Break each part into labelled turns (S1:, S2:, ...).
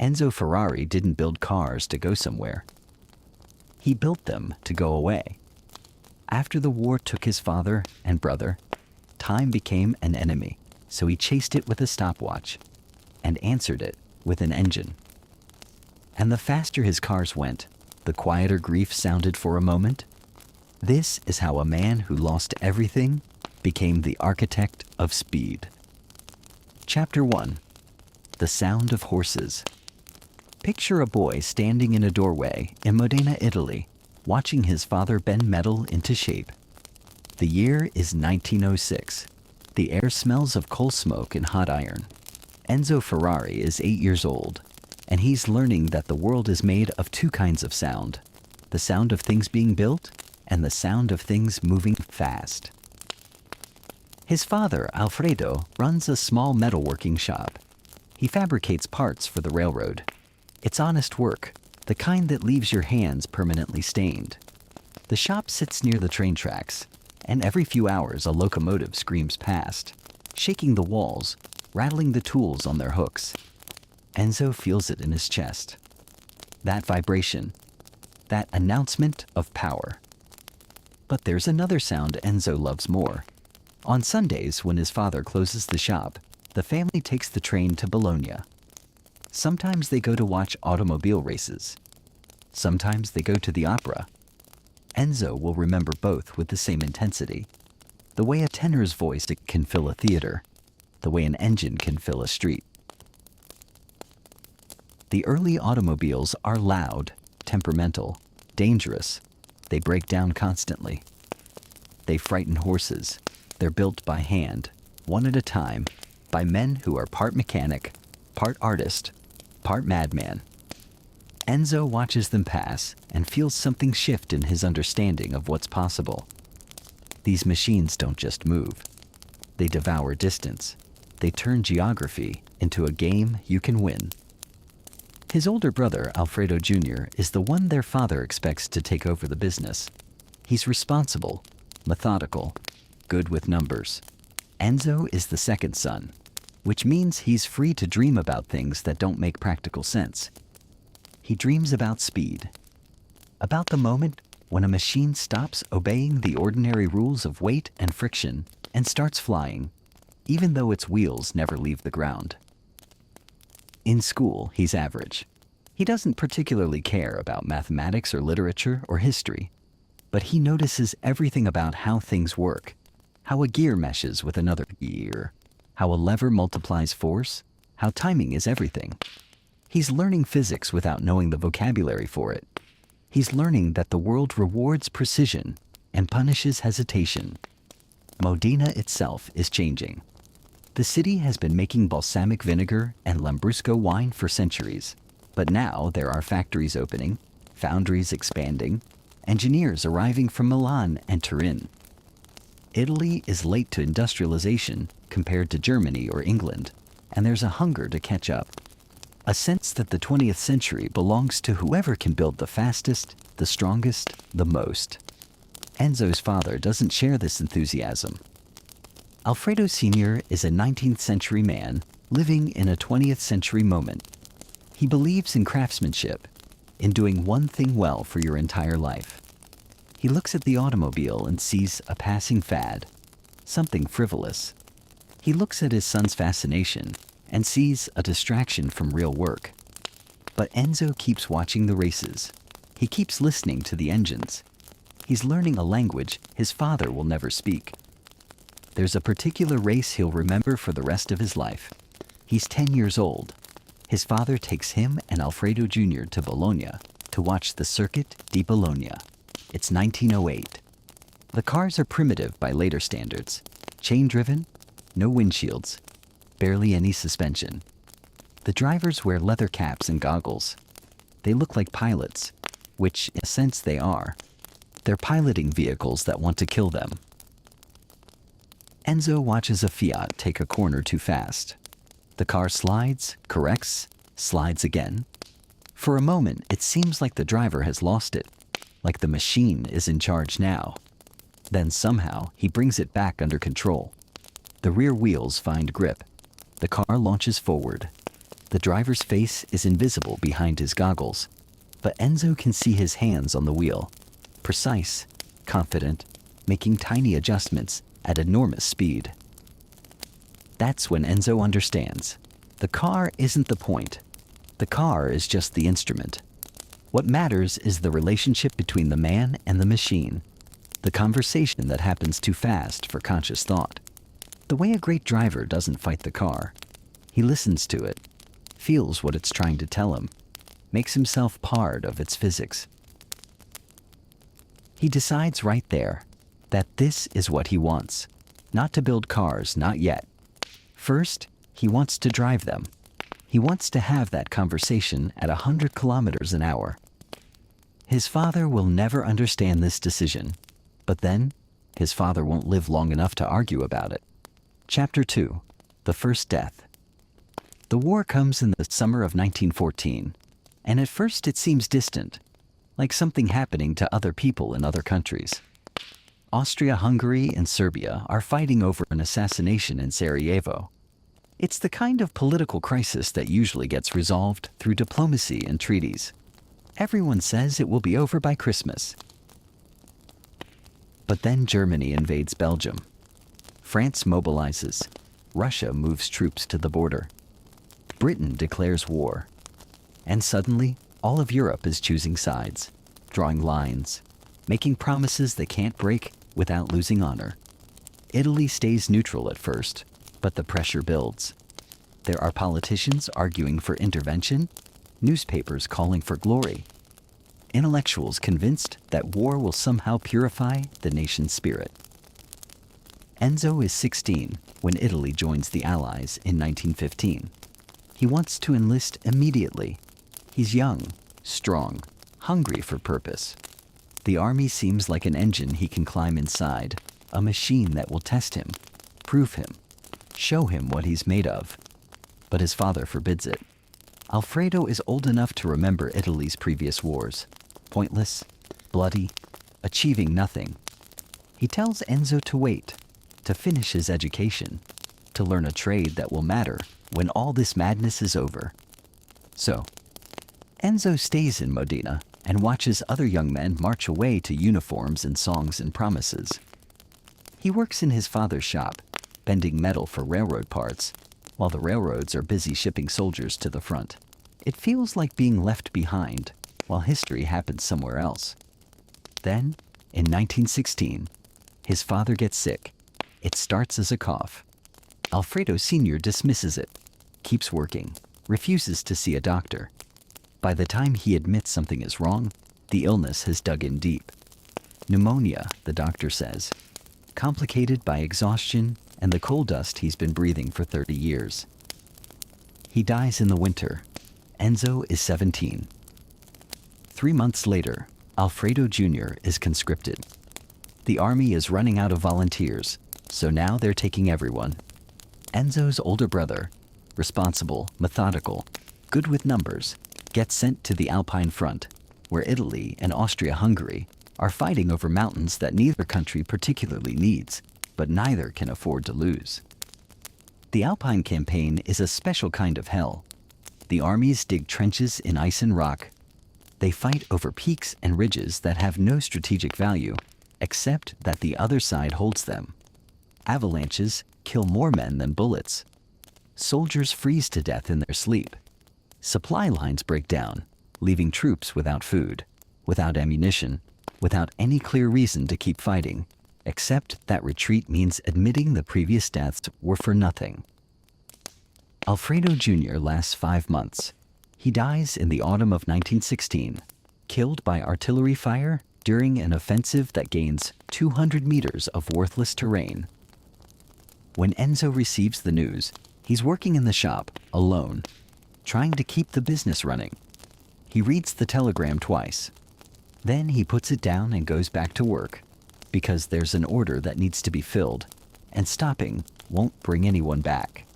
S1: Enzo Ferrari didn't build cars to go somewhere. He built them to go away. After the war took his father and brother, time became an enemy, so he chased it with a stopwatch and answered it with an engine. And the faster his cars went, the quieter grief sounded for a moment. This is how a man who lost everything became the architect of speed. Chapter 1. The Sound of Horses. Picture a boy standing in a doorway in Modena, Italy, watching his father bend metal into shape. The year is 1906. The air smells of coal smoke and hot iron. Enzo Ferrari is 8 years old, and he's learning that the world is made of two kinds of sound: the sound of things being built and the sound of things moving fast. His father, Alfredo, runs a small metalworking shop. He fabricates parts for the railroad. It's honest work, the kind that leaves your hands permanently stained. The shop sits near the train tracks, and every few hours a locomotive screams past, shaking the walls, rattling the tools on their hooks. Enzo feels it in his chest. That vibration, that announcement of power. But there's another sound Enzo loves more. On Sundays, when his father closes the shop, the family takes the train to Bologna. Sometimes they go to watch automobile races. Sometimes they go to the opera. Enzo will remember both with the same intensity. The way a tenor's voice can fill a theater, the way an engine can fill a street. The early automobiles are loud, temperamental, dangerous. They break down constantly. They frighten horses. They're built by hand, one at a time, by men who are part mechanic, part artist, part madman. Enzo watches them pass and feels something shift in his understanding of what's possible. These machines don't just move. They devour distance. They turn geography into a game you can win. His older brother, Alfredo Jr., is the one their father expects to take over the business. He's responsible, methodical, good with numbers. Enzo is the second son, which means he's free to dream about things that don't make practical sense. He dreams about speed, about the moment when a machine stops obeying the ordinary rules of weight and friction and starts flying, even though its wheels never leave the ground. In school, he's average. He doesn't particularly care about mathematics or literature or history, but he notices everything about how things work, how a gear meshes with another gear, how a lever multiplies force, how timing is everything. He's learning physics without knowing the vocabulary for it. He's learning that the world rewards precision and punishes hesitation. Modena itself is changing. The city has been making balsamic vinegar and Lambrusco wine for centuries, but now there are factories opening, foundries expanding, engineers arriving from Milan and Turin. Italy is late to industrialization compared to Germany or England, and there's a hunger to catch up. A sense that the 20th century belongs to whoever can build the fastest, the strongest, the most. Enzo's father doesn't share this enthusiasm. Alfredo Sr. is a 19th century man living in a 20th century moment. He believes in craftsmanship, in doing one thing well for your entire life. He looks at the automobile and sees a passing fad, something frivolous. He looks at his son's fascination and sees a distraction from real work. But Enzo keeps watching the races. He keeps listening to the engines. He's learning a language his father will never speak. There's a particular race he'll remember for the rest of his life. He's 10 years old. His father takes him and Alfredo Jr. to Bologna to watch the Circuit di Bologna. It's 1908. The cars are primitive by later standards. Chain-driven, no windshields, barely any suspension. The drivers wear leather caps and goggles. They look like pilots, which in a sense they are. They're piloting vehicles that want to kill them. Enzo watches a Fiat take a corner too fast. The car slides, corrects, slides again. For a moment, it seems like the driver has lost it, like the machine is in charge now. Then somehow, he brings it back under control. The rear wheels find grip. The car launches forward. The driver's face is invisible behind his goggles, but Enzo can see his hands on the wheel, precise, confident, making tiny adjustments at enormous speed. That's when Enzo understands. The car isn't the point. The car is just the instrument. What matters is the relationship between the man and the machine, the conversation that happens too fast for conscious thought. The way a great driver doesn't fight the car. He listens to it, feels what it's trying to tell him, makes himself part of its physics. He decides right there that this is what he wants, not to build cars, not yet. First, he wants to drive them. He wants to have that conversation at 100 kilometers an hour. His father will never understand this decision, but then his father won't live long enough to argue about it. Chapter 2. The First Death. The war comes in the summer of 1914, and at first it seems distant, like something happening to other people in other countries. Austria-Hungary and Serbia are fighting over an assassination in Sarajevo. It's the kind of political crisis that usually gets resolved through diplomacy and treaties. Everyone says it will be over by Christmas. But then Germany invades Belgium. France mobilizes. Russia moves troops to the border. Britain declares war. And suddenly, all of Europe is choosing sides, drawing lines, making promises they can't break without losing honor. Italy stays neutral at first, but the pressure builds. There are politicians arguing for intervention, newspapers calling for glory, intellectuals convinced that war will somehow purify the nation's spirit. Enzo is 16 when Italy joins the Allies in 1915. He wants to enlist immediately. He's young, strong, hungry for purpose. The army seems like an engine he can climb inside, a machine that will test him, prove him, show him what he's made of. But his father forbids it. Alfredo is old enough to remember Italy's previous wars. Pointless, bloody, achieving nothing. He tells Enzo to wait, to finish his education, to learn a trade that will matter when all this madness is over. So, Enzo stays in Modena and watches other young men march away to uniforms and songs and promises. He works in his father's shop, bending metal for railroad parts, while the railroads are busy shipping soldiers to the front. It feels like being left behind, while history happens somewhere else. Then, in 1916, his father gets sick. It starts as a cough. Alfredo Sr. dismisses it, keeps working, refuses to see a doctor. By the time he admits something is wrong, the illness has dug in deep. Pneumonia, the doctor says, complicated by exhaustion and the coal dust he's been breathing for 30 years. He dies in the winter. Enzo is 17. 3 months later, Alfredo Jr. is conscripted. The army is running out of volunteers, so now they're taking everyone. Enzo's older brother, responsible, methodical, good with numbers, gets sent to the Alpine front, where Italy and Austria-Hungary are fighting over mountains that neither country particularly needs, but neither can afford to lose. The Alpine campaign is a special kind of hell. The armies dig trenches in ice and rock. They fight over peaks and ridges that have no strategic value, except that the other side holds them. Avalanches kill more men than bullets. Soldiers freeze to death in their sleep. Supply lines break down, leaving troops without food, without ammunition, without any clear reason to keep fighting, except that retreat means admitting the previous deaths were for nothing. Alfredo Jr. lasts 5 months. He dies in the autumn of 1916, killed by artillery fire during an offensive that gains 200 meters of worthless terrain. When Enzo receives the news, he's working in the shop, alone, trying to keep the business running. He reads the telegram twice. Then he puts it down and goes back to work, because there's an order that needs to be filled, and stopping won't bring anyone back.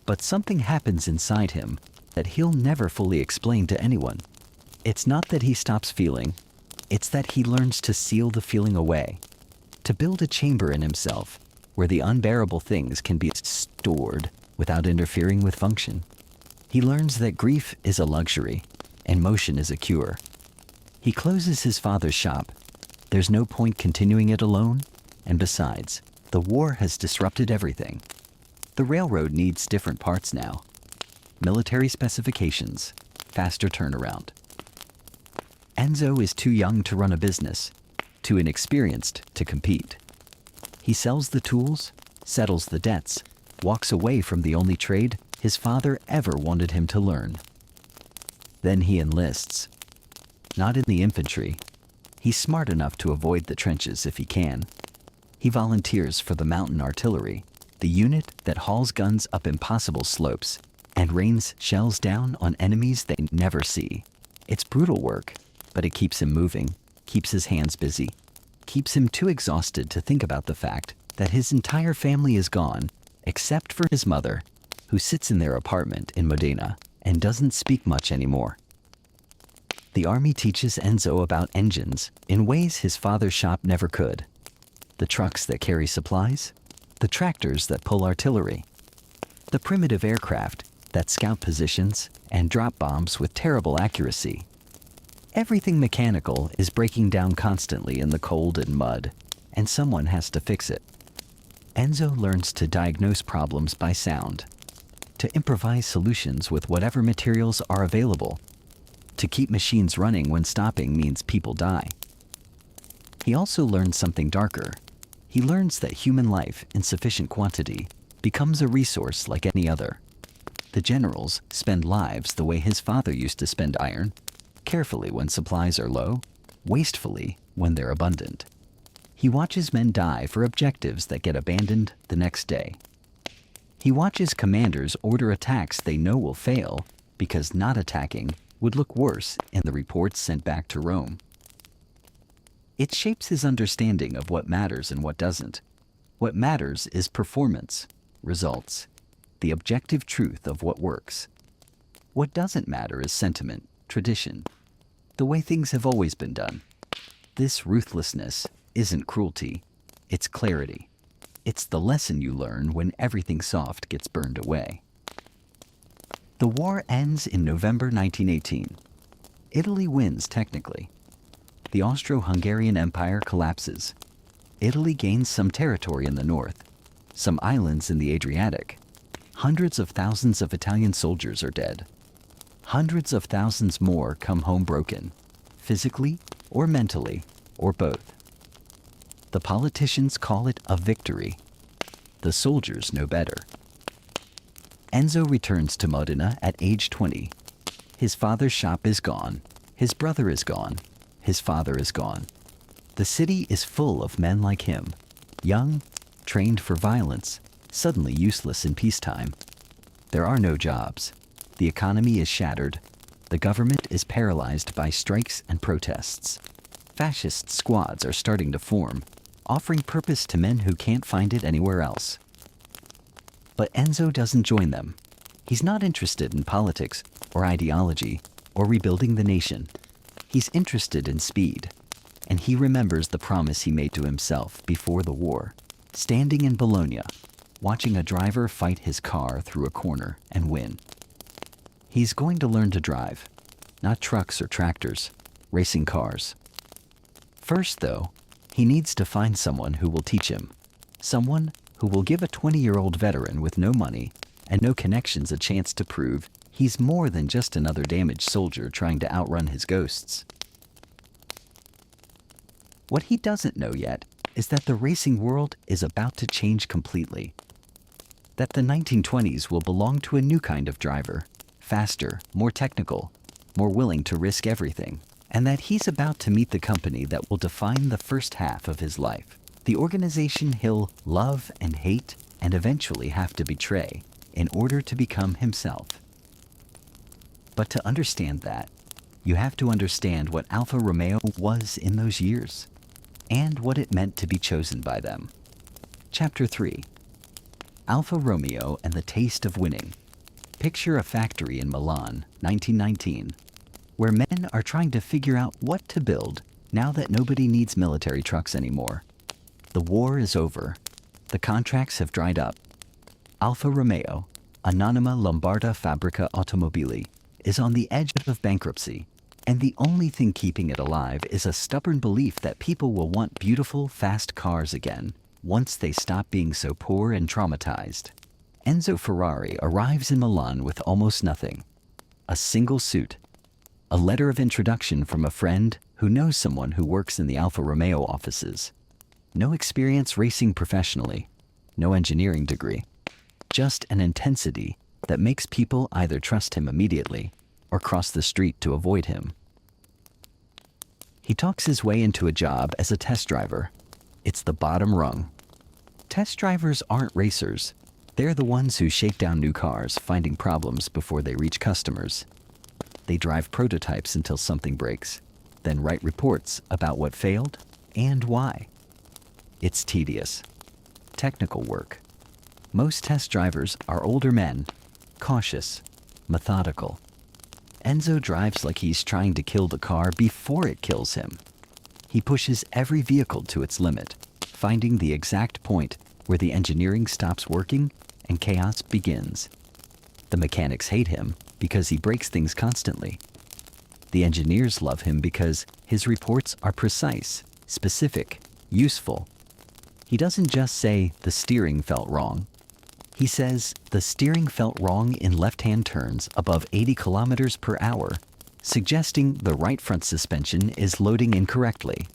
S1: But something happens inside him that he'll never fully explain to anyone. It's not that he stops feeling, it's that he learns to seal the feeling away, to build a chamber in himself where the unbearable things can be stored without interfering with function. He learns that grief is a luxury and motion is a cure. He closes his father's shop. There's no point continuing it alone, and besides, the war has disrupted everything. The railroad needs different parts now. Military specifications, faster turnaround. Enzo is too young to run a business, too inexperienced to compete. He sells the tools, settles the debts, walks away from the only trade his father ever wanted him to learn. Then he enlists. Not in the infantry. He's smart enough to avoid the trenches if he can. He volunteers for the mountain artillery, the unit that hauls guns up impossible slopes and rains shells down on enemies they never see. It's brutal work, but it keeps him moving, keeps his hands busy, keeps him too exhausted to think about the fact that his entire family is gone, except for his mother, who sits in their apartment in Modena and doesn't speak much anymore. The army teaches Enzo about engines in ways his father's shop never could. The trucks that carry supplies, the tractors that pull artillery, the primitive aircraft that scout positions and drop bombs with terrible accuracy. Everything mechanical is breaking down constantly in the cold and mud, and someone has to fix it. Enzo learns to diagnose problems by sound, to improvise solutions with whatever materials are available, to keep machines running when stopping means people die. He also learns something darker. He learns that human life in sufficient quantity becomes a resource like any other. The generals spend lives the way his father used to spend iron, carefully when supplies are low, wastefully when they're abundant. He watches men die for objectives that get abandoned the next day. He watches commanders order attacks they know will fail because not attacking would look worse in the reports sent back to Rome. It shapes his understanding of what matters and what doesn't. What matters is performance, results, the objective truth of what works. What doesn't matter is sentiment, tradition, the way things have always been done. This ruthlessness isn't cruelty, it's clarity. It's the lesson you learn when everything soft gets burned away. The war ends in November 1918. Italy wins technically. The Austro-Hungarian Empire collapses. Italy gains some territory in the north, some islands in the Adriatic. Hundreds of thousands of Italian soldiers are dead. Hundreds of thousands more come home broken, physically or mentally, or both. The politicians call it a victory. The soldiers know better. Enzo returns to Modena at age 20. His father's shop is gone. His brother is gone. His father is gone. The city is full of men like him, young, trained for violence, suddenly useless in peacetime. There are no jobs. The economy is shattered. The government is paralyzed by strikes and protests. Fascist squads are starting to form, offering purpose to men who can't find it anywhere else. But Enzo doesn't join them. He's not interested in politics or ideology or rebuilding the nation. He's interested in speed, and he remembers the promise he made to himself before the war, standing in Bologna, watching a driver fight his car through a corner and win. He's going to learn to drive, not trucks or tractors, racing cars. First, though, he needs to find someone who will teach him, someone who will give a 20-year-old veteran with no money and no connections a chance to prove he's more than just another damaged soldier trying to outrun his ghosts. What he doesn't know yet is that the racing world is about to change completely. That the 1920s will belong to a new kind of driver, faster, more technical, more willing to risk everything, and that he's about to meet the company that will define the first half of his life, the organization he'll love and hate and eventually have to betray in order to become himself. But to understand that, you have to understand what Alfa Romeo was in those years, and what it meant to be chosen by them. Chapter 3. Alfa Romeo and the Taste of Winning. Picture a factory in Milan, 1919, where men are trying to figure out what to build now that nobody needs military trucks anymore. The war is over. The contracts have dried up. Alfa Romeo, Anonima Lombarda Fabbrica Automobili is on the edge of bankruptcy, and the only thing keeping it alive is a stubborn belief that people will want beautiful, fast cars again once they stop being so poor and traumatized. Enzo Ferrari arrives in Milan with almost nothing. A single suit, a letter of introduction from a friend who knows someone who works in the Alfa Romeo offices. No experience racing professionally, no engineering degree, just an intensity that makes people either trust him immediately or cross the street to avoid him. He talks his way into a job as a test driver. It's the bottom rung. Test drivers aren't racers. They're the ones who shake down new cars, finding problems before they reach customers. They drive prototypes until something breaks, then write reports about what failed and why. It's tedious, technical work. Most test drivers are older men, cautious, methodical. Enzo drives like he's trying to kill the car before it kills him. He pushes every vehicle to its limit, finding the exact point where the engineering stops working and chaos begins. The mechanics hate him because he breaks things constantly. The engineers love him because his reports are precise, specific, useful. He doesn't just say the steering felt wrong. He says the steering felt wrong in left-hand turns above 80 kilometers per hour, suggesting the right front suspension is loading incorrectly.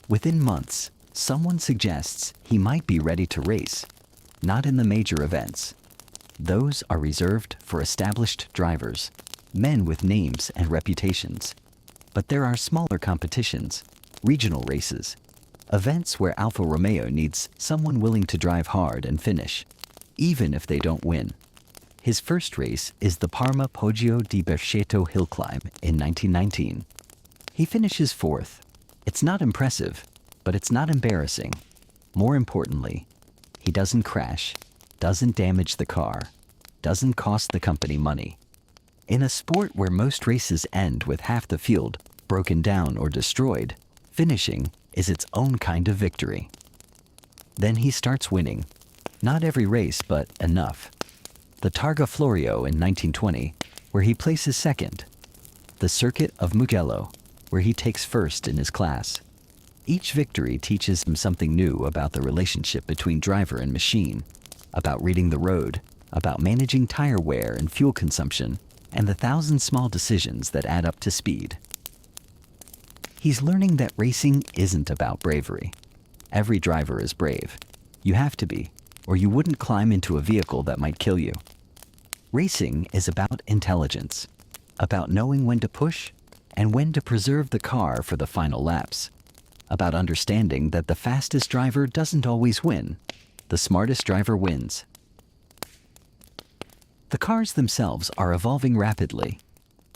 S1: Within months, someone suggests he might be ready to race, not in the major events. Those are reserved for established drivers, men with names and reputations. But there are smaller competitions, regional races, events where Alfa Romeo needs someone willing to drive hard and finish, even if they don't win. His first race is the Parma Poggio di Berceto hill climb in 1919. He finishes fourth. It's not impressive, but it's not embarrassing. More importantly, he doesn't crash, doesn't damage the car, doesn't cost the company money. In a sport where most races end with half the field broken down or destroyed, finishing is its own kind of victory. Then he starts winning. Not every race, but enough. The Targa Florio in 1920, where he places second. The Circuit of Mugello, where he takes first in his class. Each victory teaches him something new about the relationship between driver and machine, about reading the road, about managing tire wear and fuel consumption, and the thousand small decisions that add up to speed. He's learning that racing isn't about bravery. Every driver is brave. You have to be, or you wouldn't climb into a vehicle that might kill you. Racing is about intelligence, about knowing when to push and when to preserve the car for the final laps, about understanding that the fastest driver doesn't always win. The smartest driver wins. The cars themselves are evolving rapidly.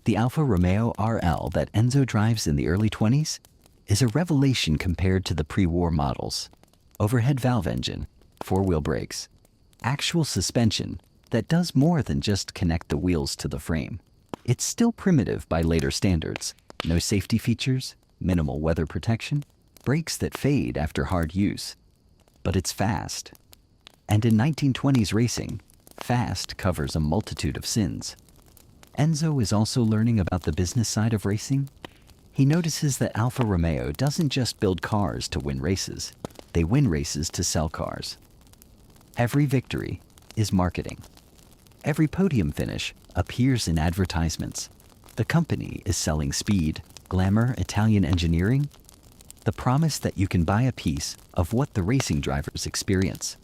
S1: The Alfa Romeo RL that Enzo drives in the early 20s is a revelation compared to the pre-war models. Overhead valve engine, four-wheel brakes, actual suspension that does more than just connect the wheels to the frame. It's still primitive by later standards. No safety features, minimal weather protection, brakes that fade after hard use. But it's fast. And in 1920s racing, fast covers a multitude of sins. Enzo is also learning about the business side of racing. He notices that Alfa Romeo doesn't just build cars to win races. They win races to sell cars. Every victory is marketing. Every podium finish appears in advertisements. The company is selling speed, glamour, Italian engineering, the promise that you can buy a piece of what the racing drivers experience.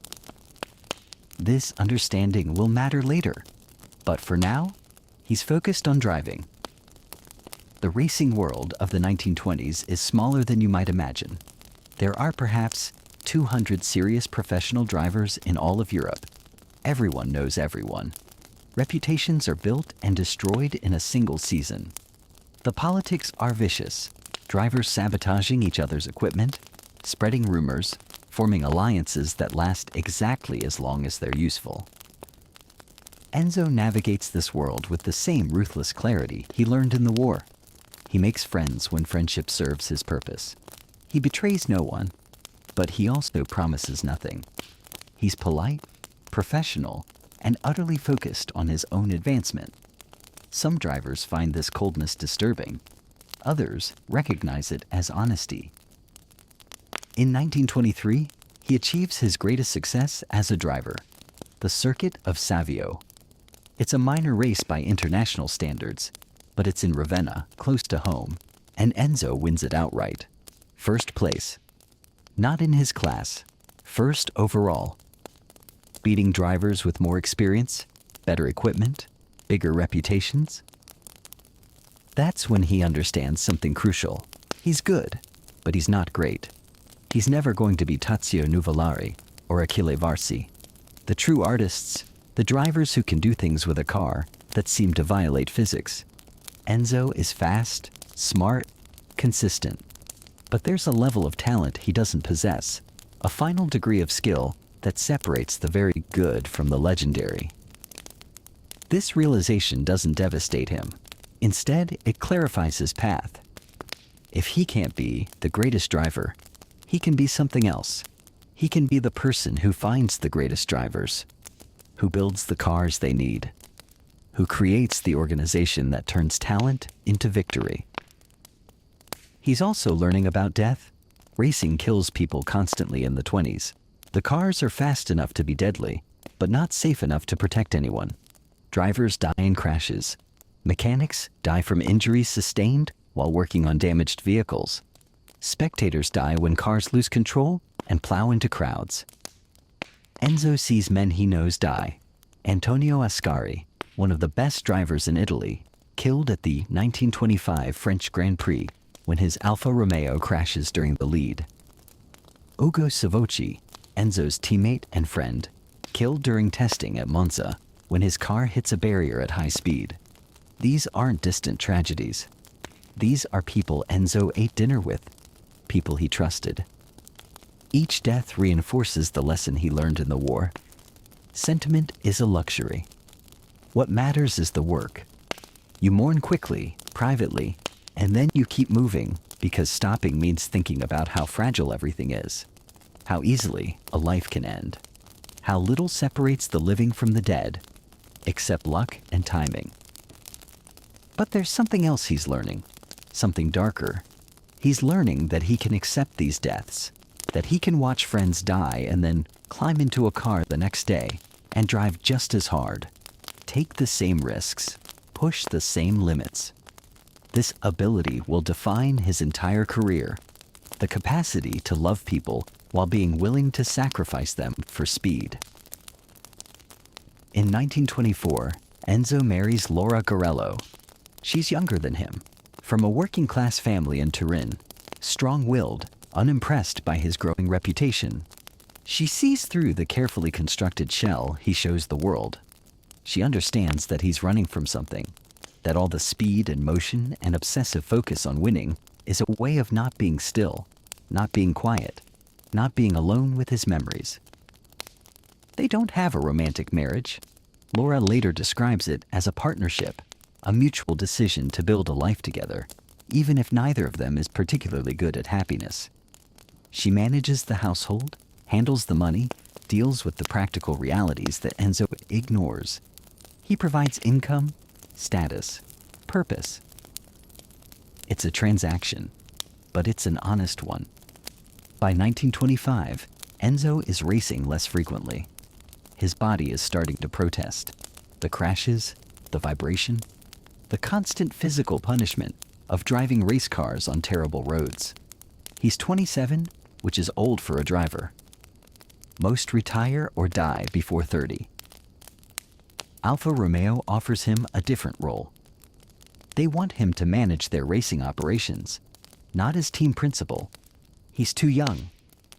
S1: This understanding will matter later, but for now, he's focused on driving. The racing world of the 1920s is smaller than you might imagine. There are perhaps 200 serious professional drivers in all of Europe. Everyone knows everyone. Reputations are built and destroyed in a single season. The politics are vicious. Drivers sabotaging each other's equipment, spreading rumors, forming alliances that last exactly as long as they're useful. Enzo navigates this world with the same ruthless clarity he learned in the war. He makes friends when friendship serves his purpose. He betrays no one, but he also promises nothing. He's polite, professional, and utterly focused on his own advancement. Some drivers find this coldness disturbing. Others recognize it as honesty. In 1923, he achieves his greatest success as a driver, the Circuit of Savio. It's a minor race by international standards, but it's in Ravenna, close to home, and Enzo wins it outright. First place. Not in his class. First overall. Beating drivers with more experience, better equipment, bigger reputations. That's when he understands something crucial. He's good, but he's not great. He's never going to be Tazio Nuvolari or Achille Varsi. The true artists, the drivers who can do things with a car that seem to violate physics. Enzo is fast, smart, consistent. But there's a level of talent he doesn't possess, a final degree of skill that separates the very good from the legendary. This realization doesn't devastate him. Instead, it clarifies his path. If he can't be the greatest driver, he can be something else. He can be the person who finds the greatest drivers, who builds the cars they need, who creates the organization that turns talent into victory. He's also learning about death. Racing kills people constantly in the 20s. The cars are fast enough to be deadly, but not safe enough to protect anyone. Drivers die in crashes. Mechanics die from injuries sustained while working on damaged vehicles. Spectators die when cars lose control and plow into crowds. Enzo sees men he knows die. Antonio Ascari, one of the best drivers in Italy, killed at the 1925 French Grand Prix when his Alfa Romeo crashes during the lead. Ugo Savocci, Enzo's teammate and friend, killed during testing at Monza when his car hits a barrier at high speed. These aren't distant tragedies. These are people Enzo ate dinner with, people he trusted. Each death reinforces the lesson he learned in the war. Sentiment is a luxury. What matters is the work. You mourn quickly, privately, and then you keep moving, because stopping means thinking about how fragile everything is, how easily a life can end, how little separates the living from the dead, except luck and timing. But there's something else he's learning, something darker. He's learning that he can accept these deaths, that he can watch friends die and then climb into a car the next day and drive just as hard, take the same risks, push the same limits. This ability will define his entire career, the capacity to love people while being willing to sacrifice them for speed. In 1924, Enzo marries Laura Garello. She's younger than him, from a working-class family in Turin, strong-willed, unimpressed by his growing reputation. She sees through the carefully constructed shell he shows the world. She understands that he's running from something, that all the speed and motion and obsessive focus on winning is a way of not being still, not being quiet, not being alone with his memories. They don't have a romantic marriage. Laura later describes it as a partnership, a mutual decision to build a life together, even if neither of them is particularly good at happiness. She manages the household, handles the money, deals with the practical realities that Enzo ignores. He provides income, status, purpose. It's a transaction, but it's an honest one. By 1925, Enzo is racing less frequently. His body is starting to protest. The crashes, the vibration, the constant physical punishment of driving race cars on terrible roads. He's 27, which is old for a driver. Most retire or die before 30. Alfa Romeo offers him a different role. They want him to manage their racing operations, not as team principal. He's too young,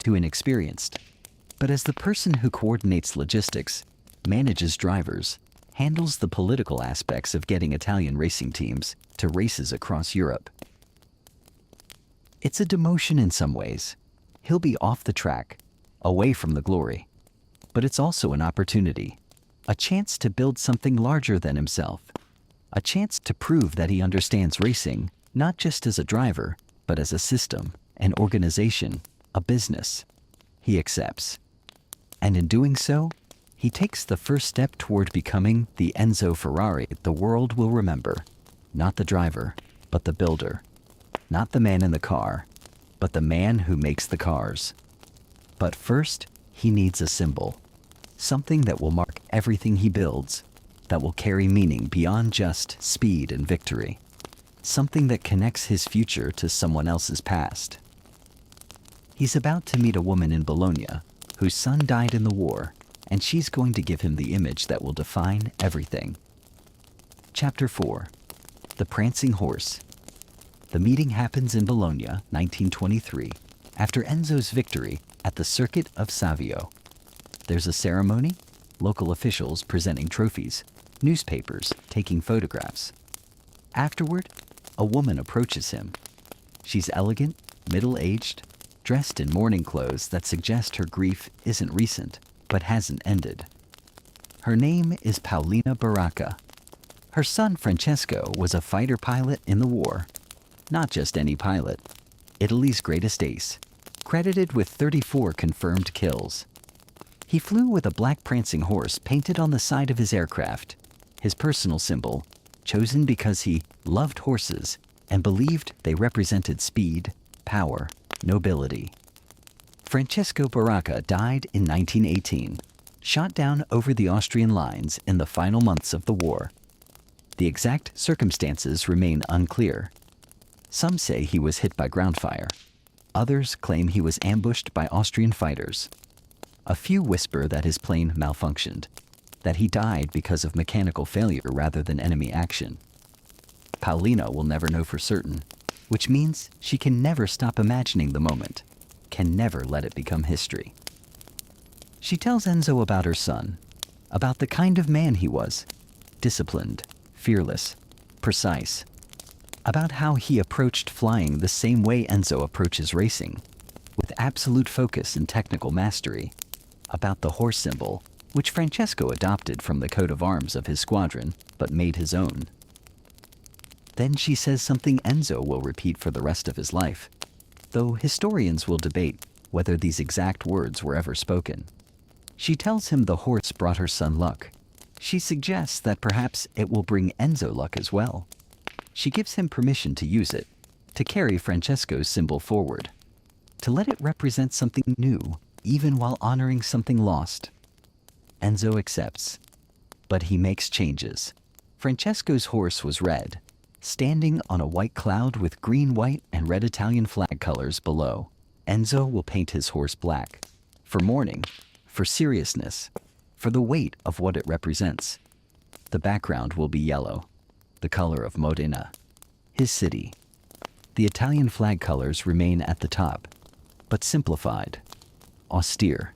S1: too inexperienced. But as the person who coordinates logistics, manages drivers, handles the political aspects of getting Italian racing teams to races across Europe. It's a demotion in some ways. He'll be off the track, away from the glory. But it's also an opportunity, a chance to build something larger than himself, a chance to prove that he understands racing, not just as a driver, but as a system, an organization, a business. He accepts. And in doing so, He takes the first step toward becoming the Enzo Ferrari the world will remember. Not the driver, but the builder. Not the man in the car, but the man who makes the cars. But first, he needs a symbol. Something that will mark everything he builds, that will carry meaning beyond just speed and victory. Something that connects his future to someone else's past. He's about to meet a woman in Bologna whose son died in the war, and she's going to give him the image that will define everything. Chapter 4. The Prancing Horse. The meeting happens in Bologna, 1923, after Enzo's victory at the Circuit of Savio. There's a ceremony, local officials presenting trophies, newspapers taking photographs. Afterward, a woman approaches him. She's elegant, middle-aged, dressed in mourning clothes that suggest her grief isn't recent, but hasn't ended. Her name is Paolina Baracca. Her son Francesco was a fighter pilot in the war. Not just any pilot, Italy's greatest ace, credited with 34 confirmed kills. He flew with a black prancing horse painted on the side of his aircraft, his personal symbol, chosen because he loved horses and believed they represented speed, power, nobility. Francesco Baracca died in 1918, shot down over the Austrian lines in the final months of the war. The exact circumstances remain unclear. Some say he was hit by ground fire. Others claim he was ambushed by Austrian fighters. A few whisper that his plane malfunctioned, that he died because of mechanical failure rather than enemy action. Paolina will never know for certain, which means she can never stop imagining the moment, can never let it become history. She tells Enzo about her son, about the kind of man he was, disciplined, fearless, precise, about how he approached flying the same way Enzo approaches racing, with absolute focus and technical mastery, about the horse symbol, which Francesco adopted from the coat of arms of his squadron, but made his own. Then she says something Enzo will repeat for the rest of his life, though historians will debate whether these exact words were ever spoken. She tells him the horse brought her son luck. She suggests that perhaps it will bring Enzo luck as well. She gives him permission to use it, to carry Francesco's symbol forward, to let it represent something new, even while honoring something lost. Enzo accepts, but he makes changes. Francesco's horse was red, standing on a white cloud with green, white, and red Italian flag colors below. Enzo will paint his horse black, for mourning, for seriousness, for the weight of what it represents. The background will be yellow, the color of Modena, his city. The Italian flag colors remain at the top, but simplified, austere.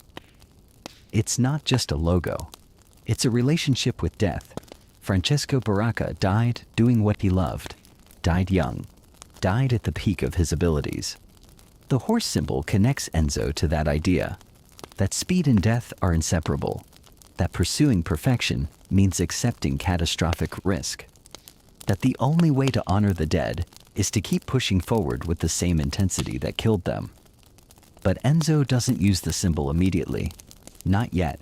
S1: It's not just a logo. It's a relationship with death. Francesco Baracca died doing what he loved, died young, died at the peak of his abilities. The horse symbol connects Enzo to that idea, that speed and death are inseparable, that pursuing perfection means accepting catastrophic risk, that the only way to honor the dead is to keep pushing forward with the same intensity that killed them. But Enzo doesn't use the symbol immediately. Not yet.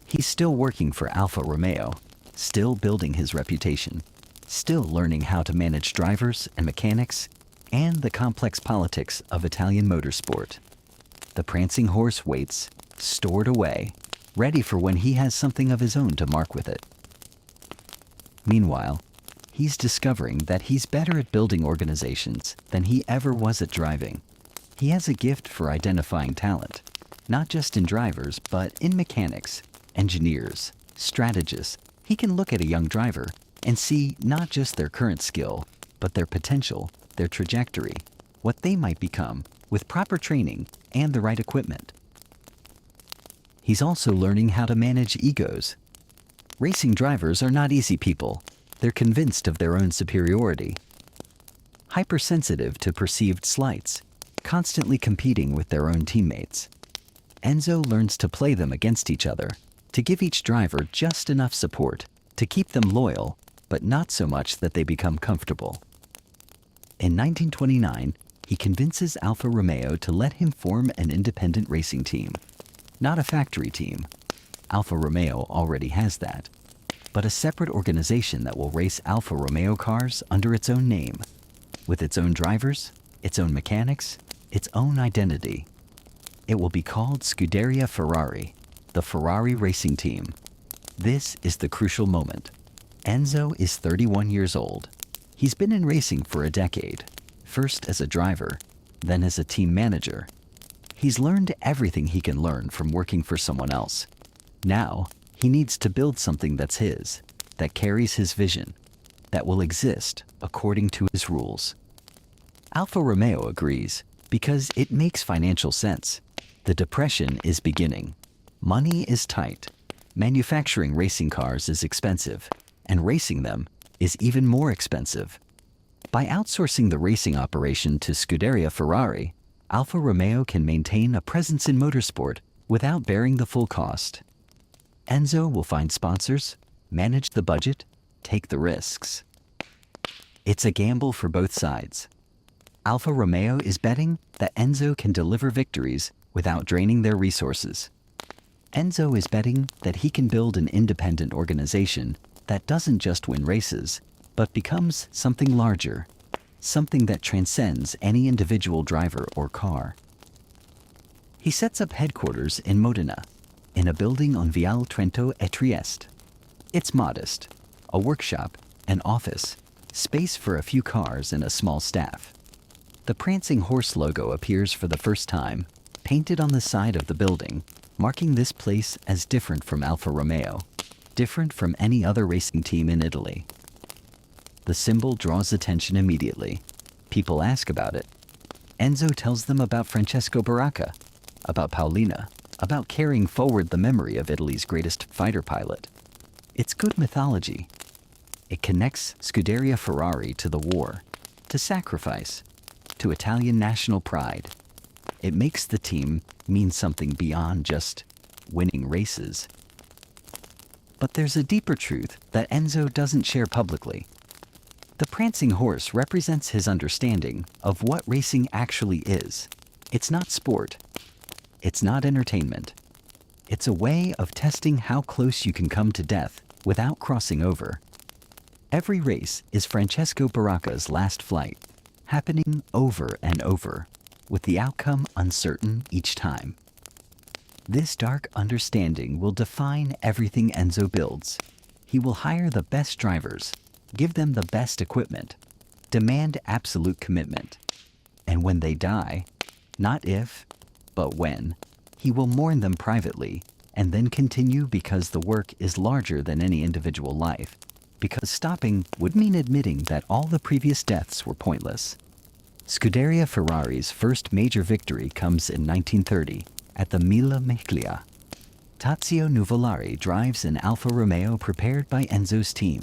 S1: He's still working for Alfa Romeo, still building his reputation, still learning how to manage drivers and mechanics, and the complex politics of Italian motorsport. The prancing horse waits, stored away, ready for when he has something of his own to mark with it. Meanwhile, he's discovering that he's better at building organizations than he ever was at driving. He has a gift for identifying talent, not just in drivers, but in mechanics, engineers, strategists. He can look at a young driver and see not just their current skill, but their potential, their trajectory, what they might become with proper training and the right equipment. He's also learning how to manage egos. Racing drivers are not easy people. They're convinced of their own superiority, hypersensitive to perceived slights, constantly competing with their own teammates. Enzo learns to play them against each other, to give each driver just enough support, to keep them loyal, but not so much that they become comfortable. In 1929, he convinces Alfa Romeo to let him form an independent racing team, not a factory team. Alfa Romeo already has that, but a separate organization that will race Alfa Romeo cars under its own name, with its own drivers, its own mechanics, its own identity. It will be called Scuderia Ferrari, the Ferrari racing team. This is the crucial moment. Enzo is 31 years old. He's been in racing for a decade, first as a driver, then as a team manager. He's learned everything he can learn from working for someone else. Now, he needs to build something that's his, that carries his vision, that will exist according to his rules. Alfa Romeo agrees because it makes financial sense. The depression is beginning. Money is tight. Manufacturing racing cars is expensive, and racing them is even more expensive. By outsourcing the racing operation to Scuderia Ferrari, Alfa Romeo can maintain a presence in motorsport without bearing the full cost. Enzo will find sponsors, manage the budget, take the risks. It's a gamble for both sides. Alfa Romeo is betting that Enzo can deliver victories without draining their resources. Enzo is betting that he can build an independent organization that doesn't just win races, but becomes something larger, something that transcends any individual driver or car. He sets up headquarters in Modena, in a building on Viale Trento e Trieste. It's modest, a workshop, an office, space for a few cars and a small staff. The Prancing Horse logo appears for the first time, painted on the side of the building, marking this place as different from Alfa Romeo, different from any other racing team in Italy. The symbol draws attention immediately. People ask about it. Enzo tells them about Francesco Baracca, about Paolina, about carrying forward the memory of Italy's greatest fighter pilot. It's good mythology. It connects Scuderia Ferrari to the war, to sacrifice, to Italian national pride. It makes the team mean something beyond just winning races. But there's a deeper truth that Enzo doesn't share publicly. The Prancing Horse represents his understanding of what racing actually is. It's not sport. It's not entertainment. It's a way of testing how close you can come to death without crossing over. Every race is Francesco Baracca's last flight, happening over and over, with the outcome uncertain each time. This dark understanding will define everything Enzo builds. He will hire the best drivers, give them the best equipment, demand absolute commitment. And when they die, not if, but when, he will mourn them privately and then continue because the work is larger than any individual life, because stopping would mean admitting that all the previous deaths were pointless. Scuderia Ferrari's first major victory comes in 1930 at the Mille Miglia. Tazio Nuvolari drives an Alfa Romeo prepared by Enzo's team.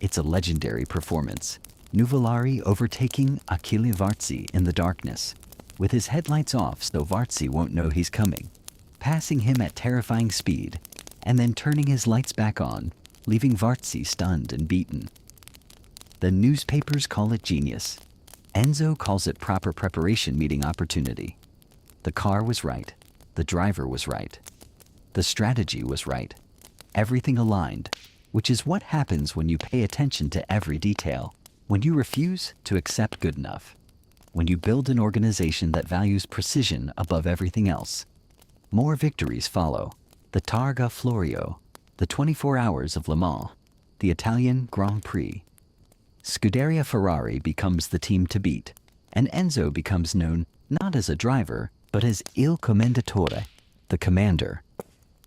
S1: It's a legendary performance. Nuvolari overtaking Achille Varzi in the darkness, with his headlights off so Varzi won't know he's coming, passing him at terrifying speed, and then turning his lights back on, leaving Varzi stunned and beaten. The newspapers call it genius. Enzo calls it proper preparation meeting opportunity. The car was right. The driver was right. The strategy was right. Everything aligned, which is what happens when you pay attention to every detail, when you refuse to accept good enough, when you build an organization that values precision above everything else. More victories follow. The Targa Florio, the 24 Hours of Le Mans, the Italian Grand Prix. Scuderia Ferrari becomes the team to beat, and Enzo becomes known not as a driver, but as Il Commendatore, the commander,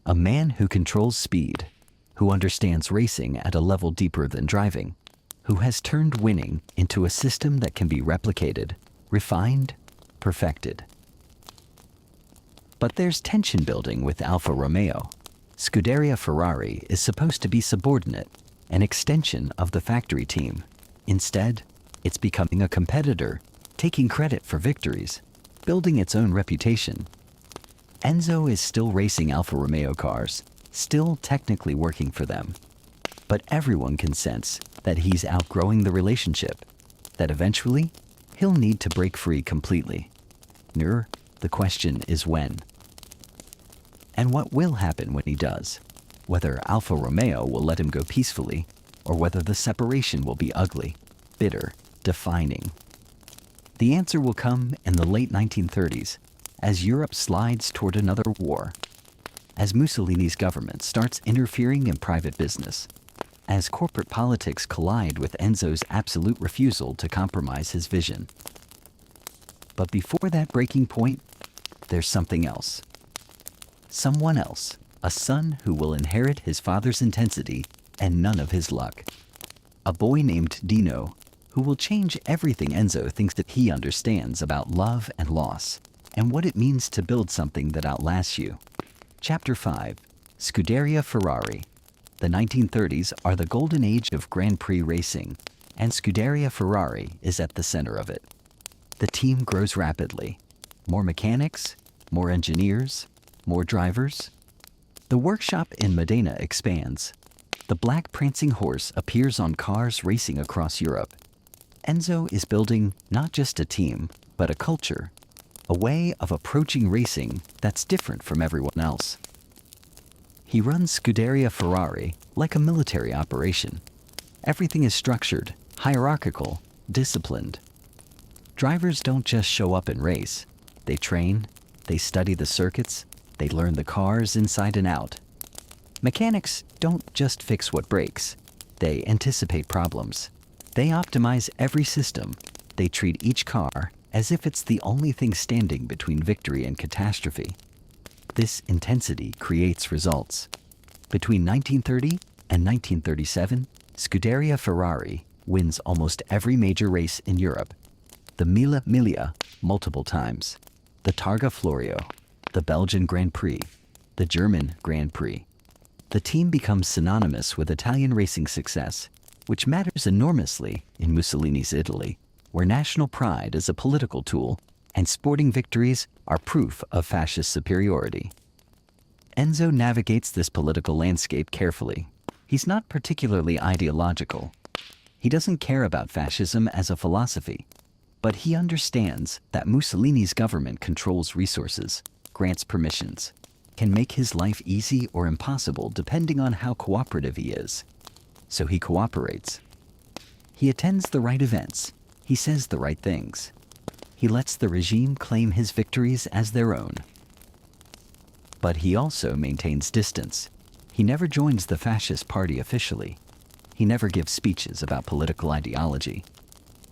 S1: a man who controls speed, who understands racing at a level deeper than driving, who has turned winning into a system that can be replicated, refined, perfected. But there's tension building with Alfa Romeo. Scuderia Ferrari is supposed to be subordinate, an extension of the factory team. Instead, it's becoming a competitor, taking credit for victories, building its own reputation. Enzo is still racing Alfa Romeo cars, still technically working for them. But everyone can sense that he's outgrowing the relationship, that eventually he'll need to break free completely. The question is when. And what will happen when he does? whether Alfa Romeo will let him go peacefully, or whether the separation will be ugly, bitter, defining. The answer will come in the late 1930s, as Europe slides toward another war, as Mussolini's government starts interfering in private business, as corporate politics collide with Enzo's absolute refusal to compromise his vision. But before that breaking point, there's something else. Someone else, a son who will inherit his father's intensity and none of his luck. A boy named Dino, who will change everything Enzo thinks that he understands about love and loss, and what it means to build something that outlasts you. Chapter 5. Scuderia Ferrari. The 1930s are the golden age of Grand Prix racing, and Scuderia Ferrari is at the center of it. The team grows rapidly. More mechanics, more engineers, more drivers. The workshop in Modena expands. The black Prancing Horse appears on cars racing across Europe. Enzo is building not just a team, but a culture, a way of approaching racing that's different from everyone else. He runs Scuderia Ferrari like a military operation. Everything is structured, hierarchical, disciplined. Drivers don't just show up and race. They train, they study the circuits, they learn the cars inside and out. Mechanics don't just fix what breaks. They anticipate problems. They optimize every system. They treat each car as if it's the only thing standing between victory and catastrophe. This intensity creates results. Between 1930 and 1937, Scuderia Ferrari wins almost every major race in Europe. The Mille Miglia multiple times, the Targa Florio, the Belgian Grand Prix, the German Grand Prix. The team becomes synonymous with Italian racing success, which matters enormously in Mussolini's Italy, where national pride is a political tool and sporting victories are proof of fascist superiority. Enzo navigates this political landscape carefully. He's not particularly ideological. He doesn't care about fascism as a philosophy, but he understands that Mussolini's government controls resources, grants permissions, can make his life easy or impossible depending on how cooperative he is. So he cooperates. He attends the right events. He says the right things. He lets the regime claim his victories as their own. But he also maintains distance. He never joins the fascist party officially. He never gives speeches about political ideology.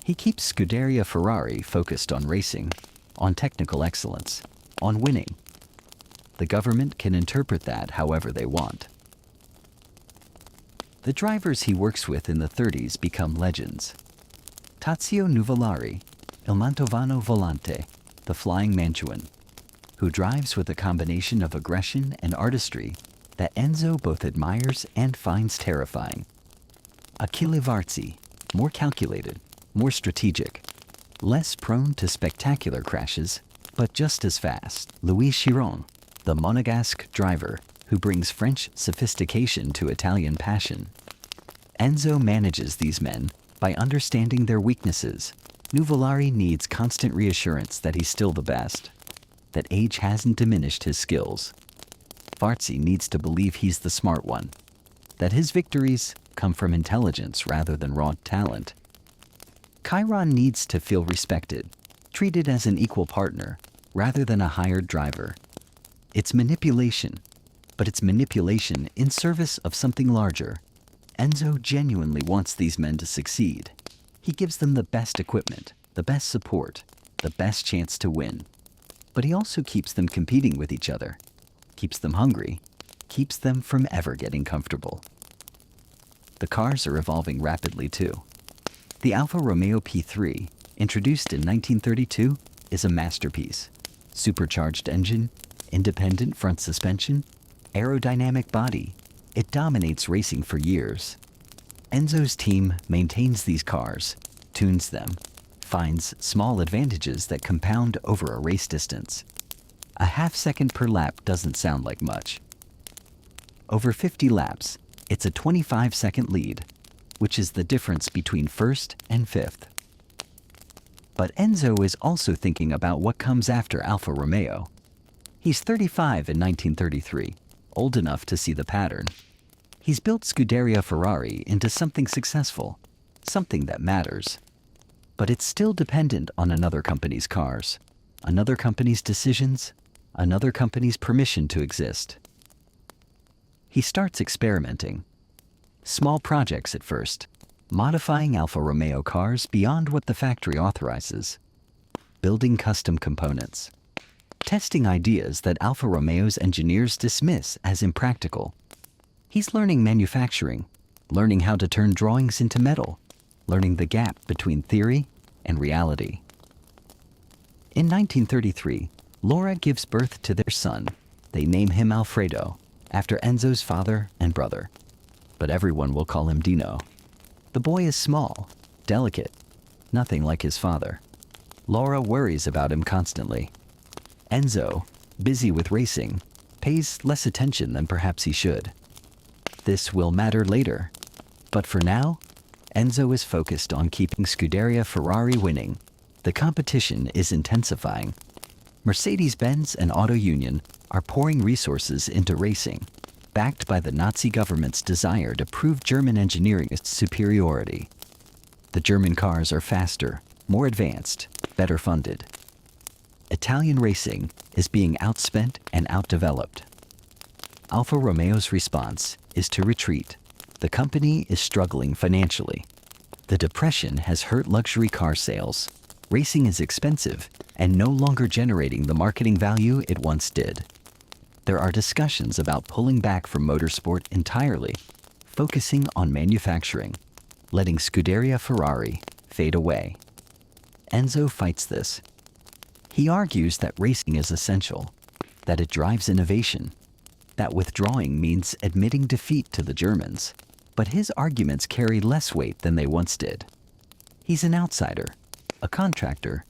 S1: He keeps Scuderia Ferrari focused on racing, on technical excellence, on winning. The government can interpret that however they want. The drivers he works with in the 30s become legends. Tazio Nuvolari, Il Mantovano Volante, the Flying Mantuan, who drives with a combination of aggression and artistry that Enzo both admires and finds terrifying. Achille Varzi, more calculated, more strategic, less prone to spectacular crashes, but just as fast. Louis Chiron, the Monegasque driver who brings French sophistication to Italian passion. Enzo manages these men by understanding their weaknesses. Nuvolari needs constant reassurance that he's still the best, that age hasn't diminished his skills. Varzi needs to believe he's the smart one, that his victories come from intelligence rather than raw talent. Chiron needs to feel respected, treated as an equal partner rather than a hired driver. It's manipulation, but it's manipulation in service of something larger. Enzo genuinely wants these men to succeed. He gives them the best equipment, the best support, the best chance to win. But he also keeps them competing with each other, keeps them hungry, keeps them from ever getting comfortable. The cars are evolving rapidly too. The Alfa Romeo P3, introduced in 1932, is a masterpiece. Supercharged engine, independent front suspension, aerodynamic body. It dominates racing for years. Enzo's team maintains these cars, tunes them, finds small advantages that compound over a race distance. A half second per lap doesn't sound like much. Over 50 laps, it's a 25-second lead, which is the difference between first and fifth. But Enzo is also thinking about what comes after Alfa Romeo. He's 35 in 1933, old enough to see the pattern. He's built Scuderia Ferrari into something successful, something that matters. But it's still dependent on another company's cars, another company's decisions, another company's permission to exist. He starts experimenting. Small projects at first, modifying Alfa Romeo cars beyond what the factory authorizes, building custom components, testing ideas that Alfa Romeo's engineers dismiss as impractical. He's learning manufacturing, learning how to turn drawings into metal, learning the gap between theory and reality. In 1933, Laura gives birth to their son. They name him Alfredo, after Enzo's father and brother. But everyone will call him Dino. The boy is small, delicate, nothing like his father. Laura worries about him constantly. Enzo, busy with racing, pays less attention than perhaps he should. This will matter later. But for now, Enzo is focused on keeping Scuderia Ferrari winning. The competition is intensifying. Mercedes-Benz and Auto Union are pouring resources into racing, backed by the Nazi government's desire to prove German engineering's superiority. The German cars are faster, more advanced, better funded. Italian racing is being outspent and outdeveloped. Alfa Romeo's response is to retreat. The company is struggling financially. The depression has hurt luxury car sales. Racing is expensive and no longer generating the marketing value it once did. There are discussions about pulling back from motorsport entirely, focusing on manufacturing, letting Scuderia Ferrari fade away. Enzo fights this. He argues that racing is essential, that it drives innovation, that withdrawing means admitting defeat to the Germans. But his arguments carry less weight than they once did. He's an outsider, a contractor,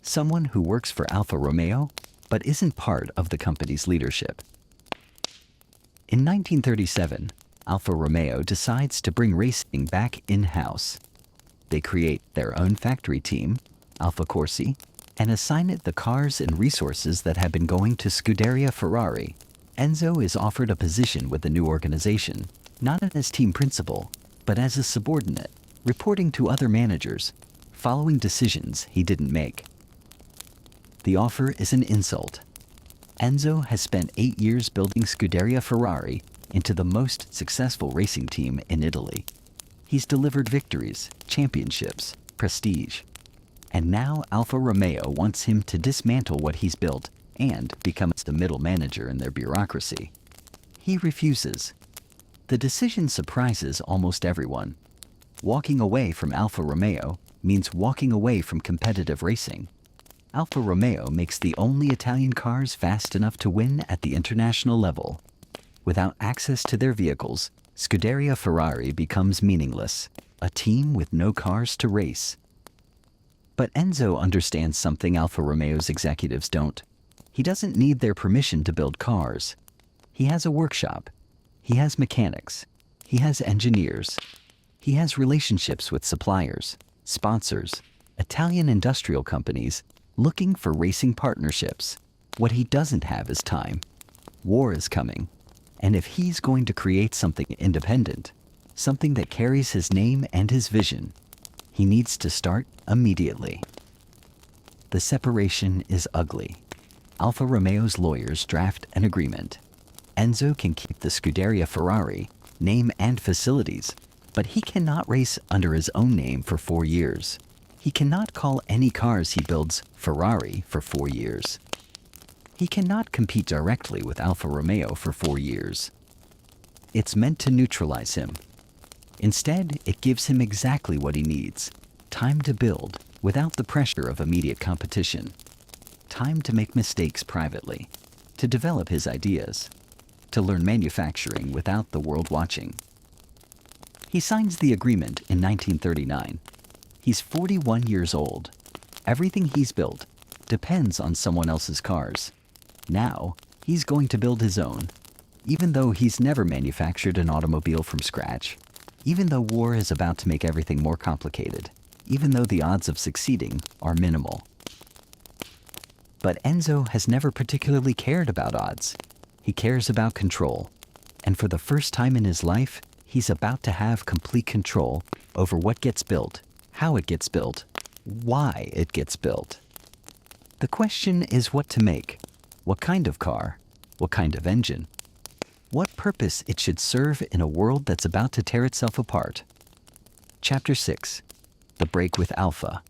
S1: someone who works for Alfa Romeo but isn't part of the company's leadership. In 1937, Alfa Romeo decides to bring racing back in-house. They create their own factory team, Alfa Corsi, and assign it the cars and resources that had been going to Scuderia Ferrari. Enzo is offered a position with the new organization, not as team principal, but as a subordinate, reporting to other managers, following decisions he didn't make. The offer is an insult. Enzo has spent 8 years building Scuderia Ferrari into the most successful racing team in Italy. He's delivered victories, championships, prestige. And now Alfa Romeo wants him to dismantle what he's built and become the middle manager in their bureaucracy. He refuses. The decision surprises almost everyone. Walking away from Alfa Romeo means walking away from competitive racing. Alfa Romeo makes the only Italian cars fast enough to win at the international level. Without access to their vehicles, Scuderia Ferrari becomes meaningless, a team with no cars to race. But Enzo understands something Alfa Romeo's executives don't. He doesn't need their permission to build cars. He has a workshop. He has mechanics. He has engineers. He has relationships with suppliers, sponsors, Italian industrial companies looking for racing partnerships. What he doesn't have is time. War is coming. And if he's going to create something independent, something that carries his name and his vision, he needs to start immediately. The separation is ugly. Alfa Romeo's lawyers draft an agreement. Enzo can keep the Scuderia Ferrari name and facilities, but he cannot race under his own name for 4 years. He cannot call any cars he builds Ferrari for 4 years. He cannot compete directly with Alfa Romeo for 4 years. It's meant to neutralize him. Instead, it gives him exactly what he needs: time to build without the pressure of immediate competition, time to make mistakes privately, to develop his ideas, to learn manufacturing without the world watching. He signs the agreement in 1939. He's 41 years old. Everything he's built depends on someone else's cars. Now, he's going to build his own, even though he's never manufactured an automobile from scratch, even though war is about to make everything more complicated, even though the odds of succeeding are minimal. But Enzo has never particularly cared about odds. He cares about control. And for the first time in his life, he's about to have complete control over what gets built, how it gets built, why it gets built. The question is what to make, what kind of car, what kind of engine, what purpose it should serve in a world that's about to tear itself apart. Chapter 6. The Break with Alfa.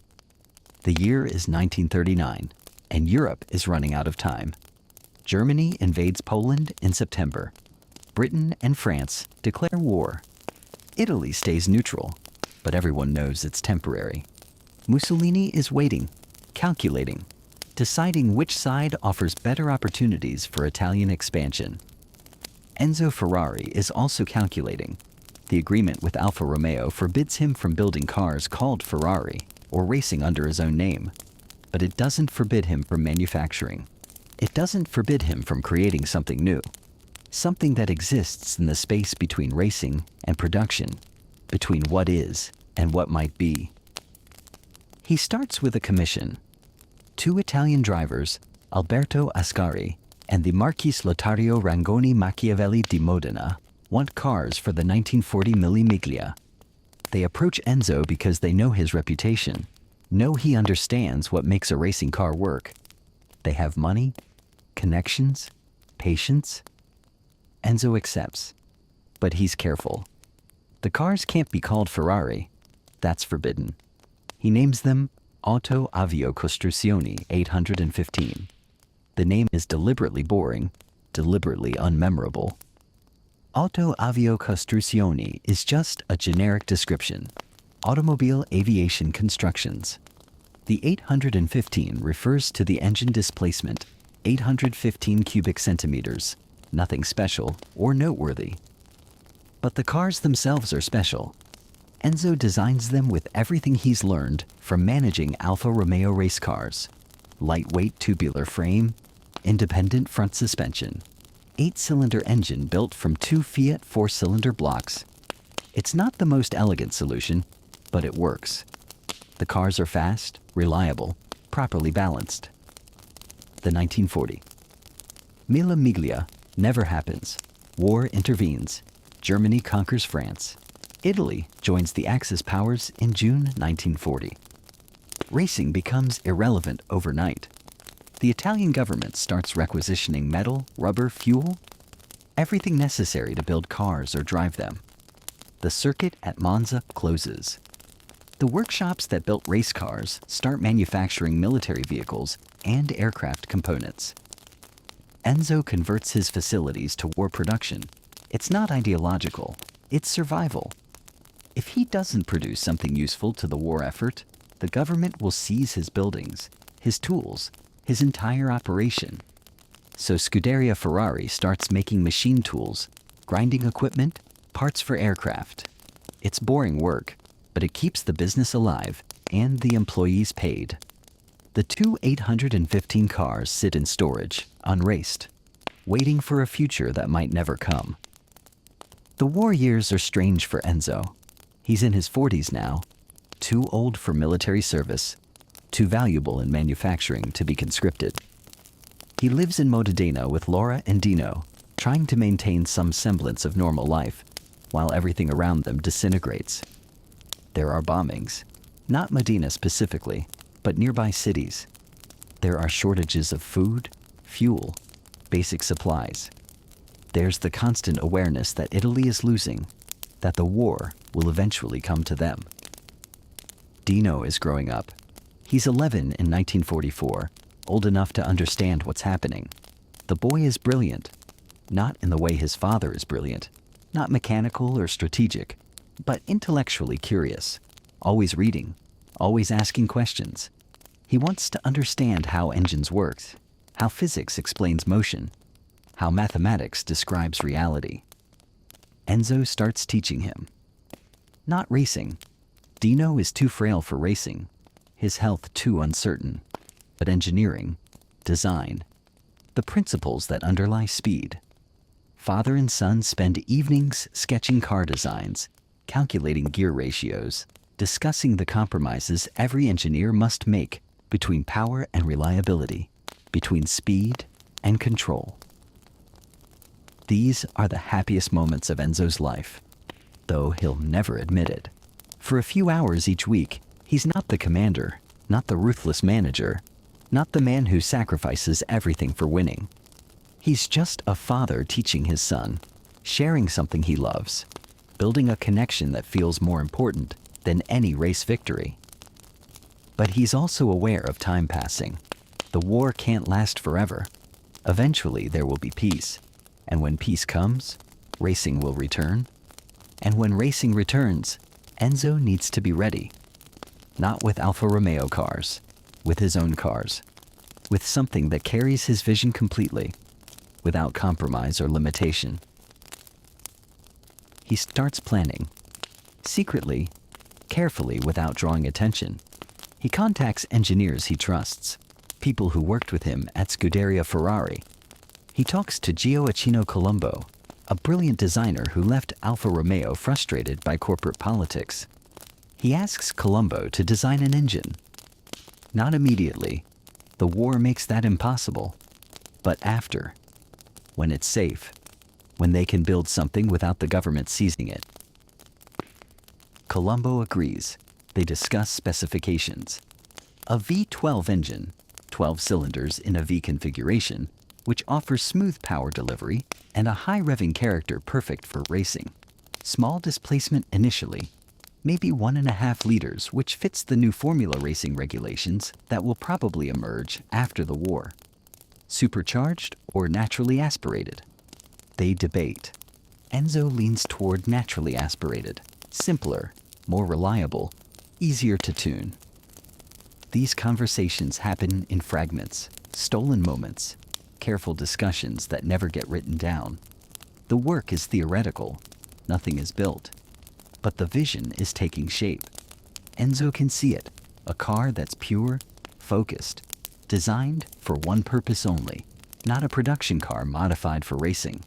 S1: The year is 1939, and Europe is running out of time. Germany invades Poland in September. Britain and France declare war. Italy stays neutral, but everyone knows it's temporary. Mussolini is waiting, calculating, deciding which side offers better opportunities for Italian expansion. Enzo Ferrari is also calculating. The agreement with Alfa Romeo forbids him from building cars called Ferrari or racing under his own name, but it doesn't forbid him from manufacturing. It doesn't forbid him from creating something new, something that exists in the space between racing and production, between what is and what might be. He starts with a commission. 2 Italian drivers, Alberto Ascari and the Marquis Lotario Rangoni Machiavelli di Modena, want cars for the 1940 Mille Miglia. They approach Enzo because they know his reputation, know he understands what makes a racing car work. They have money, connections, patience. Enzo accepts, but he's careful. The cars can't be called Ferrari. That's forbidden. He names them Auto Avio Costruzioni 815. The name is deliberately boring, deliberately unmemorable. Auto Avio Costruzioni is just a generic description. Automobile aviation constructions. The 815 refers to the engine displacement, 815 cubic centimeters. Nothing special or noteworthy. But the cars themselves are special. Enzo designs them with everything he's learned from managing Alfa Romeo race cars. Lightweight tubular frame, independent front suspension, 8-cylinder engine built from 2 Fiat 4-cylinder blocks. It's not the most elegant solution, but it works. The cars are fast, reliable, properly balanced. The 1940. Mille Miglia never happens. War intervenes. Germany conquers France. Italy joins the Axis powers in June 1940. Racing becomes irrelevant overnight. The Italian government starts requisitioning metal, rubber, fuel, everything necessary to build cars or drive them. The circuit at Monza closes. The workshops that built race cars start manufacturing military vehicles and aircraft components. Enzo converts his facilities to war production. It's not ideological, it's survival. If he doesn't produce something useful to the war effort, the government will seize his buildings, his tools, his entire operation. So Scuderia Ferrari starts making machine tools, grinding equipment, parts for aircraft. It's boring work, but it keeps the business alive and the employees paid. The 2 815 cars sit in storage, unraced, waiting for a future that might never come. The war years are strange for Enzo. He's in his 40s now, too old for military service, too valuable in manufacturing to be conscripted. He lives in Modena with Laura and Dino, trying to maintain some semblance of normal life, while everything around them disintegrates. There are bombings, not Modena specifically, but nearby cities. There are shortages of food, fuel, basic supplies. There's the constant awareness that Italy is losing, that the war will eventually come to them. Dino is growing up. He's 11 in 1944, old enough to understand what's happening. The boy is brilliant, not in the way his father is brilliant, not mechanical or strategic, but intellectually curious, always reading, always asking questions. He wants to understand how engines work, how physics explains motion, how mathematics describes reality. Enzo starts teaching him. Not racing. Dino is too frail for racing, his health too uncertain, but engineering, design, the principles that underlie speed. Father and son spend evenings sketching car designs, calculating gear ratios, discussing the compromises every engineer must make between power and reliability, between speed and control. These are the happiest moments of Enzo's life, though he'll never admit it. For a few hours each week, he's not the commander, not the ruthless manager, not the man who sacrifices everything for winning. He's just a father teaching his son, sharing something he loves, building a connection that feels more important than any race victory. But he's also aware of time passing. The war can't last forever. Eventually there will be peace. And when peace comes, racing will return. And when racing returns, Enzo needs to be ready. Not with Alfa Romeo cars, with his own cars. With something that carries his vision completely, without compromise or limitation. He starts planning. Secretly, carefully, without drawing attention. He contacts engineers he trusts, people who worked with him at Scuderia Ferrari. He talks to Gioacchino Colombo, a brilliant designer who left Alfa Romeo frustrated by corporate politics. He asks Colombo to design an engine. Not immediately. The war makes that impossible. But after, when it's safe, when they can build something without the government seizing it. Colombo agrees. They discuss specifications. A V12 engine, 12 cylinders in a V configuration, which offers smooth power delivery and a high revving character perfect for racing. Small displacement initially, maybe 1.5 liters, which fits the new formula racing regulations that will probably emerge after the war. Supercharged or naturally aspirated? They debate. Enzo leans toward naturally aspirated, simpler, more reliable, easier to tune. These conversations happen in fragments, stolen moments, careful discussions that never get written down. The work is theoretical, nothing is built, but the vision is taking shape. Enzo can see it, a car that's pure, focused, designed for one purpose only, not a production car modified for racing.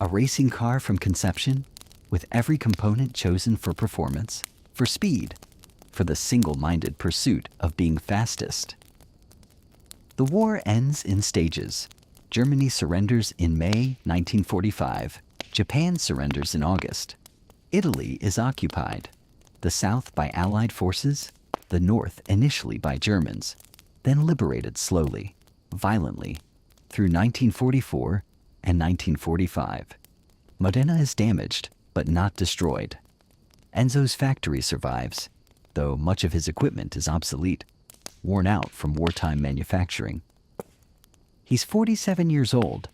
S1: A racing car from conception, with every component chosen for performance, for speed, for the single-minded pursuit of being fastest. The war ends in stages. Germany surrenders in May 1945. Japan surrenders in August. Italy is occupied. The south by Allied forces, the north initially by Germans, then liberated slowly, violently, through 1944 and 1945. Modena is damaged, but not destroyed. Enzo's factory survives, though much of his equipment is obsolete, worn out from wartime manufacturing. He's 47 years old.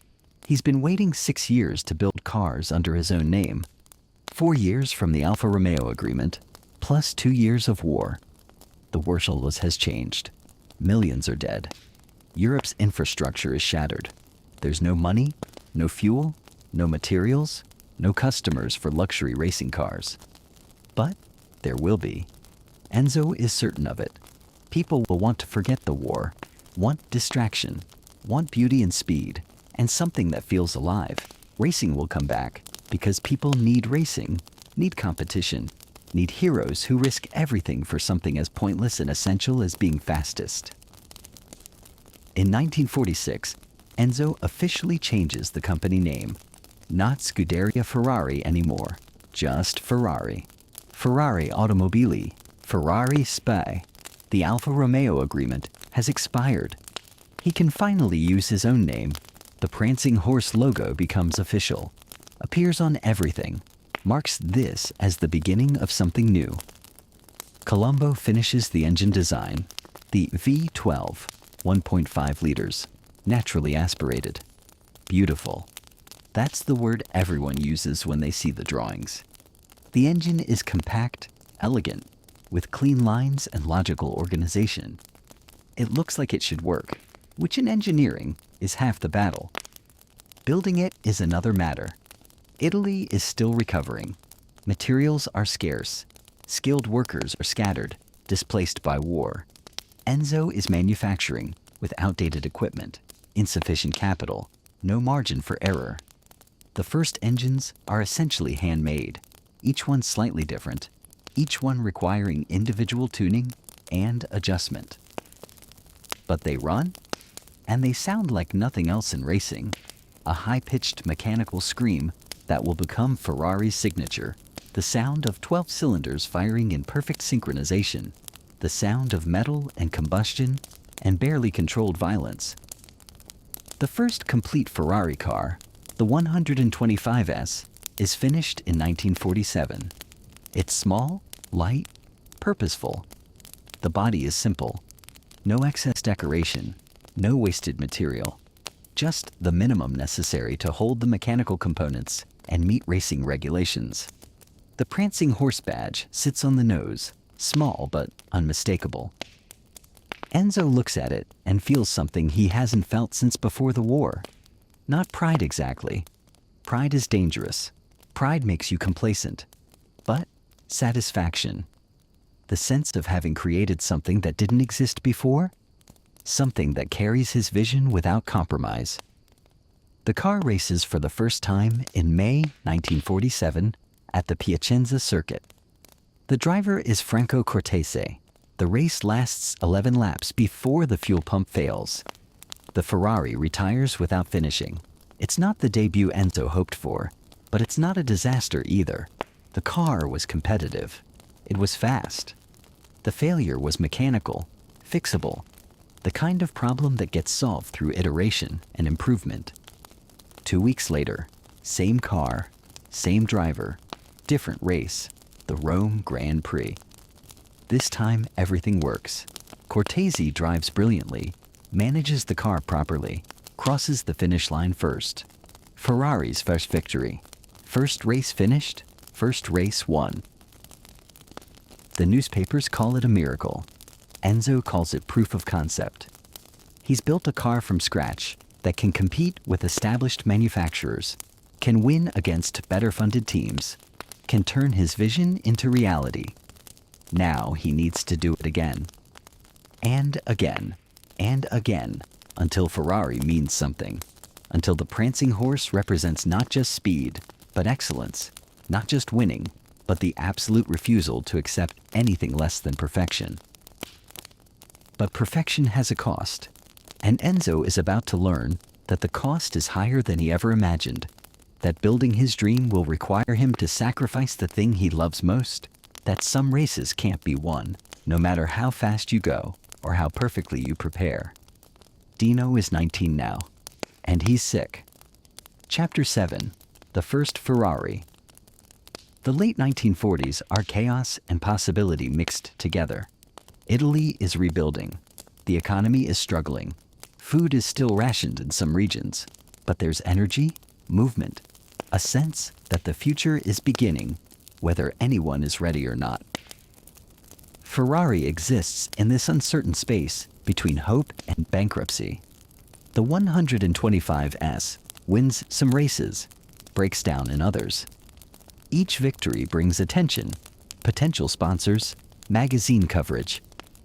S1: He's been waiting 6 years to build cars under his own name. 4 years from the Alfa Romeo agreement, plus 2 years of war. The world has changed. Millions are dead. Europe's infrastructure is shattered. There's no money, no fuel, no materials, no customers for luxury racing cars. But there will be. Enzo is certain of it. People will want to forget the war, want distraction, want beauty and speed, and something that feels alive. Racing will come back because people need racing, need competition, need heroes who risk everything for something as pointless and essential as being fastest. In 1946, Enzo officially changes the company name. Not Scuderia Ferrari anymore, just Ferrari. Ferrari Automobili, Ferrari SPA. The Alfa Romeo agreement has expired. He can finally use his own name. The Prancing Horse logo becomes official, appears on everything, marks this as the beginning of something new. Colombo finishes the engine design, the V12, 1.5 liters, naturally aspirated. Beautiful. That's the word everyone uses when they see the drawings. The engine is compact, elegant, with clean lines and logical organization. It looks like it should work, which in engineering is half the battle. Building it is another matter. Italy is still recovering. Materials are scarce. Skilled workers are scattered, displaced by war. Enzo is manufacturing with outdated equipment, insufficient capital, no margin for error. The first engines are essentially handmade, each one slightly different, each one requiring individual tuning and adjustment. But they run, and they sound like nothing else in racing. a high-pitched mechanical scream that will become Ferrari's signature. The sound of 12 cylinders firing in perfect synchronization. The sound of metal and combustion and barely controlled violence. The first complete Ferrari car, the 125S, is finished in 1947. It's small, light, purposeful. The body is simple. No excess decoration, no wasted material. Just the minimum necessary to hold the mechanical components and meet racing regulations. The Prancing Horse badge sits on the nose, small but unmistakable. Enzo looks at it and feels something he hasn't felt since before the war. Not pride exactly. Pride is dangerous. Pride makes you complacent. But satisfaction. The sense of having created something that didn't exist before. Something that carries his vision without compromise. The car races for the first time in May 1947 at the Piacenza circuit. The driver is Franco Cortese. The race lasts 11 laps before the fuel pump fails. The Ferrari retires without finishing. It's not the debut Enzo hoped for, but it's not a disaster either. The car was competitive. It was fast. The failure was mechanical, fixable, the kind of problem that gets solved through iteration and improvement. 2 weeks later, same car, same driver, different race, the Rome Grand Prix. This time, everything works. Cortese drives brilliantly, manages the car properly, crosses the finish line first. Ferrari's first victory. First race finished, first race won. The newspapers call it a miracle. Enzo calls it proof of concept. He's built a car from scratch that can compete with established manufacturers, can win against better-funded teams, can turn his vision into reality. Now he needs to do it again. And again. And again. Until Ferrari means something. Until the Prancing Horse represents not just speed, but excellence. Not just winning, but the absolute refusal to accept anything less than perfection. But perfection has a cost. And Enzo is about to learn that the cost is higher than he ever imagined. That building his dream will require him to sacrifice the thing he loves most. That some races can't be won, no matter how fast you go or how perfectly you prepare. Dino is 19 now, and he's sick. Chapter 7. The First Ferrari. The late 1940s are chaos and possibility mixed together. Italy is rebuilding. The economy is struggling. Food is still rationed in some regions, but there's energy, movement, a sense that the future is beginning, whether anyone is ready or not. Ferrari exists in this uncertain space between hope and bankruptcy. The 125S wins some races, breaks down in others. Each victory brings attention, potential sponsors, magazine coverage.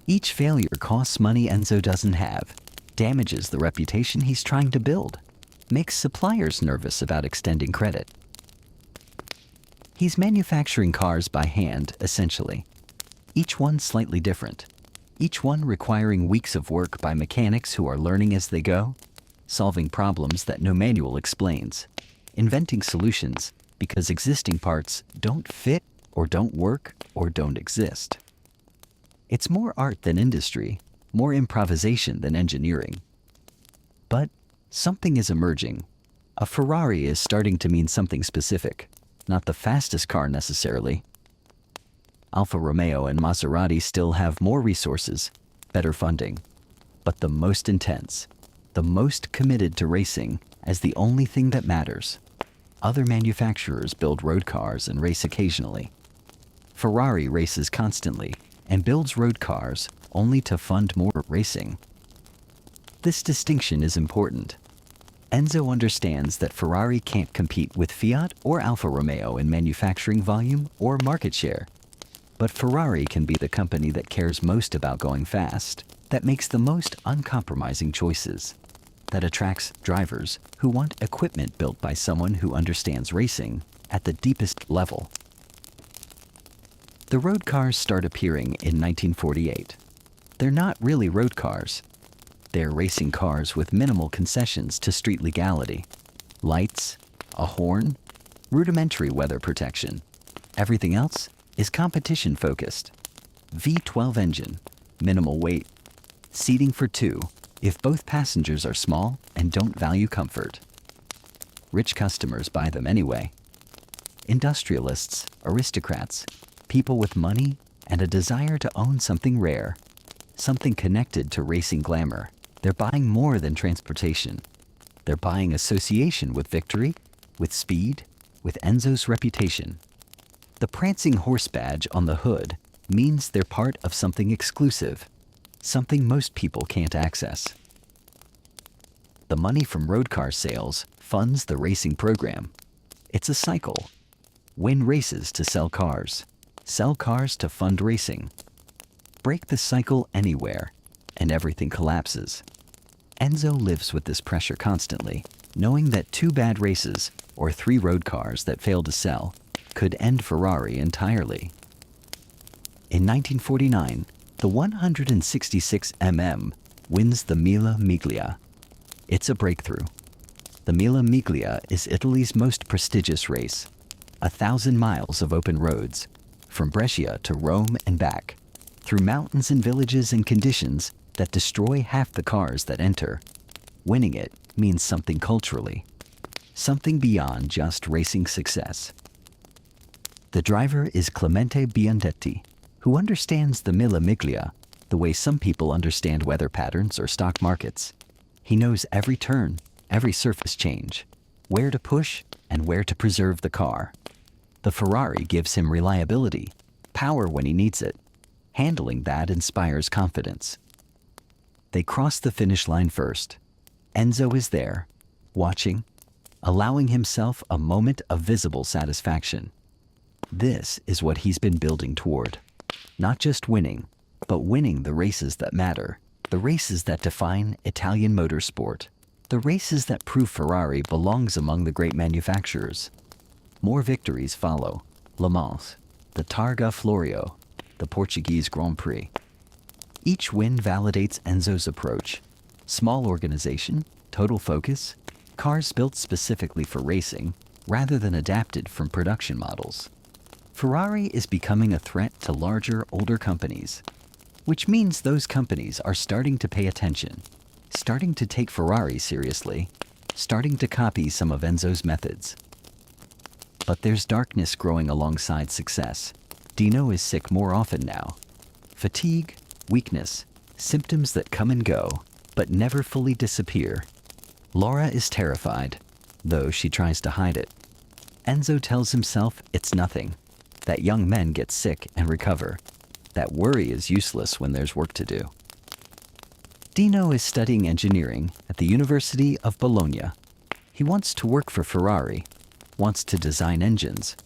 S1: Each failure costs money Enzo doesn't have, damages the reputation he's trying to build, makes suppliers nervous about extending credit. He's manufacturing cars by hand, essentially. Each one slightly different. Each one requiring weeks of work by mechanics who are learning as they go, solving problems that no manual explains, inventing solutions because existing parts don't fit or don't work or don't exist. It's more art than industry, more improvisation than engineering. But something is emerging. A Ferrari is starting to mean something specific. Not the fastest car necessarily. Alfa Romeo and Maserati still have more resources, better funding, but the most intense, the most committed to racing as the only thing that matters. Other manufacturers build road cars and race occasionally. Ferrari races constantly and builds road cars only to fund more racing. This distinction is important. Enzo understands that Ferrari can't compete with Fiat or Alfa Romeo in manufacturing volume or market share. But Ferrari can be the company that cares most about going fast, that makes the most uncompromising choices, that attracts drivers who want equipment built by someone who understands racing at the deepest level. The road cars start appearing in 1948. They're not really road cars. They're racing cars with minimal concessions to street legality. Lights, a horn, rudimentary weather protection. Everything else is competition focused. V12 engine, minimal weight, seating for two if both passengers are small and don't value comfort. Rich customers buy them anyway. Industrialists, aristocrats, people with money and a desire to own something rare, something connected to racing glamour. They're buying more than transportation. They're buying association with victory, with speed, with Enzo's reputation. The Prancing Horse badge on the hood means they're part of something exclusive, something most people can't access. The money from road car sales funds the racing program. It's a cycle. Win races to sell cars to fund racing. Break the cycle anywhere, and everything collapses. Enzo lives with this pressure constantly, knowing that 2 bad races or 3 road cars that fail to sell could end Ferrari entirely. In 1949, the 166mm wins the Mille Miglia. It's a breakthrough. The Mille Miglia is Italy's most prestigious race, 1,000 miles of open roads, from Brescia to Rome and back, through mountains and villages and conditions that destroy half the cars that enter. Winning it means something culturally, something beyond just racing success. The driver is Clemente Biondetti, who understands the Mille Miglia the way some people understand weather patterns or stock markets. He knows every turn, every surface change, where to push and where to preserve the car. The Ferrari gives him reliability, power when he needs it. Handling that inspires confidence. They cross the finish line first. Enzo is there, watching, allowing himself a moment of visible satisfaction. This is what he's been building toward. Not just winning, but winning the races that matter, the races that define Italian motorsport, the races that prove Ferrari belongs among the great manufacturers. More victories follow: Le Mans, the Targa Florio, the Portuguese Grand Prix. Each win validates Enzo's approach. Small organization, total focus, cars built specifically for racing rather than adapted from production models. Ferrari is becoming a threat to larger, older companies, which means those companies are starting to pay attention, starting to take Ferrari seriously, starting to copy some of Enzo's methods. But there's darkness growing alongside success. Dino is sick more often now. Fatigue, weakness, symptoms that come and go, but never fully disappear. Laura is terrified, though she tries to hide it. Enzo tells himself it's nothing, that young men get sick and recover, that worry is useless when there's work to do. Dino is studying engineering at the University of Bologna. He wants to work for Ferrari, wants to design engines,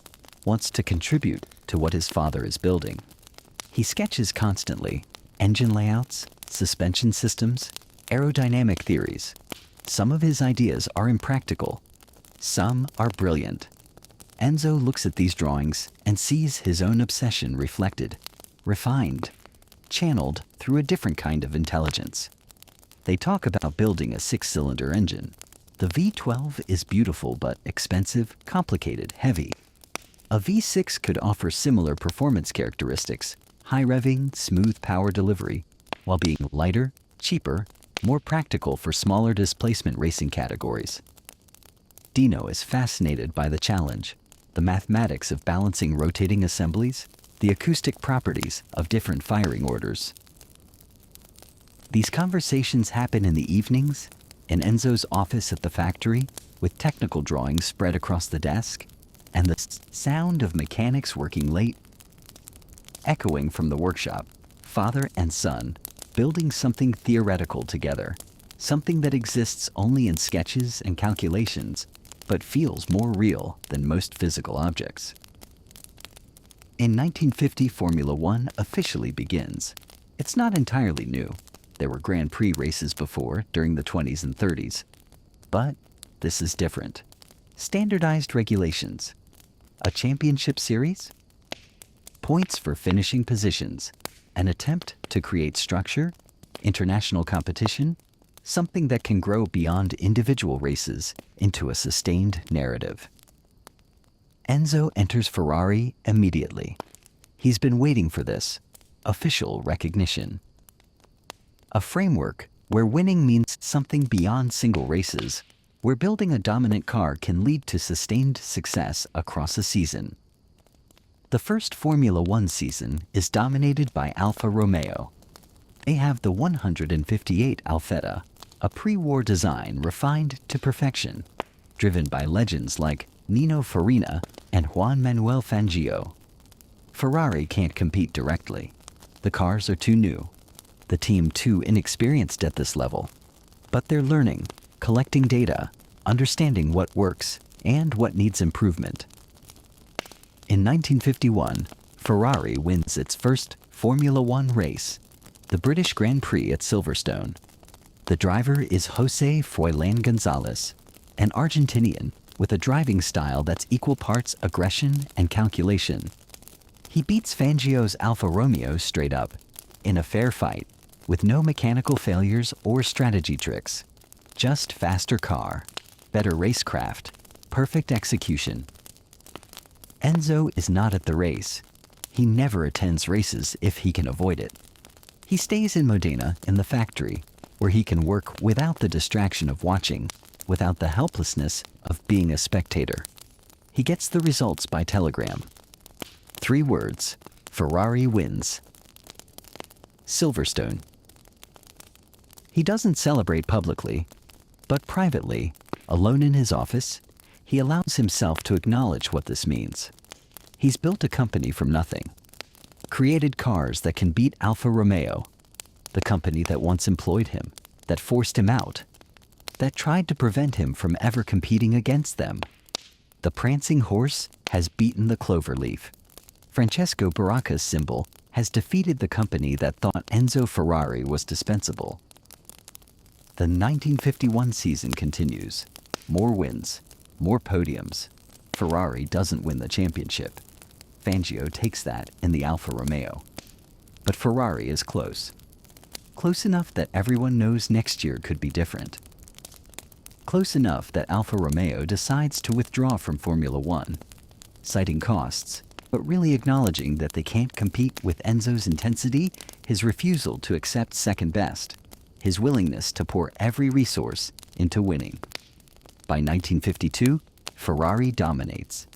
S1: wants to contribute to what his father is building. He sketches constantly, engine layouts, suspension systems, aerodynamic theories. Some of his ideas are impractical. Some are brilliant. Enzo looks at these drawings and sees his own obsession reflected, refined, channeled through a different kind of intelligence. They talk about building a 6-cylinder engine. The V12 is beautiful but expensive, complicated, heavy. A V6 could offer similar performance characteristics, high revving, smooth power delivery, while being lighter, cheaper, more practical for smaller displacement racing categories. Dino is fascinated by the challenge, the mathematics of balancing rotating assemblies, the acoustic properties of different firing orders. These conversations happen in the evenings, in Enzo's office at the factory, with technical drawings spread across the desk, and the sound of mechanics working late, echoing from the workshop, father and son, building something theoretical together, something that exists only in sketches and calculations, but feels more real than most physical objects. In 1950, Formula One officially begins. It's not entirely new. There were Grand Prix races before, during the 20s and 30s. But this is different. Standardized regulations. A championship series? Points for finishing positions. An attempt to create structure, international competition, something that can grow beyond individual races into a sustained narrative. Enzo enters Ferrari immediately. He's been waiting for this official recognition. A framework where winning means something beyond single races, where building a dominant car can lead to sustained success across a season. The first Formula One season is dominated by Alfa Romeo. They have the 158 Alfetta, a pre-war design refined to perfection, driven by legends like Nino Farina and Juan Manuel Fangio. Ferrari can't compete directly. The cars are too new, the team too inexperienced at this level. But they're learning, collecting data, understanding what works and what needs improvement. In 1951, Ferrari wins its first Formula One race, the British Grand Prix at Silverstone. The driver is José Froilán González, an Argentinian with a driving style that's equal parts aggression and calculation. He beats Fangio's Alfa Romeo straight up, in a fair fight, with no mechanical failures or strategy tricks. Just faster car, better racecraft, perfect execution. Enzo is not at the race. He never attends races if he can avoid it. He stays in Modena in the factory, where he can work without the distraction of watching, without the helplessness of being a spectator. He gets the results by telegram. 3 words: Ferrari wins. Silverstone. He doesn't celebrate publicly, but privately, alone in his office, he allows himself to acknowledge what this means. He's built a company from nothing, created cars that can beat Alfa Romeo, the company that once employed him, that forced him out, that tried to prevent him from ever competing against them. The Prancing Horse has beaten the cloverleaf. Francesco Baracca's symbol has defeated the company that thought Enzo Ferrari was dispensable. The 1951 season continues. More wins, more podiums. Ferrari doesn't win the championship. Fangio takes that in the Alfa Romeo. But Ferrari is close. Close enough that everyone knows next year could be different. Close enough that Alfa Romeo decides to withdraw from Formula One, citing costs, but really acknowledging that they can't compete with Enzo's intensity, his refusal to accept second best, his willingness to pour every resource into winning. By 1952, Ferrari dominates.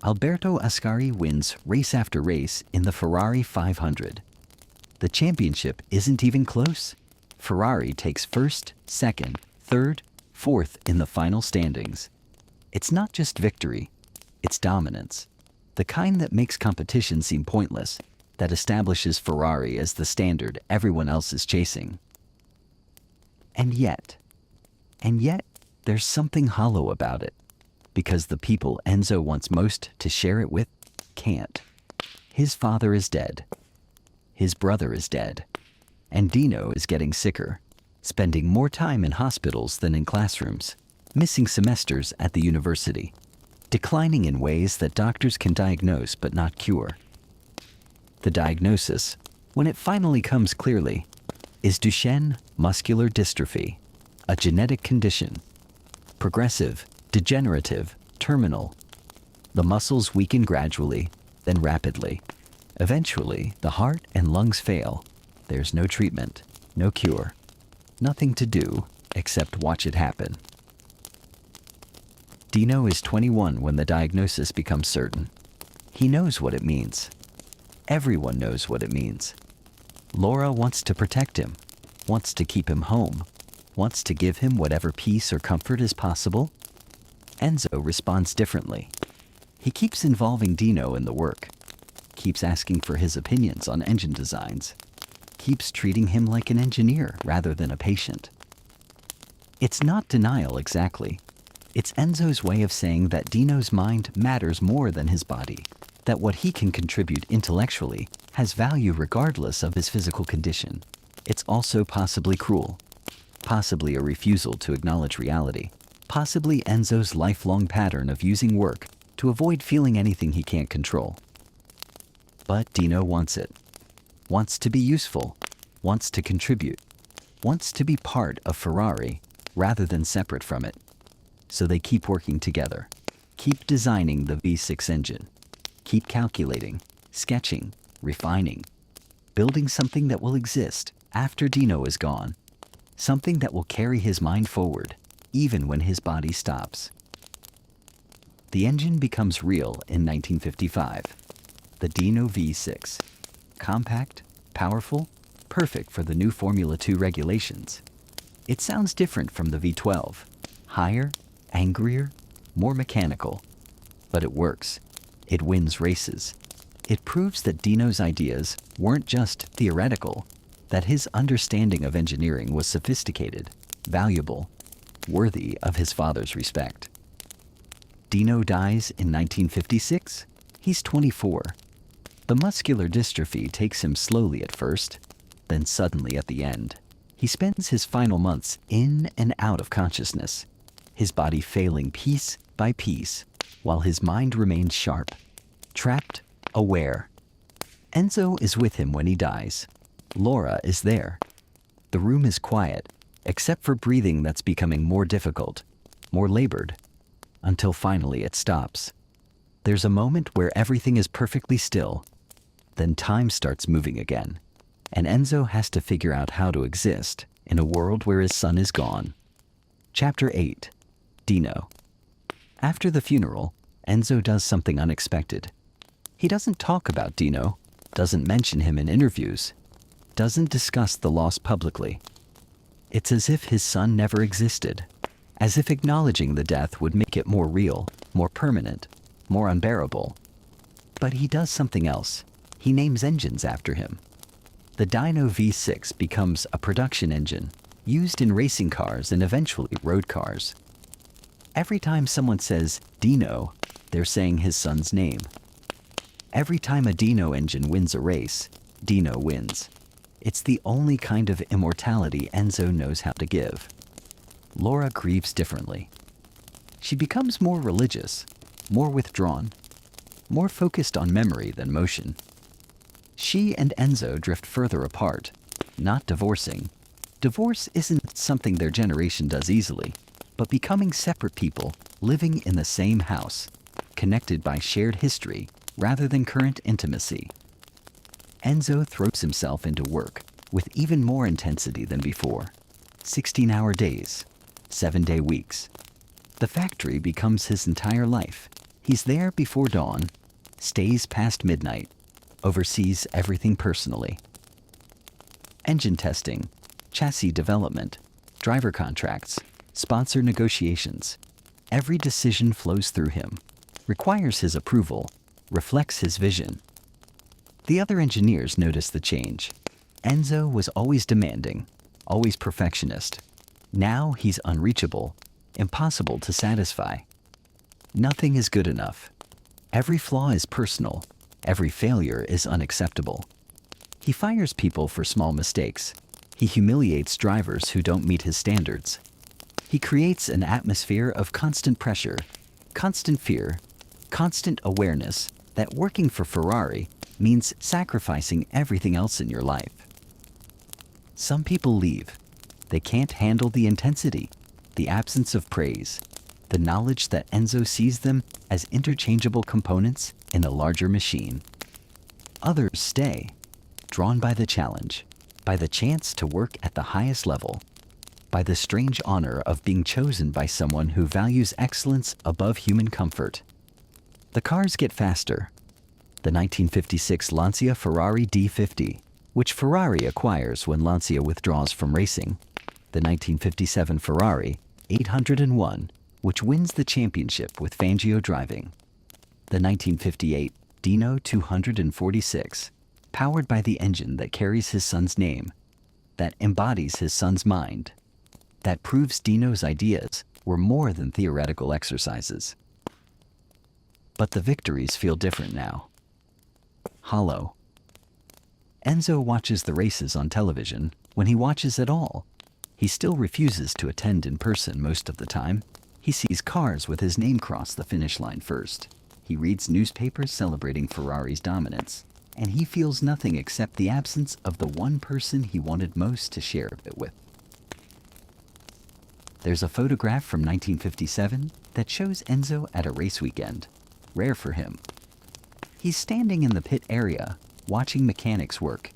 S1: Alberto Ascari wins race after race in the Ferrari 500. The championship isn't even close. Ferrari takes first, second, third, fourth in the final standings. It's not just victory, it's dominance. The kind that makes competition seem pointless, that establishes Ferrari as the standard everyone else is chasing. And yet, there's something hollow about it, because the people Enzo wants most to share it with can't. His father is dead. His brother is dead. And Dino is getting sicker, spending more time in hospitals than in classrooms, missing semesters at the university, declining in ways that doctors can diagnose but not cure. The diagnosis, when it finally comes clearly, is Duchenne muscular dystrophy, a genetic condition. Progressive, degenerative, terminal. The muscles weaken gradually, then rapidly. Eventually, the heart and lungs fail. There's no treatment, no cure. Nothing to do except watch it happen. Dino is 21 when the diagnosis becomes certain. He knows what it means. Everyone knows what it means. Laura wants to protect him, wants to keep him home, wants to give him whatever peace or comfort is possible. Enzo responds differently. He keeps involving Dino in the work, keeps asking for his opinions on engine designs, keeps treating him like an engineer rather than a patient. It's not denial exactly. It's Enzo's way of saying that Dino's mind matters more than his body, that what he can contribute intellectually has value regardless of his physical condition. It's also possibly cruel, possibly a refusal to acknowledge reality, possibly Enzo's lifelong pattern of using work to avoid feeling anything he can't control. But Dino wants it, wants to be useful, wants to contribute. wants to be part of Ferrari rather than separate from it. So they keep working together, keep designing the V6 engine, keep calculating, sketching, refining, building something that will exist after Dino is gone, something that will carry his mind forward even when his body stops. The engine becomes real in 1955. The Dino V6. Compact, powerful, perfect for the new Formula 2 regulations. It sounds different from the V12. Higher, angrier, more mechanical. But it works. It wins races. It proves that Dino's ideas weren't just theoretical, that his understanding of engineering was sophisticated, valuable, worthy of his father's respect. Dino dies in 1956. He's 24. The muscular dystrophy takes him slowly at first, then suddenly at the end. He spends his final months in and out of consciousness, his body failing piece by piece, while his mind remains sharp, trapped, aware. Enzo is with him when he dies. Laura is there. The room is quiet, except for breathing that's becoming more difficult, more labored, until finally it stops. There's a moment where everything is perfectly still. Then time starts moving again, and Enzo has to figure out how to exist in a world where his son is gone. Chapter 8. Dino. After the funeral, Enzo does something unexpected. He doesn't talk about Dino, doesn't mention him in interviews, doesn't discuss the loss publicly. It's as if his son never existed, as if acknowledging the death would make it more real, more permanent, more unbearable. But he does something else. He names engines after him. The Dino V6 becomes a production engine, used in racing cars and eventually road cars. Every time someone says Dino, they're saying his son's name. Every time a Dino engine wins a race, Dino wins. It's the only kind of immortality Enzo knows how to give. Laura grieves differently. She becomes more religious, more withdrawn, more focused on memory than motion. She and Enzo drift further apart, not divorcing. Divorce isn't something their generation does easily, but becoming separate people living in the same house, connected by shared history rather than current intimacy. Enzo throws himself into work with even more intensity than before. 16-hour days, 7-day weeks. The factory becomes his entire life. He's there before dawn, stays past midnight, oversees everything personally. Engine testing, chassis development, driver contracts, sponsor negotiations. Every decision flows through him, requires his approval, reflects his vision. The other engineers notice the change. Enzo was always demanding, always perfectionist. Now he's unreachable, impossible to satisfy. Nothing is good enough. Every flaw is personal. Every failure is unacceptable. He fires people for small mistakes. He humiliates drivers who don't meet his standards. He creates an atmosphere of constant pressure, constant fear, constant awareness that working for Ferrari means sacrificing everything else in your life. Some people leave. They can't handle the intensity, the absence of praise, the knowledge that Enzo sees them as interchangeable components in a larger machine. Others stay, drawn by the challenge, by the chance to work at the highest level, by the strange honor of being chosen by someone who values excellence above human comfort. The cars get faster. The 1956 Lancia Ferrari D50, which Ferrari acquires when Lancia withdraws from racing. The 1957 Ferrari 801, which wins the championship with Fangio driving. The 1958 Dino 246, powered by the engine that carries his son's name, that embodies his son's mind, that proves Dino's ideas were more than theoretical exercises. But the victories feel different now. Hollow. Enzo watches the races on television when he watches at all. He still refuses to attend in person most of the time. He sees cars with his name cross the finish line first. He reads newspapers celebrating Ferrari's dominance, and he feels nothing except the absence of the one person he wanted most to share it with. There's a photograph from 1957 that shows Enzo at a race weekend, rare for him. He's standing in the pit area, watching mechanics work.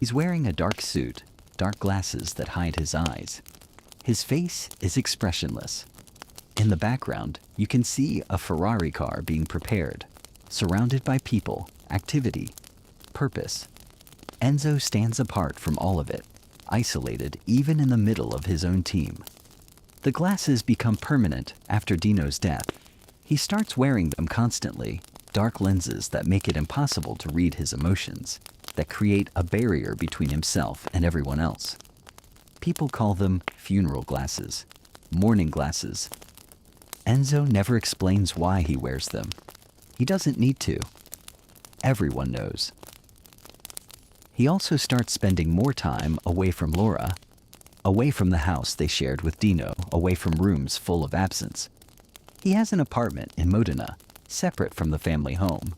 S1: He's wearing a dark suit, dark glasses that hide his eyes. His face is expressionless. In the background, you can see a Ferrari car being prepared, surrounded by people, activity, purpose. Enzo stands apart from all of it, isolated even in the middle of his own team. The glasses become permanent after Dino's death. He starts wearing them constantly, dark lenses that make it impossible to read his emotions, that create a barrier between himself and everyone else. People call them funeral glasses, mourning glasses. Enzo never explains why he wears them. He doesn't need to. Everyone knows. He also starts spending more time away from Laura, away from the house they shared with Dino, away from rooms full of absence. He has an apartment in Modena, separate from the family home.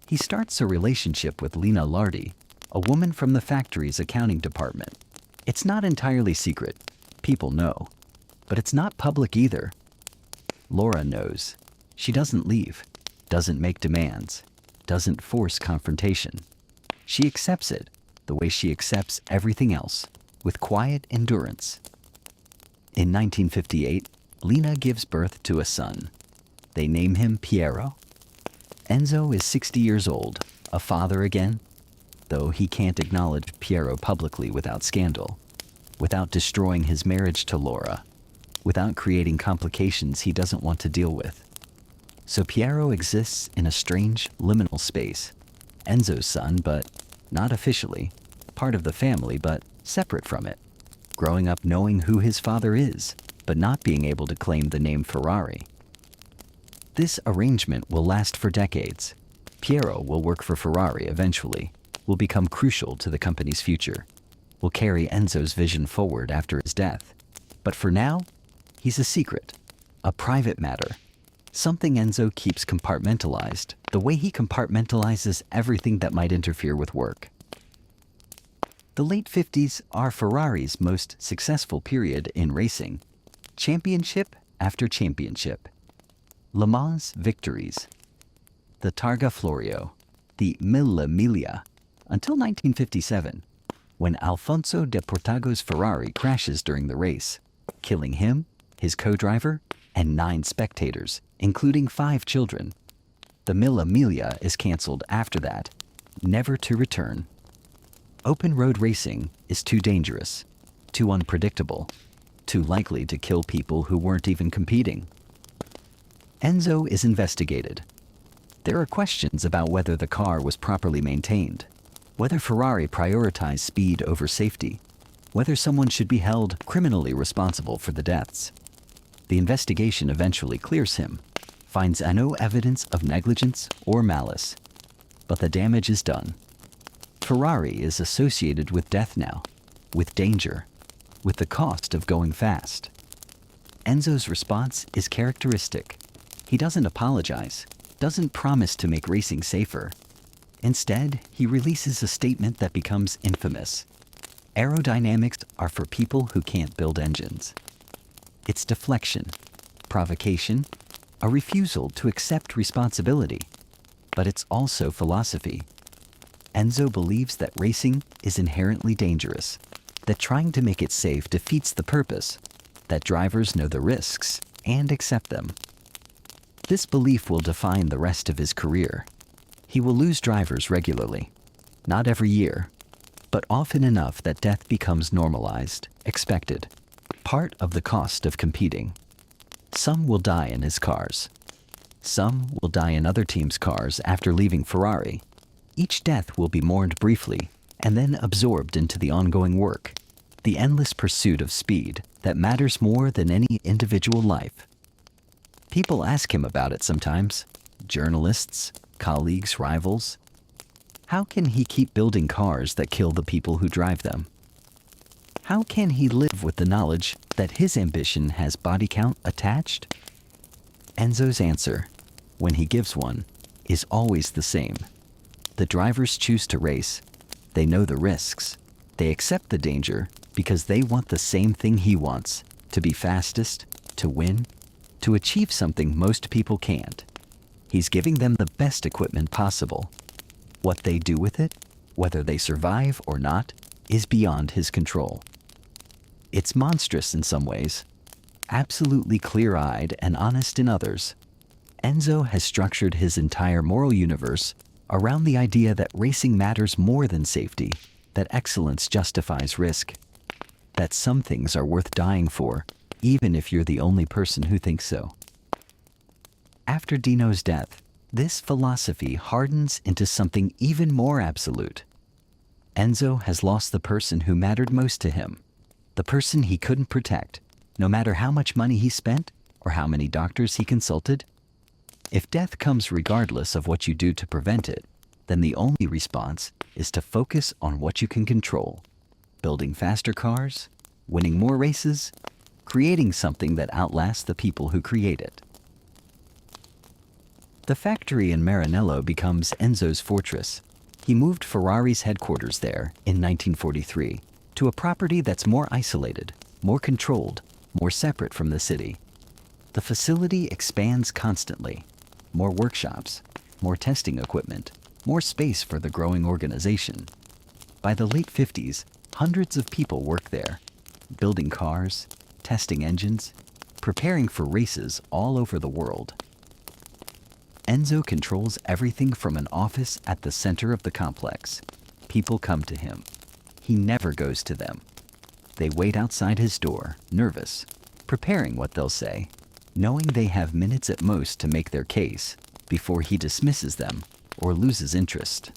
S1: He starts a relationship with Lina Lardi, a woman from the factory's accounting department. It's not entirely secret. People know. But it's not public either. Laura knows. She doesn't leave, doesn't make demands, doesn't force confrontation. She accepts it the way she accepts everything else, with quiet endurance. In 1958, Lina gives birth to a son. They name him Piero. Enzo is 60 years old, a father again, though he can't acknowledge Piero publicly without scandal, without destroying his marriage to Laura, without creating complications he doesn't want to deal with. So Piero exists in a strange, liminal space. Enzo's son, but not officially, part of the family, but separate from it. Growing up knowing who his father is, but not being able to claim the name Ferrari. This arrangement will last for decades. Piero will work for Ferrari eventually, will become crucial to the company's future, will carry Enzo's vision forward after his death. But for now, he's a secret, a private matter, something Enzo keeps compartmentalized, the way he compartmentalizes everything that might interfere with work. The late 50s are Ferrari's most successful period in racing. Championship after championship. Le Mans victories. The Targa Florio. The Mille Miglia. Until 1957, when Alfonso de Portago's Ferrari crashes during the race, killing him, his co-driver, and 9 spectators, including 5 children. The Mille Miglia is canceled after that, never to return. Open road racing is too dangerous, too unpredictable, too likely to kill people who weren't even competing. Enzo is investigated. There are questions about whether the car was properly maintained, whether Ferrari prioritized speed over safety, whether someone should be held criminally responsible for the deaths. The investigation eventually clears him, finds no evidence of negligence or malice, but the damage is done. Ferrari is associated with death now, with danger, with the cost of going fast. Enzo's response is characteristic. He doesn't apologize, doesn't promise to make racing safer. Instead, he releases a statement that becomes infamous. Aerodynamics are for people who can't build engines. It's deflection, provocation, a refusal to accept responsibility. But it's also philosophy. Enzo believes that racing is inherently dangerous, that trying to make it safe defeats the purpose, that drivers know the risks and accept them. This belief will define the rest of his career. He will lose drivers regularly, not every year, but often enough that death becomes normalized, expected, part of the cost of competing. Some will die in his cars. Some will die in other teams' cars after leaving Ferrari. Each death will be mourned briefly and then absorbed into the ongoing work, the endless pursuit of speed that matters more than any individual life. People ask him about it sometimes, journalists, colleagues, rivals. How can he keep building cars that kill the people who drive them? How can he live with the knowledge that his ambition has body count attached? Enzo's answer, when he gives one, is always the same. The drivers choose to race. They know the risks. They accept the danger because they want the same thing he wants, to be fastest, to win, to achieve something most people can't. He's giving them the best equipment possible. What they do with it, whether they survive or not, is beyond his control. It's monstrous in some ways, absolutely clear-eyed and honest in others. Enzo has structured his entire moral universe around the idea that racing matters more than safety, that excellence justifies risk, that some things are worth dying for, even if you're the only person who thinks so. After Dino's death, this philosophy hardens into something even more absolute. Enzo has lost the person who mattered most to him, the person he couldn't protect, no matter how much money he spent or how many doctors he consulted. If death comes regardless of what you do to prevent it, then the only response is to focus on what you can control. Building faster cars, winning more races, creating something that outlasts the people who create it. The factory in Maranello becomes Enzo's fortress. He moved Ferrari's headquarters there in 1943 to a property that's more isolated, more controlled, more separate from the city. The facility expands constantly. More workshops, more testing equipment, more space for the growing organization. By the late 50s, hundreds of people work there, building cars, testing engines, preparing for races all over the world. Enzo controls everything from an office at the center of the complex. People come to him. He never goes to them. They wait outside his door, nervous, preparing what they'll say, knowing they have minutes at most to make their case before he dismisses them or loses interest.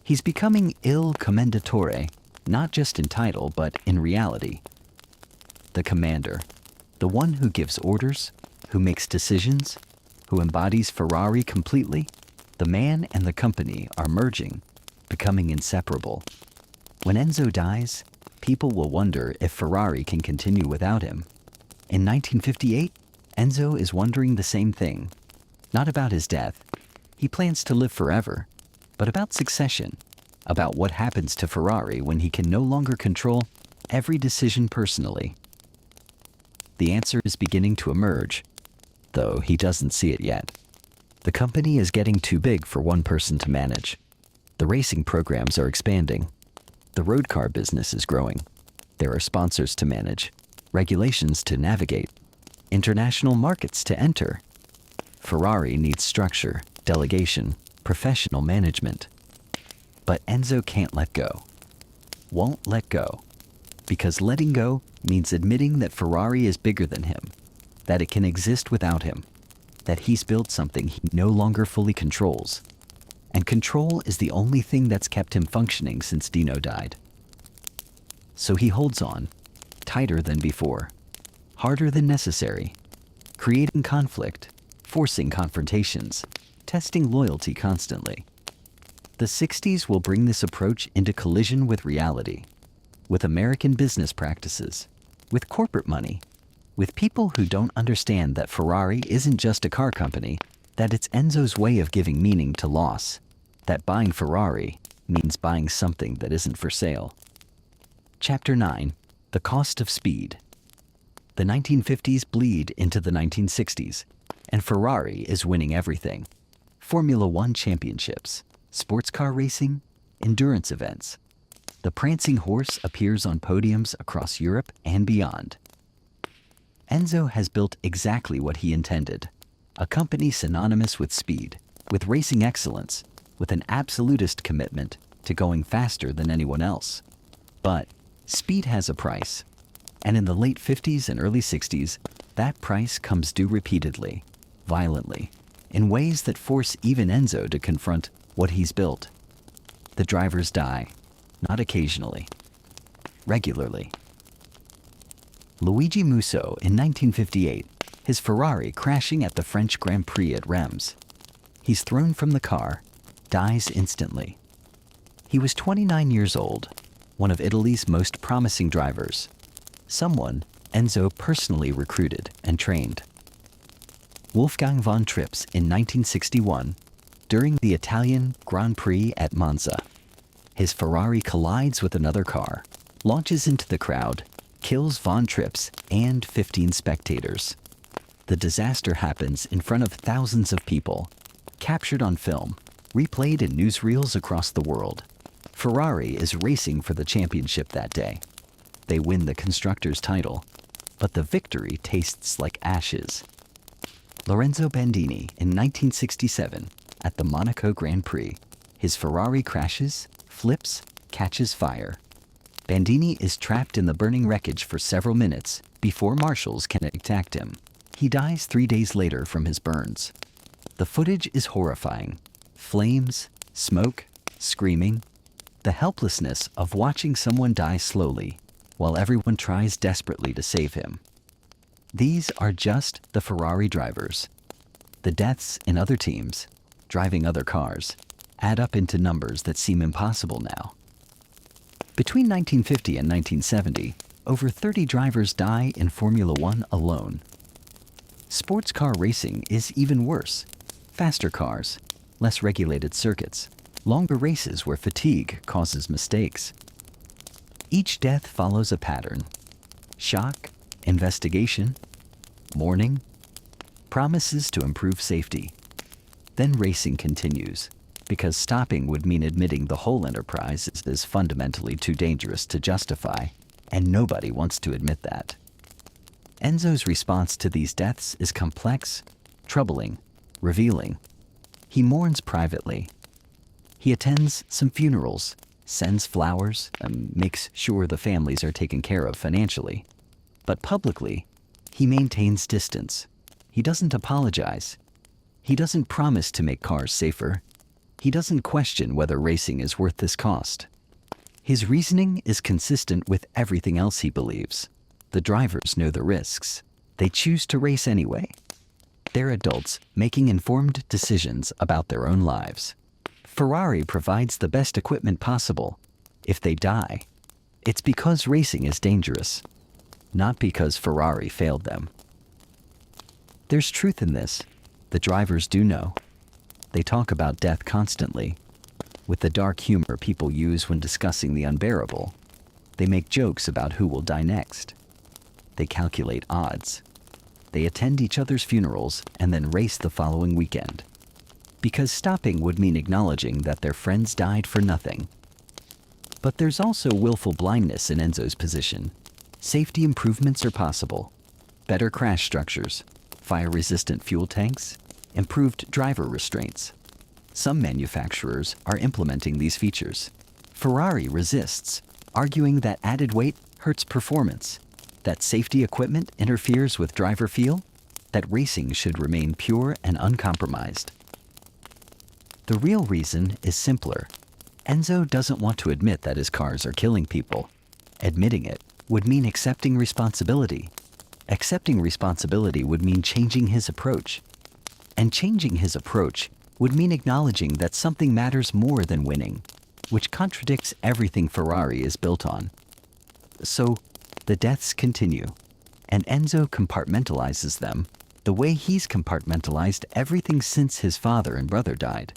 S1: He's becoming il commendatore, not just in title but in reality. The commander, the one who gives orders, who makes decisions, who embodies Ferrari completely. The man and the company are merging, becoming inseparable. When Enzo dies, people will wonder if Ferrari can continue without him. In 1958, Enzo is wondering the same thing. Not about his death. He plans to live forever. But about succession. About what happens to Ferrari when he can no longer control every decision personally. The answer is beginning to emerge, though he doesn't see it yet. The company is getting too big for one person to manage. The racing programs are expanding. The road car business is growing. There are sponsors to manage, regulations to navigate, international markets to enter. Ferrari needs structure, delegation, professional management. But Enzo can't let go. Won't let go. Because letting go means admitting that Ferrari is bigger than him, that it can exist without him, that he's built something he no longer fully controls. And control is the only thing that's kept him functioning since Dino died. So he holds on, tighter than before, harder than necessary, creating conflict, forcing confrontations, testing loyalty constantly. The 60s will bring this approach into collision with reality, with American business practices, with corporate money, with people who don't understand that Ferrari isn't just a car company, that it's Enzo's way of giving meaning to loss, that buying Ferrari means buying something that isn't for sale. Chapter 9. The Cost of Speed. The 1950s bleed into the 1960s, and Ferrari is winning everything. Formula One championships, sports car racing, endurance events. The Prancing Horse appears on podiums across Europe and beyond. Enzo has built exactly what he intended, a company synonymous with speed, with racing excellence, with an absolutist commitment to going faster than anyone else. But speed has a price, and in the late 50s and early 60s, that price comes due repeatedly, violently, in ways that force even Enzo to confront what he's built. The drivers die, not occasionally, regularly. Luigi Musso in 1958, his Ferrari crashing at the French Grand Prix at Reims. He's thrown from the car, dies instantly. He was 29 years old, one of Italy's most promising drivers, someone Enzo personally recruited and trained. Wolfgang von Trips in 1961, during the Italian Grand Prix at Monza. His Ferrari collides with another car, launches into the crowd, kills Von Trips and 15 spectators. The disaster happens in front of thousands of people, captured on film, replayed in newsreels across the world. Ferrari is racing for the championship that day. They win the constructors' title, but the victory tastes like ashes. Lorenzo Bandini in 1967 at the Monaco Grand Prix. His Ferrari crashes, flips, catches fire. Bandini is trapped in the burning wreckage for several minutes before marshals can attack him. He dies 3 days later from his burns. The footage is horrifying. Flames, smoke, screaming. The helplessness of watching someone die slowly while everyone tries desperately to save him. These are just the Ferrari drivers. The deaths in other teams, driving other cars, add up into numbers that seem impossible now. Between 1950 and 1970, over 30 drivers die in Formula One alone. Sports car racing is even worse. Faster cars, less regulated circuits, longer races where fatigue causes mistakes. Each death follows a pattern. Shock, investigation, mourning, promises to improve safety. Then racing continues, because stopping would mean admitting the whole enterprise is fundamentally too dangerous to justify, and nobody wants to admit that. Enzo's response to these deaths is complex, troubling, revealing. He mourns privately. He attends some funerals, sends flowers, and makes sure the families are taken care of financially. But publicly, he maintains distance. He doesn't apologize. He doesn't promise to make cars safer. He doesn't question whether racing is worth this cost. His reasoning is consistent with everything else he believes. The drivers know the risks. They choose to race anyway. They're adults making informed decisions about their own lives. Ferrari provides the best equipment possible. If they die, it's because racing is dangerous, not because Ferrari failed them. There's truth in this. The drivers do know. They talk about death constantly. With the dark humor people use when discussing the unbearable, they make jokes about who will die next. They calculate odds. They attend each other's funerals and then race the following weekend. Because stopping would mean acknowledging that their friends died for nothing. But there's also willful blindness in Enzo's position. Safety improvements are possible. Better crash structures, fire-resistant fuel tanks, improved driver restraints. Some manufacturers are implementing these features. Ferrari resists, arguing that added weight hurts performance, that safety equipment interferes with driver feel, that racing should remain pure and uncompromised. The real reason is simpler. Enzo doesn't want to admit that his cars are killing people. Admitting it would mean accepting responsibility. Accepting responsibility would mean changing his approach. And changing his approach would mean acknowledging that something matters more than winning, which contradicts everything Ferrari is built on. So, the deaths continue, and Enzo compartmentalizes them the way he's compartmentalized everything since his father and brother died.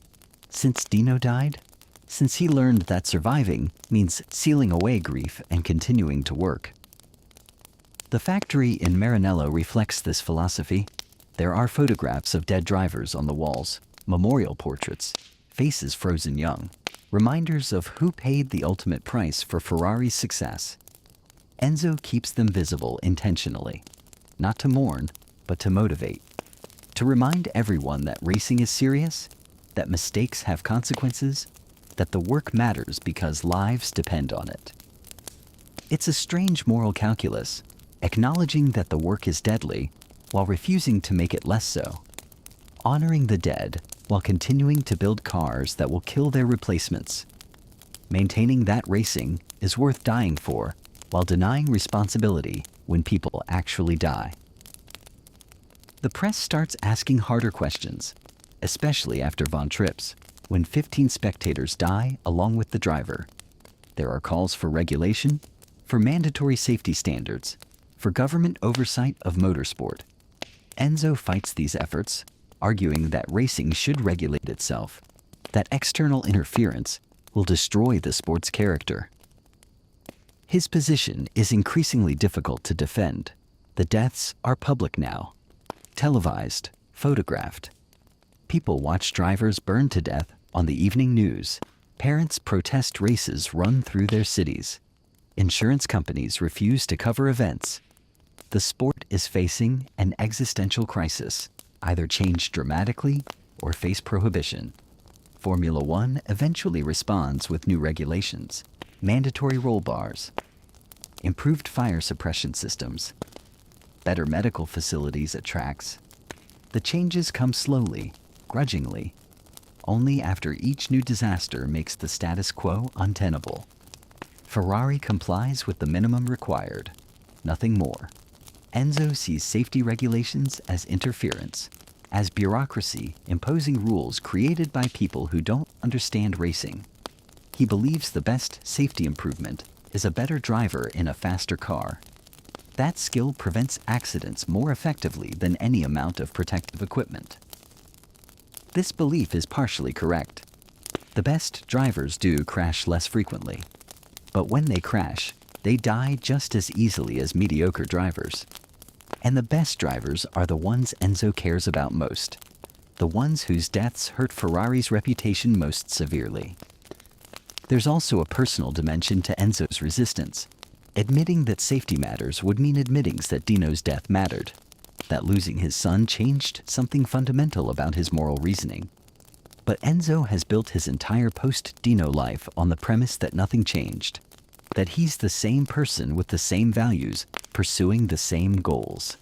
S1: Since Dino died, since he learned that surviving means sealing away grief and continuing to work. The factory in Maranello reflects this philosophy. There are photographs of dead drivers on the walls, memorial portraits, faces frozen young, reminders of who paid the ultimate price for Ferrari's success. Enzo keeps them visible intentionally, not to mourn, but to motivate, to remind everyone that racing is serious, that mistakes have consequences, that the work matters because lives depend on it. It's a strange moral calculus, acknowledging that the work is deadly while refusing to make it less so, honoring the dead while continuing to build cars that will kill their replacements, maintaining that racing is worth dying for while denying responsibility when people actually die. The press starts asking harder questions, especially after Von Trips, when 15 spectators die along with the driver. There are calls for regulation, for mandatory safety standards, for government oversight of motorsport. Enzo fights these efforts, arguing that racing should regulate itself, that external interference will destroy the sport's character. His position is increasingly difficult to defend. The deaths are public now, televised, photographed. People watch drivers burn to death on the evening news. Parents protest races run through their cities. Insurance companies refuse to cover events. The sport is facing an existential crisis, either change dramatically or face prohibition. Formula One eventually responds with new regulations, mandatory roll bars, improved fire suppression systems, better medical facilities at tracks. The changes come slowly, grudgingly, only after each new disaster makes the status quo untenable. Ferrari complies with the minimum required, nothing more. Enzo sees safety regulations as interference, as bureaucracy imposing rules created by people who don't understand racing. He believes the best safety improvement is a better driver in a faster car. That skill prevents accidents more effectively than any amount of protective equipment. This belief is partially correct. The best drivers do crash less frequently. But when they crash, they die just as easily as mediocre drivers. And the best drivers are the ones Enzo cares about most, the ones whose deaths hurt Ferrari's reputation most severely. There's also a personal dimension to Enzo's resistance. Admitting that safety matters would mean admitting that Dino's death mattered, that losing his son changed something fundamental about his moral reasoning. But Enzo has built his entire post-Dino life on the premise that nothing changed, that he's the same person with the same values, pursuing the same goals.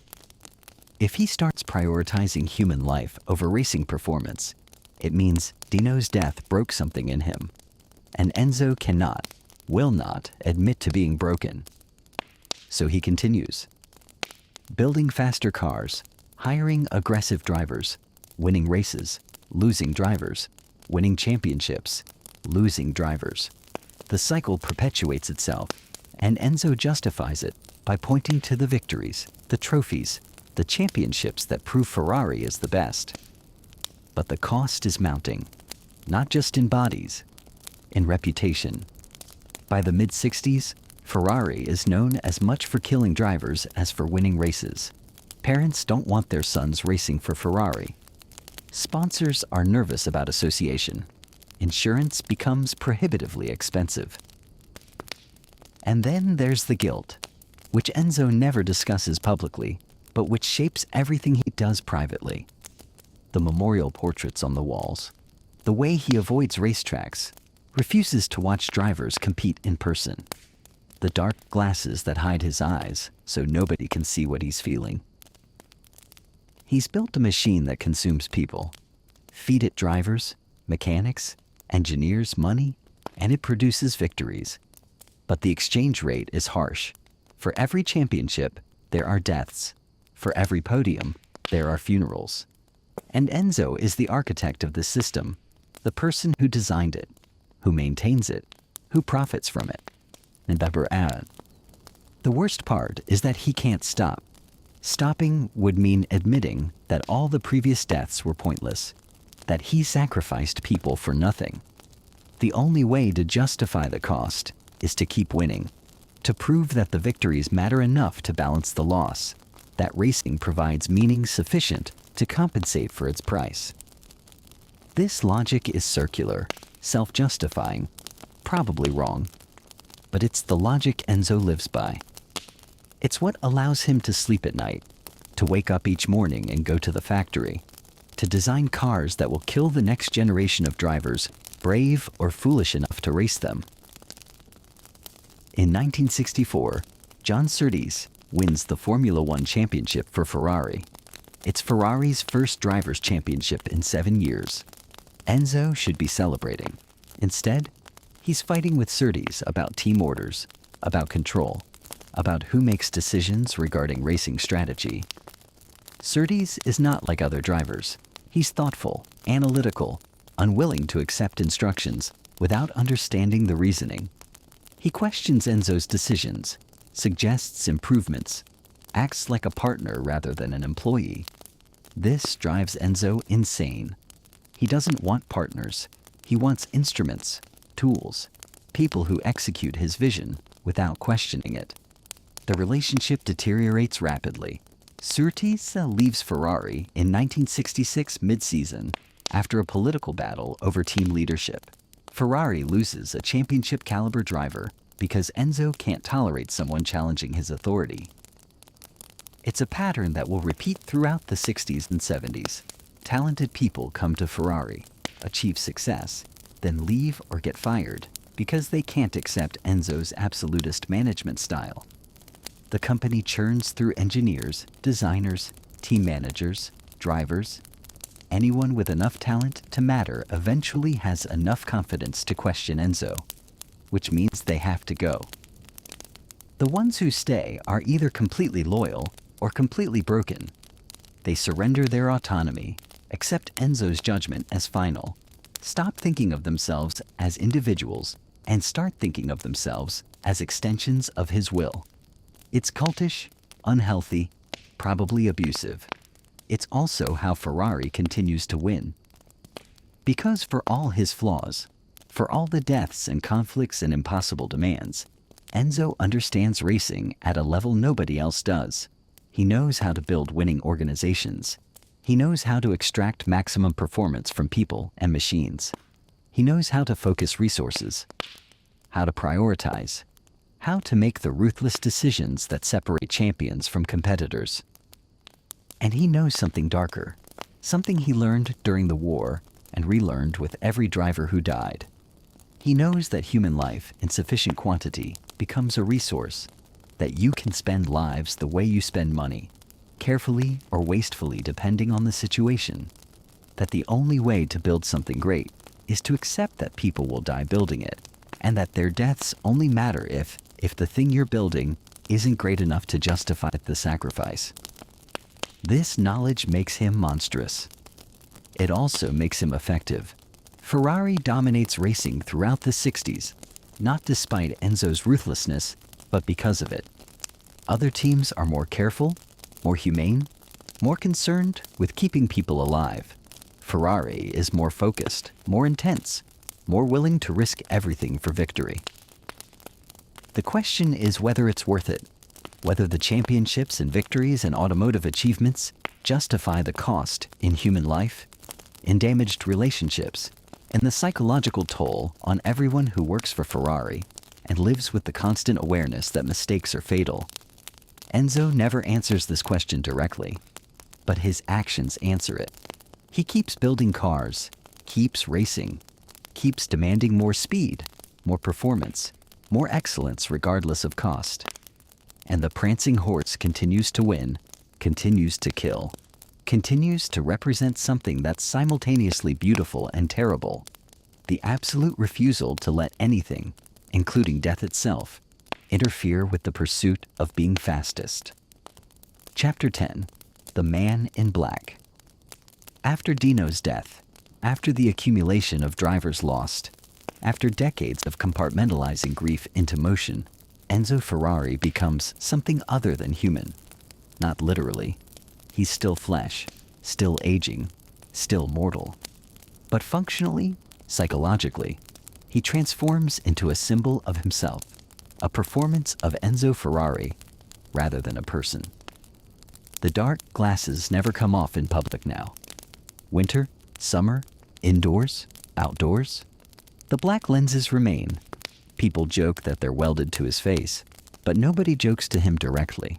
S1: If he starts prioritizing human life over racing performance, it means Dino's death broke something in him, and Enzo cannot, will not admit to being broken. So he continues. Building faster cars, hiring aggressive drivers, winning races, losing drivers, winning championships, losing drivers. The cycle perpetuates itself, and Enzo justifies it by pointing to the victories, the trophies, the championships that prove Ferrari is the best. But the cost is mounting, not just in bodies, in reputation. By the mid-60s, Ferrari is known as much for killing drivers as for winning races. Parents don't want their sons racing for Ferrari. Sponsors are nervous about association. Insurance becomes prohibitively expensive. And then there's the guilt, which Enzo never discusses publicly, but which shapes everything he does privately. The memorial portraits on the walls, the way he avoids racetracks, refuses to watch drivers compete in person, the dark glasses that hide his eyes so nobody can see what he's feeling. He's built a machine that consumes people. Feed it drivers, mechanics, engineers money, and it produces victories. But the exchange rate is harsh. For every championship, there are deaths. For every podium, there are funerals. And Enzo is the architect of this system, the person who designed it, who maintains it, who profits from it. And the worst part is that he can't stop. Stopping would mean admitting that all the previous deaths were pointless, that he sacrificed people for nothing. The only way to justify the cost is to keep winning, to prove that the victories matter enough to balance the loss, that racing provides meaning sufficient to compensate for its price. This logic is circular, self-justifying, probably wrong, but it's the logic Enzo lives by. It's what allows him to sleep at night, to wake up each morning and go to the factory, to design cars that will kill the next generation of drivers, brave or foolish enough to race them. In 1964, John Surtees wins the Formula One championship for Ferrari. It's Ferrari's first drivers' championship in 7 years. Enzo should be celebrating. Instead, he's fighting with Surtees about team orders, about control, about who makes decisions regarding racing strategy. Surtees is not like other drivers. He's thoughtful, analytical, unwilling to accept instructions without understanding the reasoning. He questions Enzo's decisions, suggests improvements, acts like a partner rather than an employee. This drives Enzo insane. He doesn't want partners. He wants instruments, tools, people who execute his vision, without questioning it. The relationship deteriorates rapidly. Surtees leaves Ferrari in 1966 mid-season after a political battle over team leadership. Ferrari loses a championship-caliber driver because Enzo can't tolerate someone challenging his authority. It's a pattern that will repeat throughout the 60s and 70s. Talented people come to Ferrari, achieve success, then leave or get fired because they can't accept Enzo's absolutist management style. The company churns through engineers, designers, team managers, drivers. Anyone with enough talent to matter eventually has enough confidence to question Enzo, which means they have to go. The ones who stay are either completely loyal or completely broken. They surrender their autonomy, accept Enzo's judgment as final, stop thinking of themselves as individuals, and start thinking of themselves as extensions of his will. It's cultish, unhealthy, probably abusive. It's also how Ferrari continues to win. Because for all his flaws, for all the deaths and conflicts and impossible demands, Enzo understands racing at a level nobody else does. He knows how to build winning organizations. He knows how to extract maximum performance from people and machines. He knows how to focus resources, how to prioritize, how to make the ruthless decisions that separate champions from competitors. And he knows something darker, something he learned during the war and relearned with every driver who died. He knows that human life in sufficient quantity becomes a resource, that you can spend lives the way you spend money, carefully or wastefully depending on the situation, that the only way to build something great is to accept that people will die building it, and that their deaths only matter if the thing you're building isn't great enough to justify the sacrifice. This knowledge makes him monstrous. It also makes him effective. Ferrari dominates racing throughout the 60s, not despite Enzo's ruthlessness, but because of it. Other teams are more careful, more humane, more concerned with keeping people alive. Ferrari is more focused, more intense, more willing to risk everything for victory. The question is whether it's worth it, whether the championships and victories and automotive achievements justify the cost in human life, in damaged relationships, and the psychological toll on everyone who works for Ferrari and lives with the constant awareness that mistakes are fatal. Enzo never answers this question directly, but his actions answer it. He keeps building cars, keeps racing, keeps demanding more speed, more performance, more excellence regardless of cost. And the Prancing Horse continues to win, continues to kill, continues to represent something that's simultaneously beautiful and terrible. The absolute refusal to let anything, including death itself, interfere with the pursuit of being fastest. Chapter 10. The Man in Black. After Dino's death, after the accumulation of drivers lost, after decades of compartmentalizing grief into motion, Enzo Ferrari becomes something other than human. Not literally. He's still flesh, still aging, still mortal. But functionally, psychologically, he transforms into a symbol of himself, a performance of Enzo Ferrari, rather than a person. The dark glasses never come off in public now. Winter, summer, indoors, outdoors, the black lenses remain. People joke that they're welded to his face, but nobody jokes to him directly.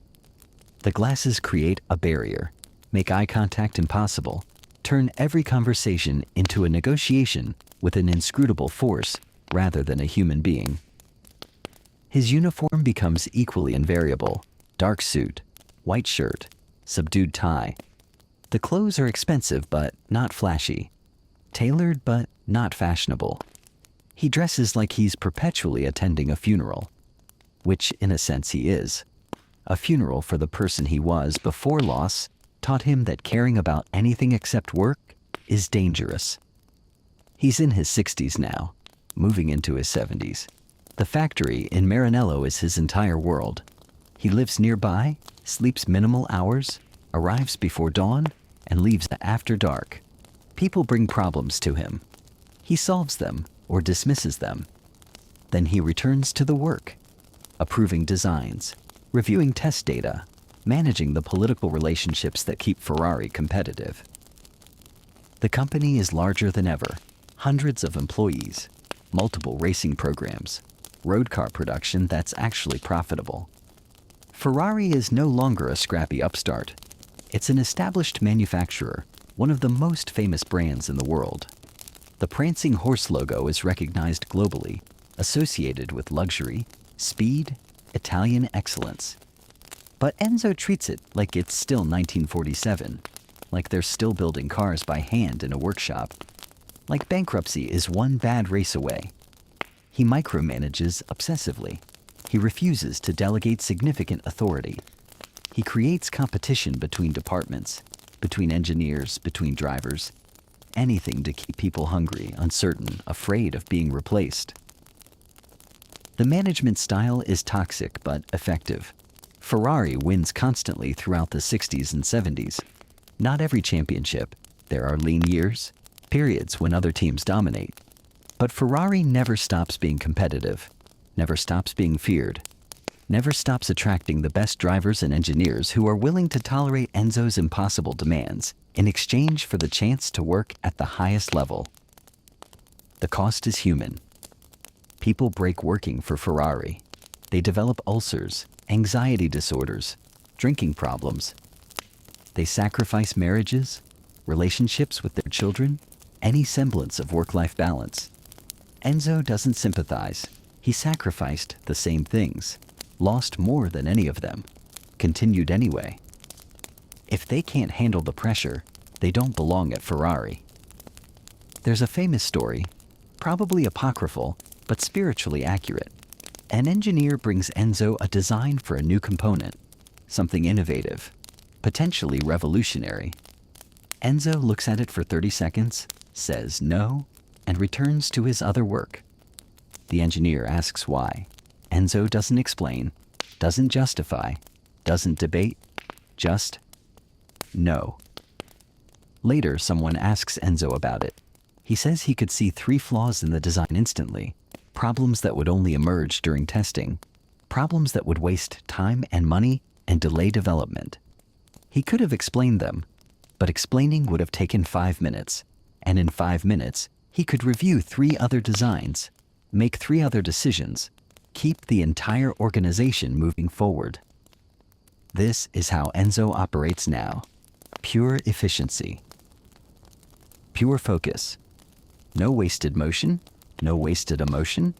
S1: The glasses create a barrier, make eye contact impossible, turn every conversation into a negotiation with an inscrutable force rather than a human being. His uniform becomes equally invariable: dark suit, white shirt, subdued tie. The clothes are expensive but not flashy, tailored but not fashionable. He dresses like he's perpetually attending a funeral, which in a sense he is. A funeral for the person he was before loss taught him that caring about anything except work is dangerous. He's in his 60s now, moving into his 70s. The factory in Maranello is his entire world. He lives nearby, sleeps minimal hours, arrives before dawn, and leaves after dark. People bring problems to him. He solves them or dismisses them. Then he returns to the work. approving designs, reviewing test data, managing the political relationships that keep Ferrari competitive. The company is larger than ever, hundreds of employees, multiple racing programs, road car production that's actually profitable. Ferrari is no longer a scrappy upstart. It's an established manufacturer, one of the most famous brands in the world. The Prancing Horse logo is recognized globally, associated with luxury, speed, Italian excellence. But Enzo treats it like it's still 1947, like they're still building cars by hand in a workshop, like bankruptcy is one bad race away. He micromanages obsessively. He refuses to delegate significant authority. He creates competition between departments, between engineers, between drivers. Anything to keep people hungry, uncertain, afraid of being replaced. The management style is toxic but effective. Ferrari wins constantly throughout the 60s and 70s. Not every championship. There are lean years, periods when other teams dominate. But Ferrari never stops being competitive, never stops being feared, never stops attracting the best drivers and engineers who are willing to tolerate Enzo's impossible demands in exchange for the chance to work at the highest level. The cost is human. People break working for Ferrari. They develop ulcers, anxiety disorders, drinking problems. They sacrifice marriages, relationships with their children, any semblance of work-life balance. Enzo doesn't sympathize. He sacrificed the same things, lost more than any of them, continued anyway. If they can't handle the pressure, they don't belong at Ferrari. There's a famous story, probably apocryphal, but spiritually accurate. An engineer brings Enzo a design for a new component, something innovative, potentially revolutionary. Enzo looks at it for 30 seconds, says no, and returns to his other work. The engineer asks why. Enzo doesn't explain, doesn't justify, doesn't debate, just no. Later, someone asks Enzo about it. He says he could see 3 flaws in the design instantly, problems that would only emerge during testing, problems that would waste time and money and delay development. He could have explained them, but explaining would have taken 5 minutes, and in 5 minutes, he could review 3 other designs, make 3 other decisions, keep the entire organization moving forward. This is how Enzo operates now. Pure efficiency. Pure focus. No wasted motion, no wasted emotion,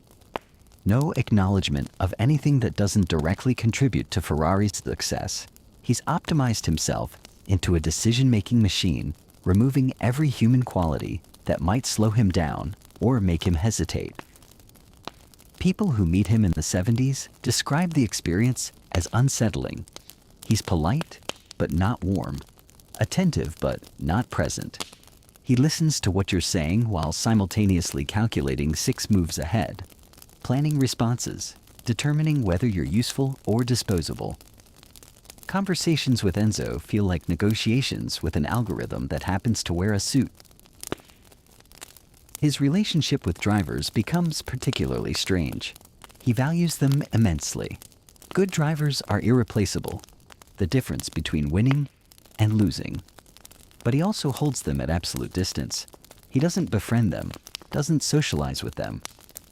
S1: no acknowledgement of anything that doesn't directly contribute to Ferrari's success. He's optimized himself into a decision-making machine, removing every human quality that might slow him down or make him hesitate. People who meet him in the 70s describe the experience as unsettling. He's polite, but not warm, attentive, but not present. He listens to what you're saying while simultaneously calculating 6 moves ahead, planning responses, determining whether you're useful or disposable. Conversations with Enzo feel like negotiations with an algorithm that happens to wear a suit. His relationship with drivers becomes particularly strange. He values them immensely. Good drivers are irreplaceable, the difference between winning and losing. But he also holds them at absolute distance. He doesn't befriend them, doesn't socialize with them,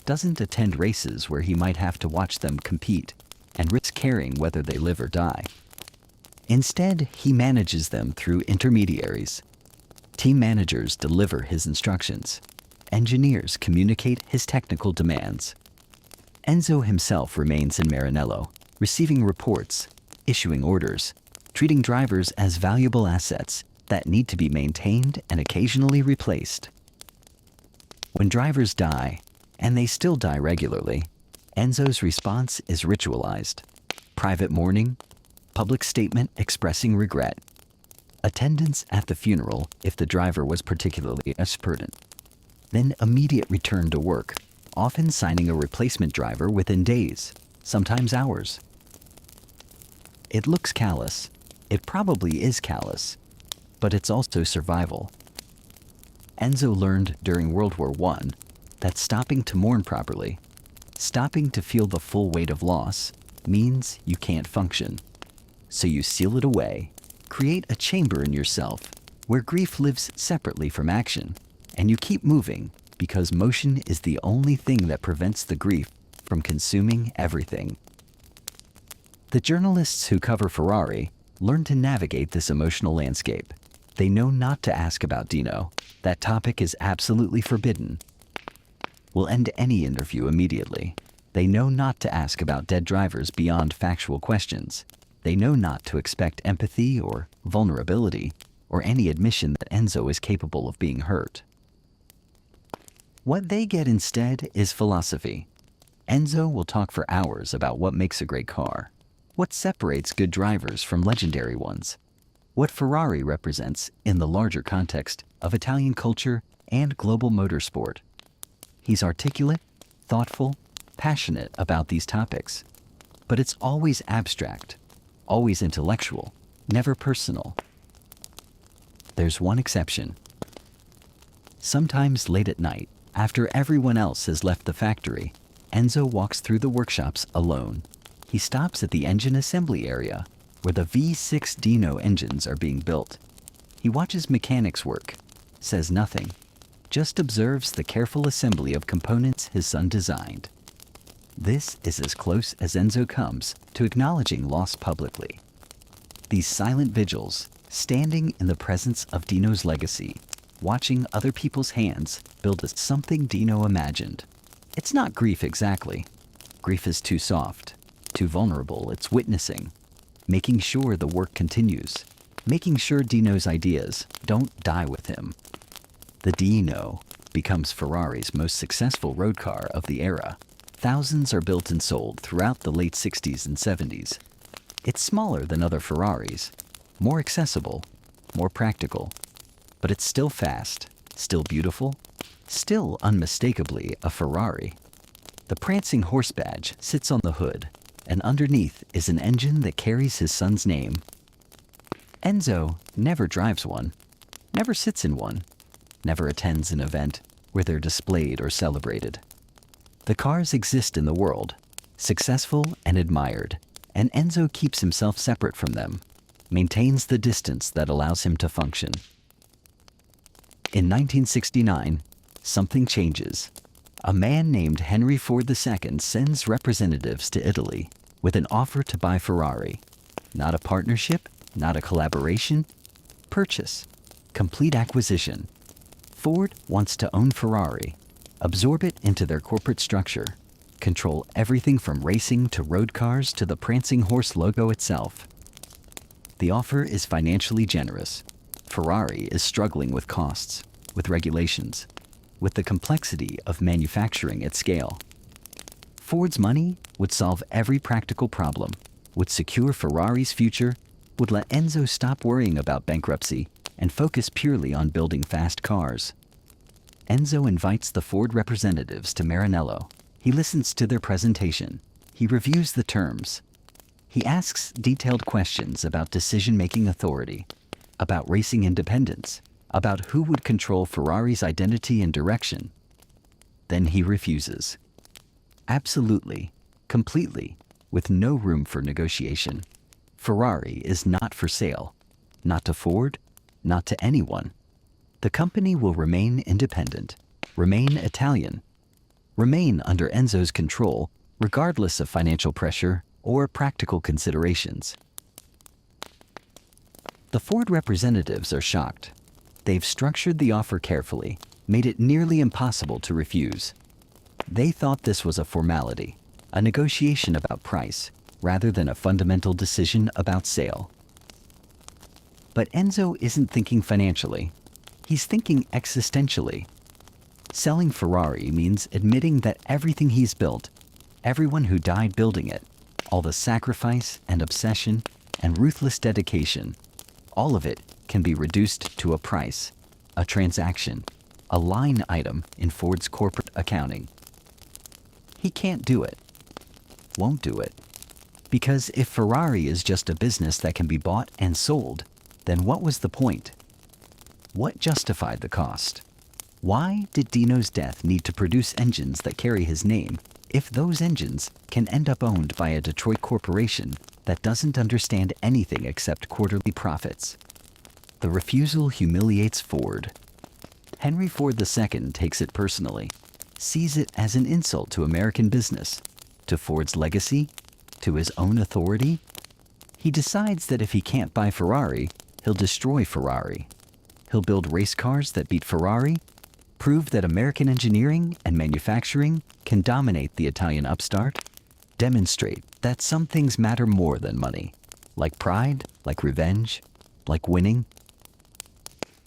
S1: doesn't attend races where he might have to watch them compete and risk caring whether they live or die. Instead, he manages them through intermediaries. Team managers deliver his instructions. Engineers communicate his technical demands. Enzo himself remains in Maranello, receiving reports, issuing orders, treating drivers as valuable assets that need to be maintained and occasionally replaced. When drivers die, and they still die regularly, Enzo's response is ritualized. Private mourning, public statement expressing regret, attendance at the funeral if the driver was particularly expertent, then immediate return to work, often signing a replacement driver within days, sometimes hours. It looks callous. It probably is callous, but it's also survival. Enzo learned during World War I that stopping to mourn properly, stopping to feel the full weight of loss, means you can't function. So you seal it away, create a chamber in yourself where grief lives separately from action, and you keep moving because motion is the only thing that prevents the grief from consuming everything. The journalists who cover Ferrari learn to navigate this emotional landscape. They know not to ask about Dino. That topic is absolutely forbidden. Will end any interview immediately. They know not to ask about dead drivers beyond factual questions. They know not to expect empathy or vulnerability or any admission that Enzo is capable of being hurt. What they get instead is philosophy. Enzo will talk for hours about what makes a great car, what separates good drivers from legendary ones, what Ferrari represents in the larger context of Italian culture and global motorsport. He's articulate, thoughtful, passionate about these topics, but it's always abstract, always intellectual, never personal. There's one exception. Sometimes late at night, after everyone else has left the factory, Enzo walks through the workshops alone. He stops at the engine assembly area where the V6 Dino engines are being built. He watches mechanics work, says nothing, just observes the careful assembly of components his son designed. This is as close as Enzo comes to acknowledging loss publicly. These silent vigils, standing in the presence of Dino's legacy, watching other people's hands build something Dino imagined. It's not grief exactly. Grief is too soft, too vulnerable. It's witnessing, making sure the work continues, making sure Dino's ideas don't die with him. The Dino becomes Ferrari's most successful road car of the era. Thousands are built and sold throughout the late 60s and 70s. It's smaller than other Ferraris, more accessible, more practical, but it's still fast, still beautiful, still unmistakably a Ferrari. The Prancing Horse badge sits on the hood, and underneath is an engine that carries his son's name. Enzo never drives one, never sits in one, never attends an event where they're displayed or celebrated. The cars exist in the world, successful and admired, and Enzo keeps himself separate from them, maintains the distance that allows him to function. In 1969, something changes. A man named Henry Ford II sends representatives to Italy with an offer to buy Ferrari. Not a partnership, not a collaboration, purchase, complete acquisition. Ford wants to own Ferrari, absorb it into their corporate structure, control everything from racing to road cars to the Prancing Horse logo itself. The offer is financially generous. Ferrari is struggling with costs, with regulations, with the complexity of manufacturing at scale. Ford's money would solve every practical problem, would secure Ferrari's future, would let Enzo stop worrying about bankruptcy and focus purely on building fast cars. Enzo invites the Ford representatives to Maranello. He listens to their presentation. He reviews the terms. He asks detailed questions about decision-making authority, about racing independence, about who would control Ferrari's identity and direction. Then he refuses. Absolutely, completely, with no room for negotiation. Ferrari is not for sale, not to Ford, not to anyone. The company will remain independent, remain Italian, remain under Enzo's control, regardless of financial pressure or practical considerations. The Ford representatives are shocked. They've structured the offer carefully, made it nearly impossible to refuse. They thought this was a formality, a negotiation about price, rather than a fundamental decision about sale. But Enzo isn't thinking financially. He's thinking existentially. Selling Ferrari means admitting that everything he's built, everyone who died building it, all the sacrifice and obsession and ruthless dedication, all of it can be reduced to a price, a transaction, a line item in Ford's corporate accounting. He can't do it, won't do it, because if Ferrari is just a business that can be bought and sold, then what was the point? What justified the cost? Why did Dino's death need to produce engines that carry his name if those engines can end up owned by a Detroit corporation that doesn't understand anything except quarterly profits. The refusal humiliates Ford. Henry Ford II takes it personally, sees it as an insult to American business, to Ford's legacy, to his own authority. He decides that if he can't buy Ferrari, he'll destroy Ferrari. He'll build race cars that beat Ferrari, prove that American engineering and manufacturing can dominate the Italian upstart, demonstrate that some things matter more than money, like pride, like revenge, like winning.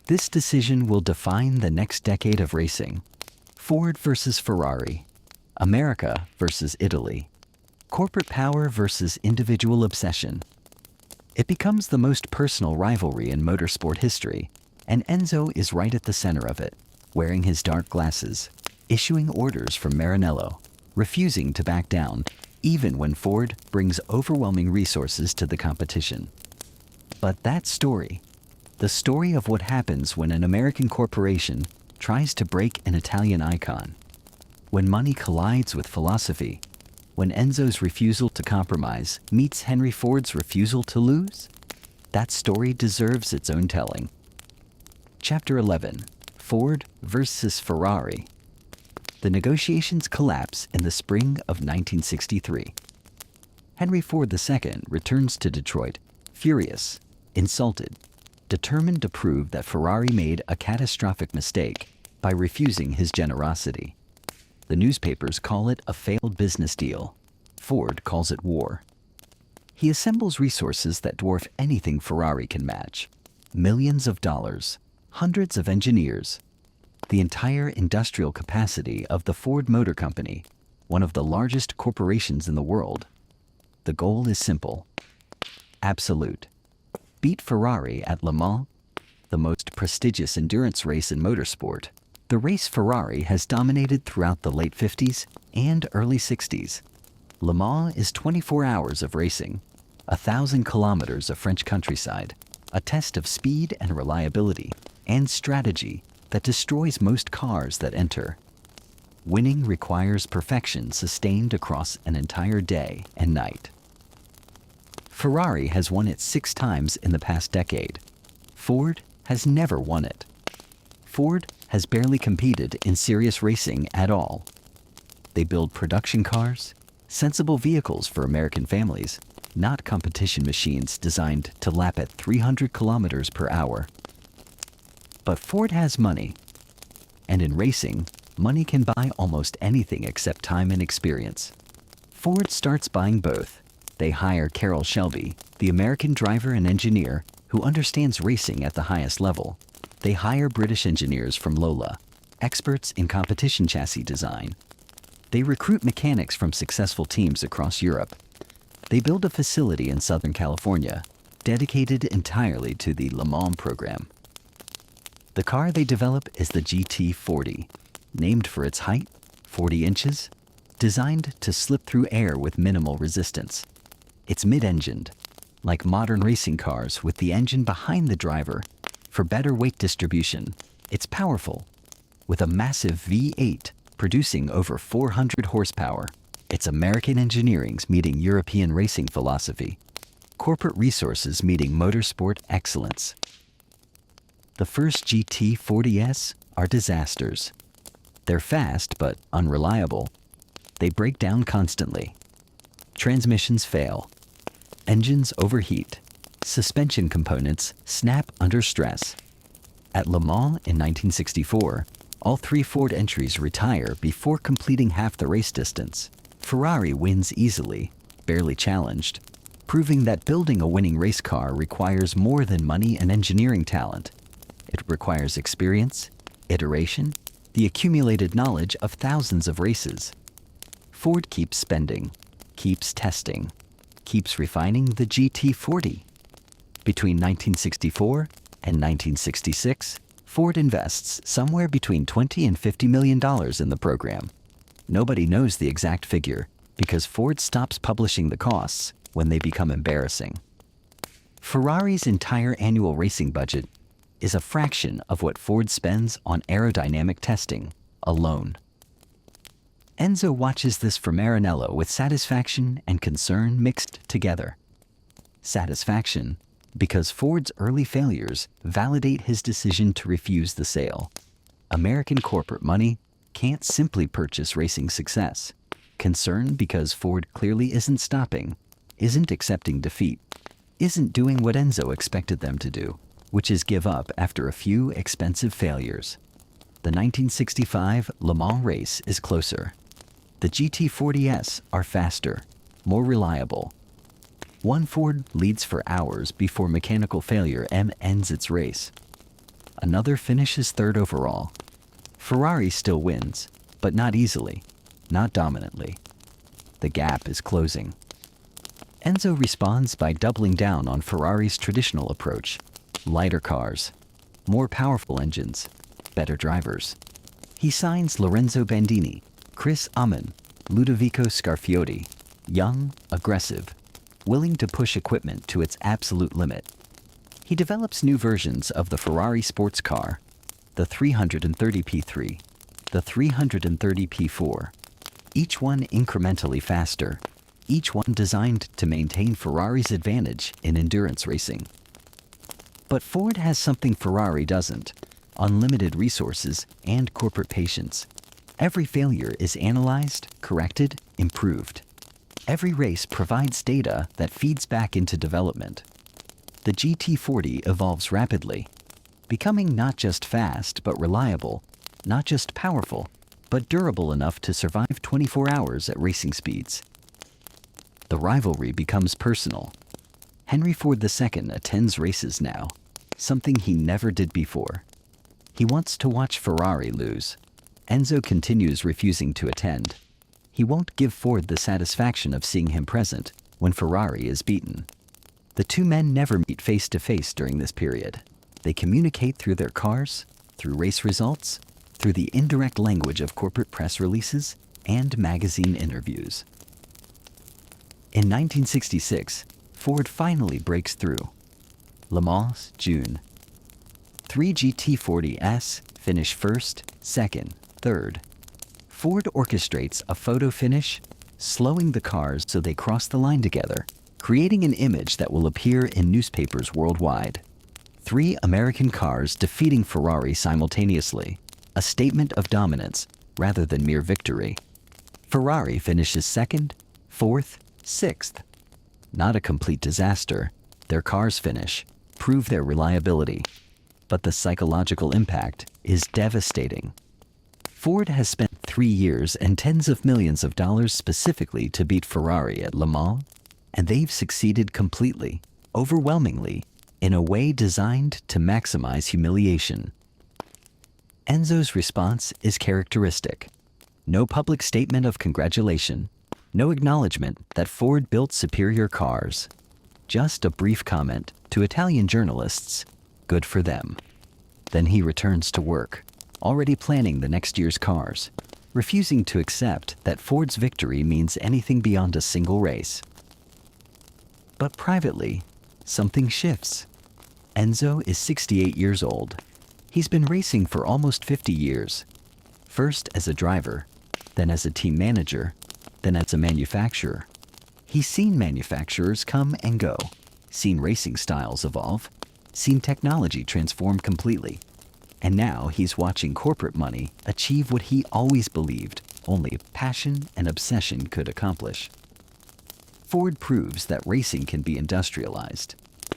S1: This decision will define the next decade of racing. Ford versus Ferrari, America versus Italy, corporate power versus individual obsession. It becomes the most personal rivalry in motorsport history, and Enzo is right at the center of it, wearing his dark glasses, issuing orders from Maranello, refusing to back down, even when Ford brings overwhelming resources to the competition. But that story, the story of what happens when an American corporation tries to break an Italian icon, when money collides with philosophy, when Enzo's refusal to compromise meets Henry Ford's refusal to lose, that story deserves its own telling. Chapter 11. Ford versus Ferrari. The negotiations collapse in the spring of 1963. Henry Ford II returns to Detroit, furious, insulted, determined to prove that Ferrari made a catastrophic mistake by refusing his generosity. The newspapers call it a failed business deal. Ford calls it war. He assembles resources that dwarf anything Ferrari can match. Millions of dollars, hundreds of engineers, the entire industrial capacity of the Ford Motor Company, one of the largest corporations in the world. The goal is simple, absolute. Beat Ferrari at Le Mans, the most prestigious endurance race in motorsport. The race Ferrari has dominated throughout the late 50s and early 60s. Le Mans is 24 hours of racing, 1,000 kilometers of French countryside, a test of speed and reliability and strategy that destroys most cars that enter. Winning requires perfection sustained across an entire day and night. Ferrari has won it 6 times in the past decade. Ford has never won it. Ford has barely competed in serious racing at all. They build production cars, sensible vehicles for American families, not competition machines designed to lap at 300 kilometers per hour. But Ford has money, and in racing, money can buy almost anything except time and experience. Ford starts buying both. They hire Carroll Shelby, the American driver and engineer who understands racing at the highest level. They hire British engineers from Lola, experts in competition chassis design. They recruit mechanics from successful teams across Europe. They build a facility in Southern California, dedicated entirely to the Le Mans program. The car they develop is the GT40, named for its height, 40 inches, designed to slip through air with minimal resistance. It's mid-engined, like modern racing cars with the engine behind the driver for better weight distribution. It's powerful, with a massive V8 producing over 400 horsepower. It's American engineering's meeting European racing philosophy, corporate resources meeting motorsport excellence. The first GT40S are disasters. They're fast but unreliable. They break down constantly. Transmissions fail. Engines overheat. Suspension components snap under stress. At Le Mans in 1964, all 3 Ford entries retire before completing half the race distance. Ferrari wins easily, barely challenged, proving that building a winning race car requires more than money and engineering talent. It requires experience, iteration, the accumulated knowledge of thousands of races. Ford keeps spending, keeps testing, keeps refining the GT40. Between 1964 and 1966, Ford invests somewhere between $20 and $50 million in the program. Nobody knows the exact figure because Ford stops publishing the costs when they become embarrassing. Ferrari's entire annual racing budget is a fraction of what Ford spends on aerodynamic testing alone. Enzo watches this from Maranello with satisfaction and concern mixed together. Satisfaction, because Ford's early failures validate his decision to refuse the sale. American corporate money can't simply purchase racing success. Concern, because Ford clearly isn't stopping, isn't accepting defeat, isn't doing what Enzo expected them to do, which is give up after a few expensive failures. The 1965 Le Mans race is closer. The GT40S are faster, more reliable. One Ford leads for hours before mechanical failure ends its race. Another finishes third overall. Ferrari still wins, but not easily, not dominantly. The gap is closing. Enzo responds by doubling down on Ferrari's traditional approach: lighter cars, more powerful engines, better drivers. He signs Lorenzo Bandini, Chris Amon, Ludovico Scarfiotti, young, aggressive, willing to push equipment to its absolute limit. He develops new versions of the Ferrari sports car, the 330 P3, the 330 P4, each one incrementally faster, each one designed to maintain Ferrari's advantage in endurance racing. But Ford has something Ferrari doesn't: unlimited resources and corporate patience. Every failure is analyzed, corrected, improved. Every race provides data that feeds back into development. The GT40 evolves rapidly, becoming not just fast but reliable, not just powerful, but durable enough to survive 24 hours at racing speeds. The rivalry becomes personal. Henry Ford II attends races now, something he never did before. He wants to watch Ferrari lose. Enzo continues refusing to attend. He won't give Ford the satisfaction of seeing him present when Ferrari is beaten. The two men never meet face to face during this period. They communicate through their cars, through race results, through the indirect language of corporate press releases and magazine interviews. In 1966, Ford finally breaks through. Le Mans, June. 3 GT40S finish first, second, third. Ford orchestrates a photo finish, slowing the cars so they cross the line together, creating an image that will appear in newspapers worldwide. 3 American cars defeating Ferrari simultaneously, a statement of dominance rather than mere victory. Ferrari finishes second, fourth, sixth. Not a complete disaster. Their cars finish, prove their reliability. But the psychological impact is devastating. Ford has spent 3 years and tens of millions of dollars specifically to beat Ferrari at Le Mans, and they've succeeded completely, overwhelmingly, in a way designed to maximize humiliation. Enzo's response is characteristic. No public statement of congratulation, no acknowledgement that Ford built superior cars. Just a brief comment to Italian journalists: good for them. Then he returns to work, already planning the next year's cars, refusing to accept that Ford's victory means anything beyond a single race. But privately, something shifts. Enzo is 68 years old. He's been racing for almost 50 years. First as a driver, then as a team manager, then as a manufacturer. He's seen manufacturers come and go, seen racing styles evolve, seen technology transform completely. And now he's watching corporate money achieve what he always believed only passion and obsession could accomplish. Ford proves that racing can be industrialized,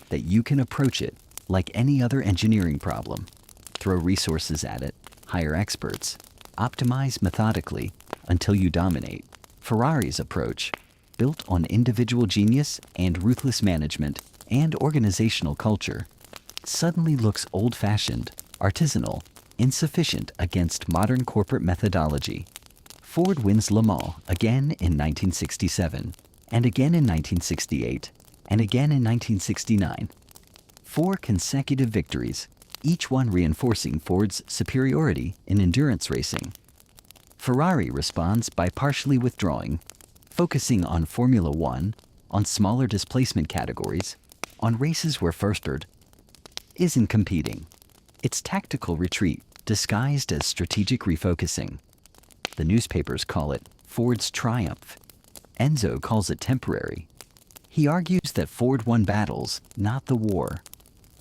S1: that you can approach it like any other engineering problem. Throw resources at it, hire experts, optimize methodically until you dominate. Ferrari's approach, built on individual genius and ruthless management and organizational culture, suddenly looks old-fashioned, artisanal, insufficient against modern corporate methodology. Ford wins Le Mans again in 1967, and again in 1968, and again in 1969. 4 consecutive victories, each one reinforcing Ford's superiority in endurance racing. Ferrari responds by partially withdrawing, focusing on Formula One, on smaller displacement categories, on races where Ford isn't competing. It's tactical retreat disguised as strategic refocusing. The newspapers call it Ford's triumph. Enzo calls it temporary. He argues that Ford won battles, not the war.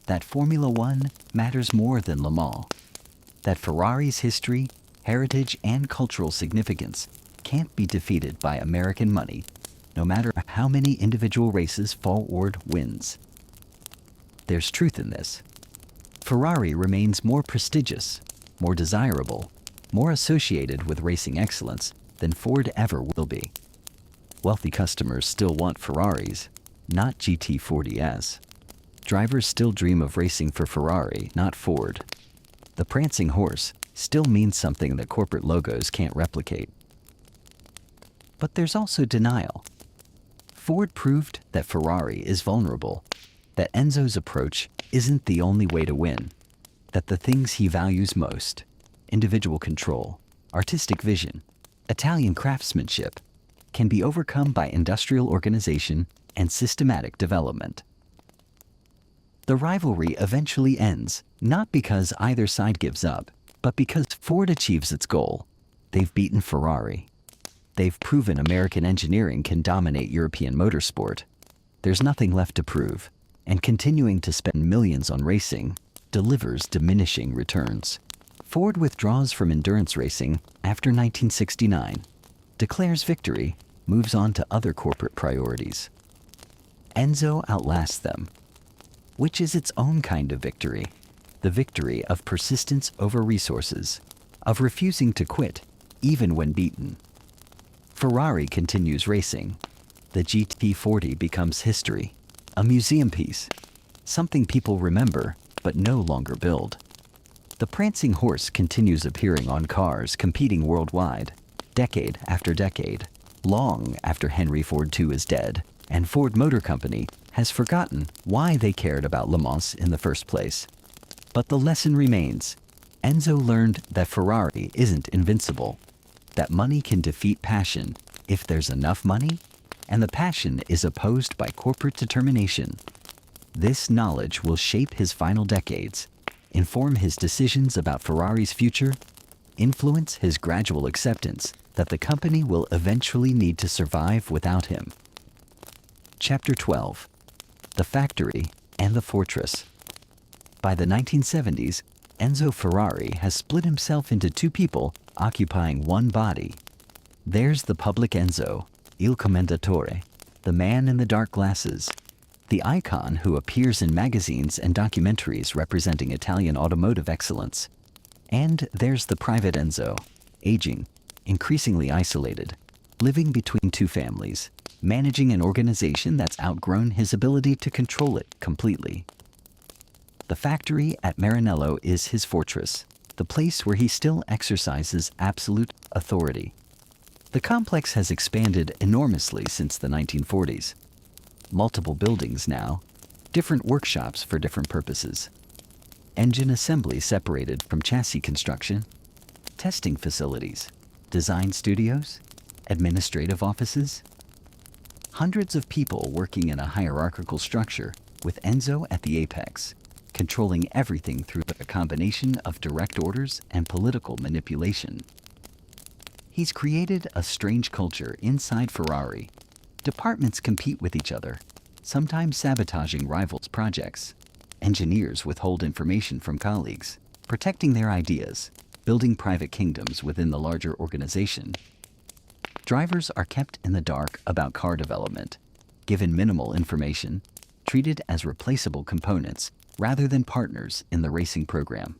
S1: That Formula One matters more than Le Mans. That Ferrari's history, heritage, and cultural significance can't be defeated by American money, no matter how many individual races Ford wins. There's truth in this. Ferrari remains more prestigious, more desirable, more associated with racing excellence than Ford ever will be. Wealthy customers still want Ferraris, not GT40S. Drivers still dream of racing for Ferrari, not Ford. The Prancing Horse still means something that corporate logos can't replicate. But there's also denial. Ford proved that Ferrari is vulnerable, that Enzo's approach isn't the only way to win, that the things he values most, individual control, artistic vision, Italian craftsmanship, can be overcome by industrial organization and systematic development. The rivalry eventually ends, not because either side gives up, but because Ford achieves its goal. They've beaten Ferrari. They've proven American engineering can dominate European motorsport. There's nothing left to prove, and continuing to spend millions on racing delivers diminishing returns. Ford withdraws from endurance racing after 1969, declares victory, moves on to other corporate priorities. Enzo outlasts them, which is its own kind of victory, the victory of persistence over resources, of refusing to quit, even when beaten. Ferrari continues racing. The GT40 becomes history, a museum piece, something people remember but no longer build. The Prancing Horse continues appearing on cars competing worldwide, decade after decade, long after Henry Ford II is dead, and Ford Motor Company has forgotten why they cared about Le Mans in the first place. But the lesson remains. Enzo learned that Ferrari isn't invincible, that money can defeat passion if there's enough money, and the passion is opposed by corporate determination. This knowledge will shape his final decades, inform his decisions about Ferrari's future, influence his gradual acceptance that the company will eventually need to survive without him. Chapter 12. The Factory and the Fortress. By the 1970s, Enzo Ferrari has split himself into two people occupying one body. There's the public Enzo, Il Commendatore, the man in the dark glasses, the icon who appears in magazines and documentaries representing Italian automotive excellence. And there's the private Enzo, aging, increasingly isolated, living between two families, managing an organization that's outgrown his ability to control it completely. The factory at Maranello is his fortress, the place where he still exercises absolute authority. The complex has expanded enormously since the 1940s. Multiple buildings now, different workshops for different purposes. Engine assembly separated from chassis construction, testing facilities, design studios, administrative offices. Hundreds of people working in a hierarchical structure with Enzo at the apex, controlling everything through a combination of direct orders and political manipulation. He's created a strange culture inside Ferrari. Departments compete with each other, sometimes sabotaging rivals' projects. Engineers withhold information from colleagues, protecting their ideas, building private kingdoms within the larger organization. Drivers are kept in the dark about car development, given minimal information, treated as replaceable components rather than partners in the racing program.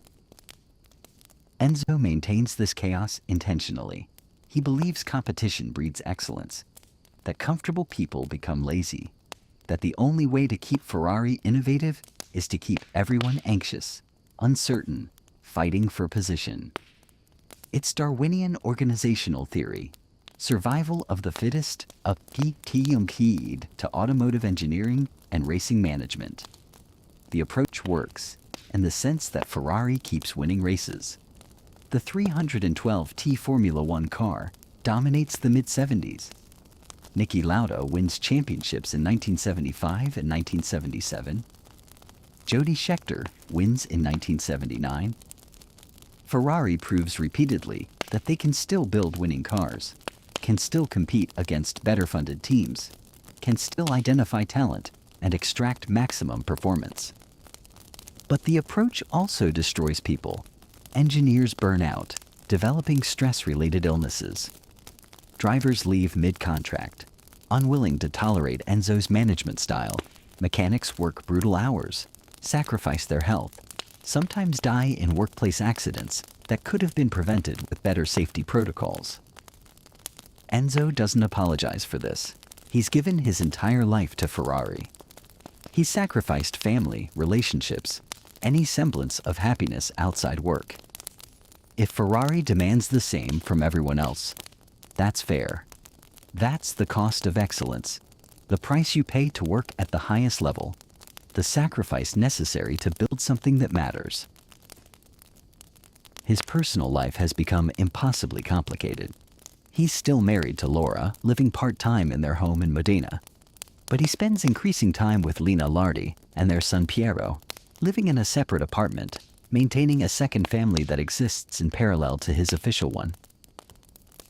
S1: Enzo maintains this chaos intentionally. He believes competition breeds excellence, that comfortable people become lazy, that the only way to keep Ferrari innovative is to keep everyone anxious, uncertain, fighting for position. It's Darwinian organizational theory, survival of the fittest, a key to automotive engineering and racing management. The approach works, in the sense that Ferrari keeps winning races. The 312T Formula One car dominates the mid-70s. Niki Lauda wins championships in 1975 and 1977. Jody Scheckter wins in 1979. Ferrari proves repeatedly that they can still build winning cars, can still compete against better-funded teams, can still identify talent and extract maximum performance. But the approach also destroys people. Engineers burn out, developing stress-related illnesses. Drivers leave mid-contract, unwilling to tolerate Enzo's management style. Mechanics work brutal hours, sacrifice their health, sometimes die in workplace accidents that could have been prevented with better safety protocols. Enzo doesn't apologize for this. He's given his entire life to Ferrari. He's sacrificed family, relationships, any semblance of happiness outside work. If Ferrari demands the same from everyone else, that's fair. That's the cost of excellence, the price you pay to work at the highest level, the sacrifice necessary to build something that matters. His personal life has become impossibly complicated. He's still married to Laura, living part-time in their home in Modena. But he spends increasing time with Lina Lardi and their son Piero, living in a separate apartment, maintaining a second family that exists in parallel to his official one.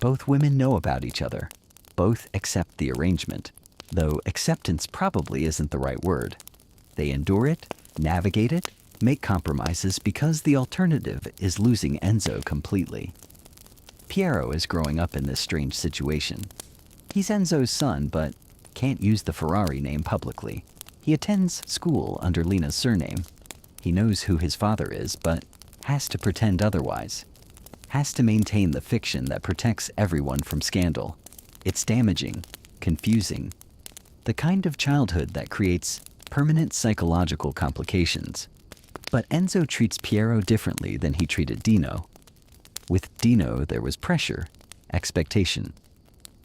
S1: Both women know about each other. Both accept the arrangement, though acceptance probably isn't the right word. They endure it, navigate it, make compromises because the alternative is losing Enzo completely. Piero is growing up in this strange situation. He's Enzo's son, but can't use the Ferrari name publicly. He attends school under Lina's surname. He knows who his father is, but has to pretend otherwise. Has to maintain the fiction that protects everyone from scandal. It's damaging, confusing, the kind of childhood that creates permanent psychological complications. But Enzo treats Piero differently than he treated Dino. With Dino, there was pressure, expectation,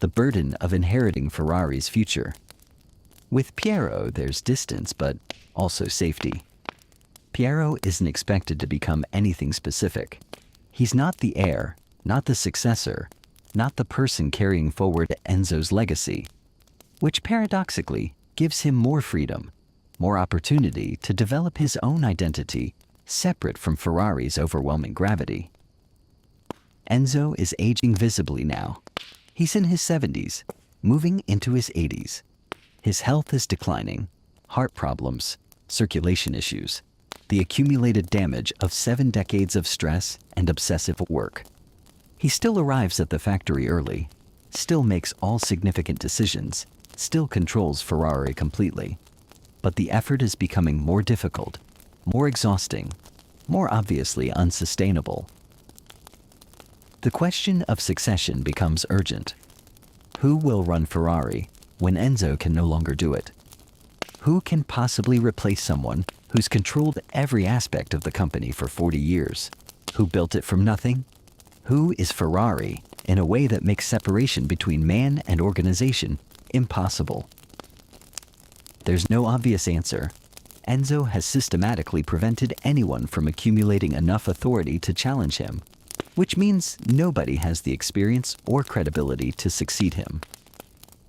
S1: the burden of inheriting Ferrari's future. With Piero, there's distance, but also safety. Piero isn't expected to become anything specific. He's not the heir, not the successor, not the person carrying forward Enzo's legacy, which paradoxically gives him more freedom, more opportunity to develop his own identity separate from Ferrari's overwhelming gravity. Enzo is aging visibly now. He's in his 70s, moving into his 80s. His health is declining, heart problems, circulation issues, the accumulated damage of 7 decades of stress and obsessive work. He still arrives at the factory early, still makes all significant decisions, still controls Ferrari completely. But the effort is becoming more difficult, more exhausting, more obviously unsustainable. The question of succession becomes urgent. Who will run Ferrari when Enzo can no longer do it? Who can possibly replace someone who's controlled every aspect of the company for 40 years? Who built it from nothing? Who is Ferrari in a way that makes separation between man and organization impossible? There's no obvious answer. Enzo has systematically prevented anyone from accumulating enough authority to challenge him, which means nobody has the experience or credibility to succeed him.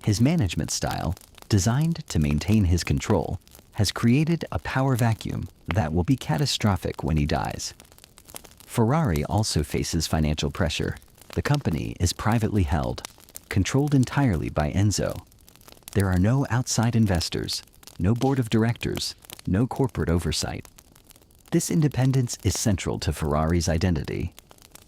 S1: His management style, designed to maintain his control, has created a power vacuum that will be catastrophic when he dies. Ferrari also faces financial pressure. The company is privately held, controlled entirely by Enzo. There are no outside investors, no board of directors, no corporate oversight. This independence is central to Ferrari's identity.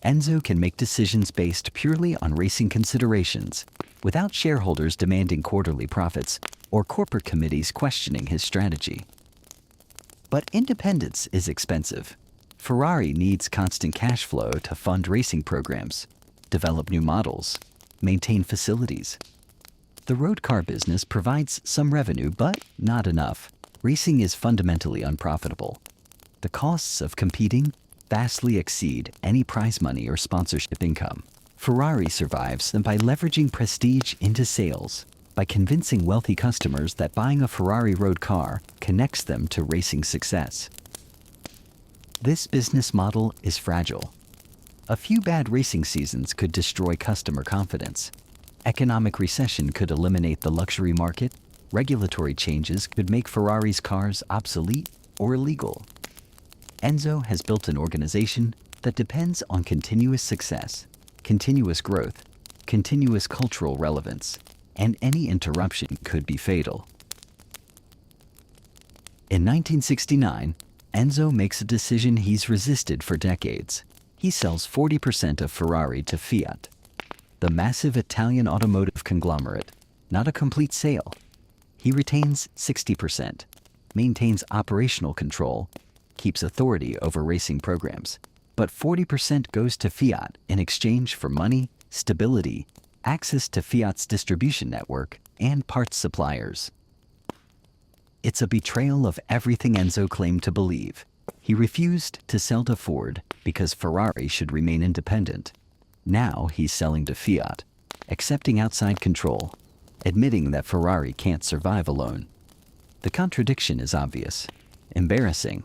S1: Enzo can make decisions based purely on racing considerations, without shareholders demanding quarterly profits or corporate committees questioning his strategy. But independence is expensive. Ferrari needs constant cash flow to fund racing programs, develop new models, maintain facilities. The road car business provides some revenue, but not enough. Racing is fundamentally unprofitable. The costs of competing vastly exceed any prize money or sponsorship income. Ferrari survives by leveraging prestige into sales, by convincing wealthy customers that buying a Ferrari road car connects them to racing success. This business model is fragile. A few bad racing seasons could destroy customer confidence. Economic recession could eliminate the luxury market. Regulatory changes could make Ferrari's cars obsolete or illegal. Enzo has built an organization that depends on continuous success, continuous growth, continuous cultural relevance, and any interruption could be fatal. In 1969, Enzo makes a decision he's resisted for decades. He sells 40% of Ferrari to Fiat, the massive Italian automotive conglomerate. Not a complete sale. He retains 60%, maintains operational control, keeps authority over racing programs, but 40% goes to Fiat in exchange for money, stability, access to Fiat's distribution network, and parts suppliers. It's a betrayal of everything Enzo claimed to believe. He refused to sell to Ford because Ferrari should remain independent. Now he's selling to Fiat, accepting outside control, admitting that Ferrari can't survive alone. The contradiction is obvious, embarrassing.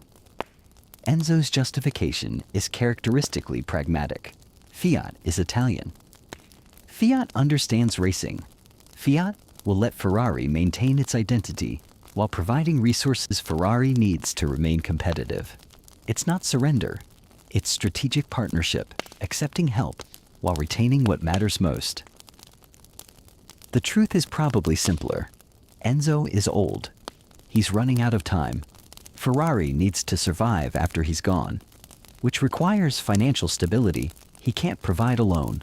S1: Enzo's justification is characteristically pragmatic. Fiat is Italian. Fiat understands racing. Fiat will let Ferrari maintain its identity while providing resources Ferrari needs to remain competitive. It's not surrender. It's strategic partnership, accepting help while retaining what matters most. The truth is probably simpler. Enzo is old. He's running out of time. Ferrari needs to survive after he's gone, which requires financial stability he can't provide alone.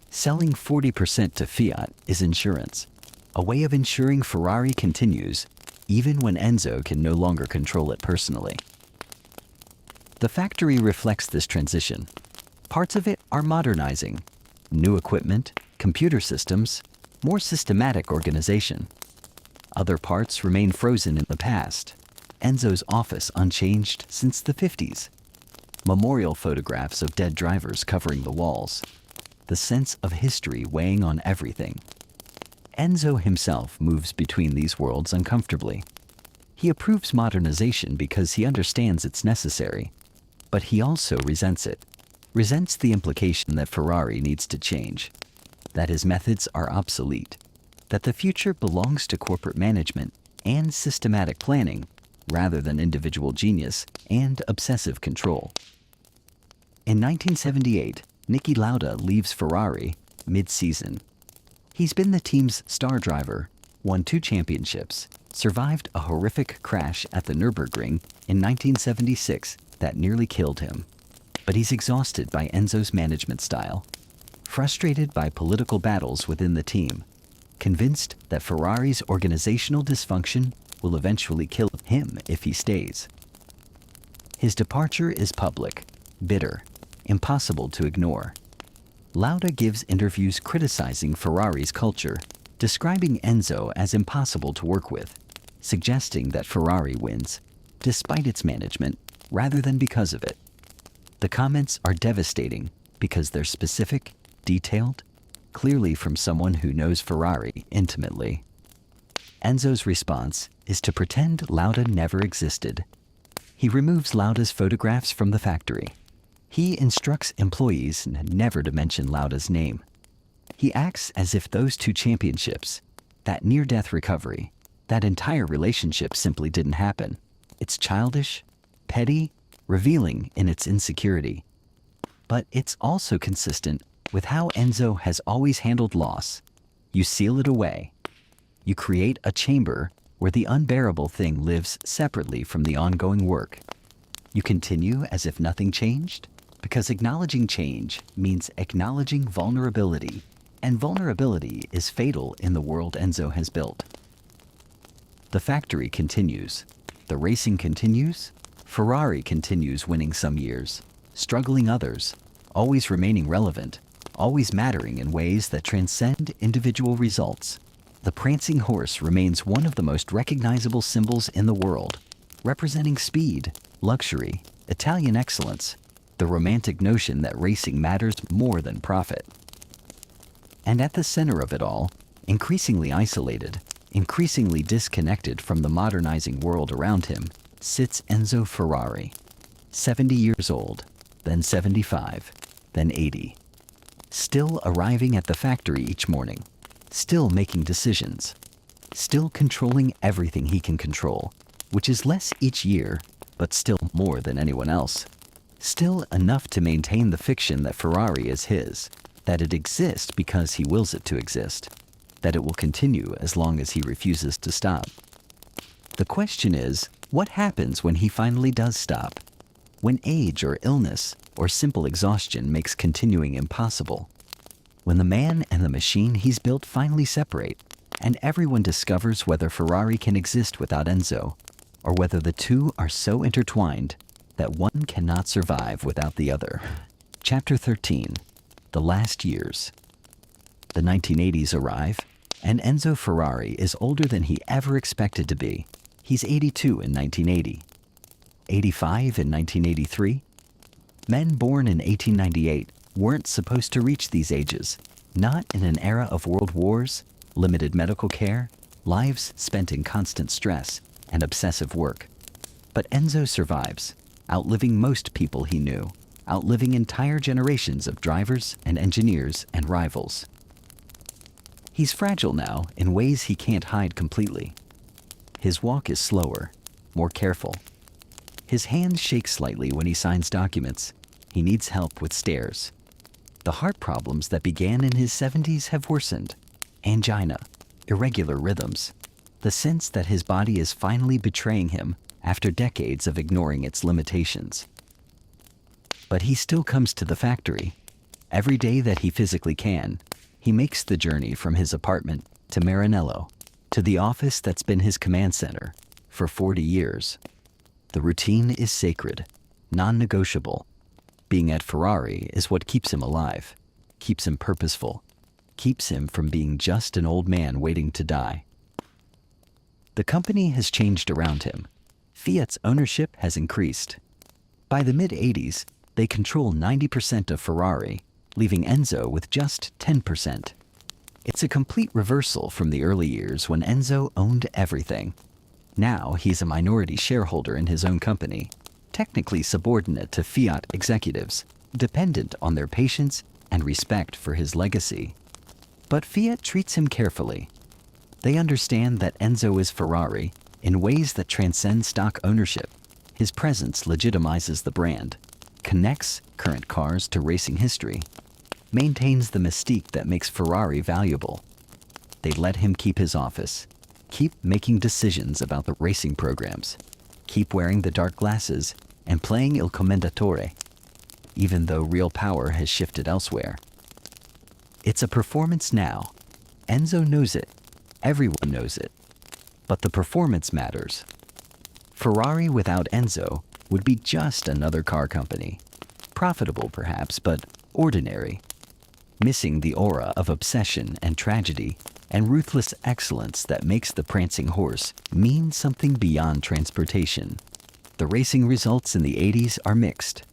S1: Selling 40% to Fiat is insurance, a way of ensuring Ferrari continues even when Enzo can no longer control it personally. The factory reflects this transition. Parts of it are modernizing. New equipment, computer systems, more systematic organization. Other parts remain frozen in the past. Enzo's office unchanged since the 50s. Memorial photographs of dead drivers covering the walls. The sense of history weighing on everything. Enzo himself moves between these worlds uncomfortably. He approves modernization because he understands it's necessary, but he also resents it. Resents the implication that Ferrari needs to change, that his methods are obsolete, that the future belongs to corporate management and systematic planning rather than individual genius and obsessive control. In 1978, Niki Lauda leaves Ferrari mid-season. He's been the team's star driver, won 2 championships, survived a horrific crash at the Nürburgring in 1976 that nearly killed him. But he's exhausted by Enzo's management style, frustrated by political battles within the team, convinced that Ferrari's organizational dysfunction will eventually kill him if he stays. His departure is public, bitter, impossible to ignore. Lauda gives interviews criticizing Ferrari's culture, describing Enzo as impossible to work with, suggesting that Ferrari wins, despite its management, rather than because of it. The comments are devastating because they're specific, detailed, clearly from someone who knows Ferrari intimately. Enzo's response is to pretend Lauda never existed. He removes Lauda's photographs from the factory. He instructs employees never to mention Lauda's name. He acts as if those 2 championships, that near-death recovery, that entire relationship simply didn't happen. It's childish, petty, revealing in its insecurity. But it's also consistent with how Enzo has always handled loss. You seal it away. You create a chamber where the unbearable thing lives separately from the ongoing work. You continue as if nothing changed, because acknowledging change means acknowledging vulnerability, and vulnerability is fatal in the world Enzo has built. The factory continues. The racing continues. Ferrari continues winning some years, struggling others, always remaining relevant, always mattering in ways that transcend individual results. The Prancing Horse remains one of the most recognizable symbols in the world, representing speed, luxury, Italian excellence, the romantic notion that racing matters more than profit. And at the center of it all, increasingly isolated, increasingly disconnected from the modernizing world around him, sits Enzo Ferrari, 70 years old, then 75, then 80. Still arriving at the factory each morning, still making decisions, still controlling everything he can control, which is less each year, but still more than anyone else. Still enough to maintain the fiction that Ferrari is his, that it exists because he wills it to exist, that it will continue as long as he refuses to stop. The question is, what happens when he finally does stop? When age or illness or simple exhaustion makes continuing impossible? When the man and the machine he's built finally separate, and everyone discovers whether Ferrari can exist without Enzo, or whether the two are so intertwined that one cannot survive without the other. Chapter 13. The Last Years. The 1980s arrive, and Enzo Ferrari is older than he ever expected to be. He's 82 in 1980. 85 in 1983? Men born in 1898 weren't supposed to reach these ages, not in an era of world wars, limited medical care, lives spent in constant stress, and obsessive work. But Enzo survives, outliving most people he knew, outliving entire generations of drivers and engineers and rivals. He's fragile now in ways he can't hide completely. His walk is slower, more careful. His hands shake slightly when he signs documents. He needs help with stairs. The heart problems that began in his 70s have worsened. Angina, irregular rhythms, the sense that his body is finally betraying him after decades of ignoring its limitations. But he still comes to the factory. Every day that he physically can, he makes the journey from his apartment to Maranello, to the office that's been his command center for 40 years. The routine is sacred, non-negotiable. Being at Ferrari is what keeps him alive, keeps him purposeful, keeps him from being just an old man waiting to die. The company has changed around him. Fiat's ownership has increased. By the mid-80s, they control 90% of Ferrari, leaving Enzo with just 10%. It's a complete reversal from the early years when Enzo owned everything. Now he's a minority shareholder in his own company, technically subordinate to Fiat executives, dependent on their patience and respect for his legacy. But Fiat treats him carefully. They understand that Enzo is Ferrari in ways that transcend stock ownership. His presence legitimizes the brand, connects current cars to racing history, maintains the mystique that makes Ferrari valuable. They let him keep his office, keep making decisions about the racing programs, keep wearing the dark glasses and playing Il Commendatore, even though real power has shifted elsewhere. It's a performance now. Enzo knows it. Everyone knows it. But the performance matters. Ferrari without Enzo would be just another car company. Profitable perhaps, but ordinary. Missing the aura of obsession and tragedy and ruthless excellence that makes the Prancing Horse mean something beyond transportation. The racing results in the 80s are mixed.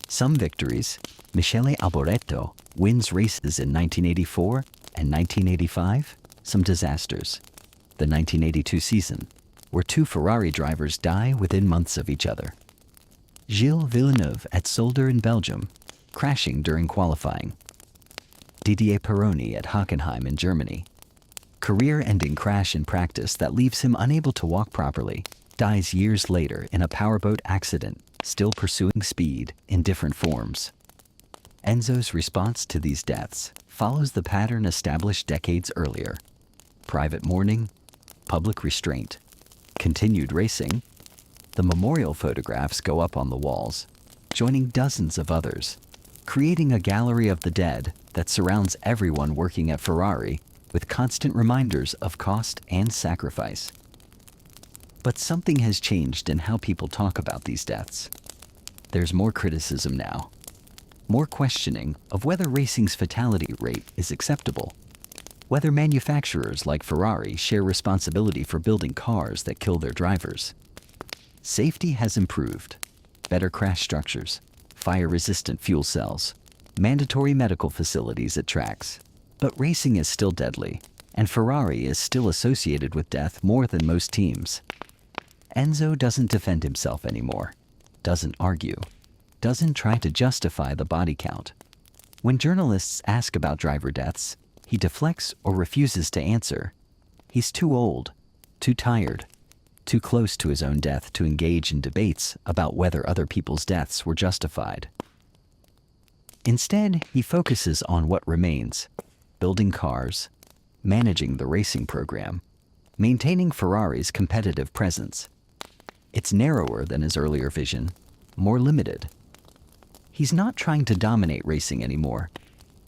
S1: Some victories, Michele Alboreto wins races in 1984 and 1985. Some disasters. The 1982 season, where two Ferrari drivers die within months of each other. Gilles Villeneuve at Zolder in Belgium, crashing during qualifying. Didier Pironi at Hockenheim in Germany. Career-ending crash in practice that leaves him unable to walk properly, dies years later in a powerboat accident, still pursuing speed in different forms. Enzo's response to these deaths follows the pattern established decades earlier. Private mourning, public restraint, continued racing. The memorial photographs go up on the walls, joining dozens of others, creating a gallery of the dead that surrounds everyone working at Ferrari with constant reminders of cost and sacrifice. But something has changed in how people talk about these deaths. There's more criticism now, more questioning of whether racing's fatality rate is acceptable, whether manufacturers like Ferrari share responsibility for building cars that kill their drivers. Safety has improved. Better crash structures, fire-resistant fuel cells, mandatory medical facilities at tracks. But racing is still deadly, and Ferrari is still associated with death more than most teams. Enzo doesn't defend himself anymore, doesn't argue, doesn't try to justify the body count. When journalists ask about driver deaths, he deflects or refuses to answer. He's too old, too tired, too close to his own death to engage in debates about whether other people's deaths were justified. Instead, he focuses on what remains: building cars, managing the racing program, maintaining Ferrari's competitive presence. It's narrower than his earlier vision, more limited. He's not trying to dominate racing anymore,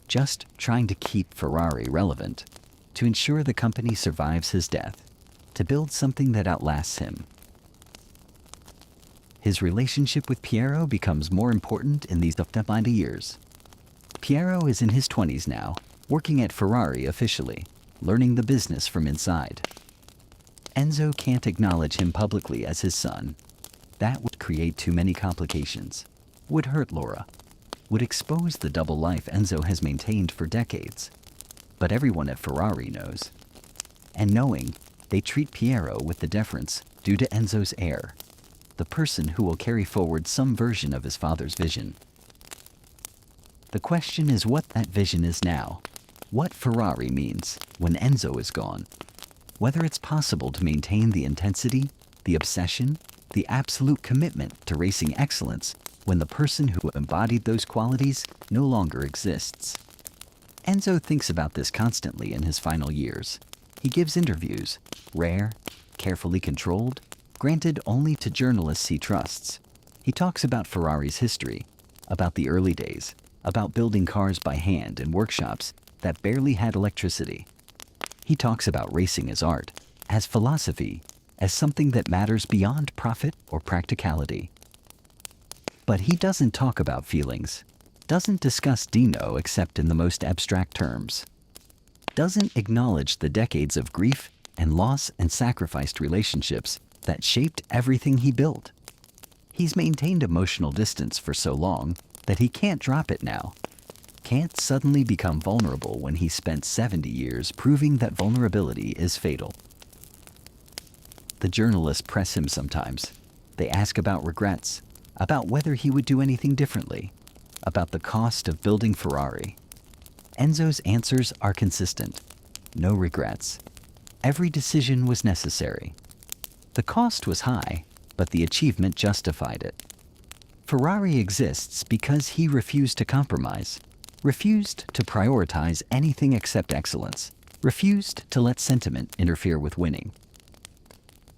S1: just trying to keep Ferrari relevant, to ensure the company survives his death, to build something that outlasts him. His relationship with Piero becomes more important in these upcoming years. Piero is in his 20s now, working at Ferrari officially, learning the business from inside. Enzo can't acknowledge him publicly as his son. That would create too many complications, would hurt Laura, would expose the double life Enzo has maintained for decades. But everyone at Ferrari knows. And knowing, they treat Piero with the deference due to Enzo's heir, the person who will carry forward some version of his father's vision. The question is what that vision is now, what Ferrari means when Enzo is gone. Whether it's possible to maintain the intensity, the obsession, the absolute commitment to racing excellence when the person who embodied those qualities no longer exists. Enzo thinks about this constantly in his final years. He gives interviews, rare, carefully controlled, granted only to journalists he trusts. He talks about Ferrari's history, about the early days, about building cars by hand in workshops that barely had electricity. He talks about racing as art, as philosophy, as something that matters beyond profit or practicality. But he doesn't talk about feelings, doesn't discuss Dino except in the most abstract terms, doesn't acknowledge the decades of grief and loss and sacrificed relationships that shaped everything he built. He's maintained emotional distance for so long that he can't drop it now. Can't suddenly become vulnerable when he spent 70 years proving that vulnerability is fatal. The journalists press him sometimes. They ask about regrets, about whether he would do anything differently, about the cost of building Ferrari. Enzo's answers are consistent. No regrets. Every decision was necessary. The cost was high, but the achievement justified it. Ferrari exists because he refused to compromise, refused to prioritize anything except excellence, refused to let sentiment interfere with winning.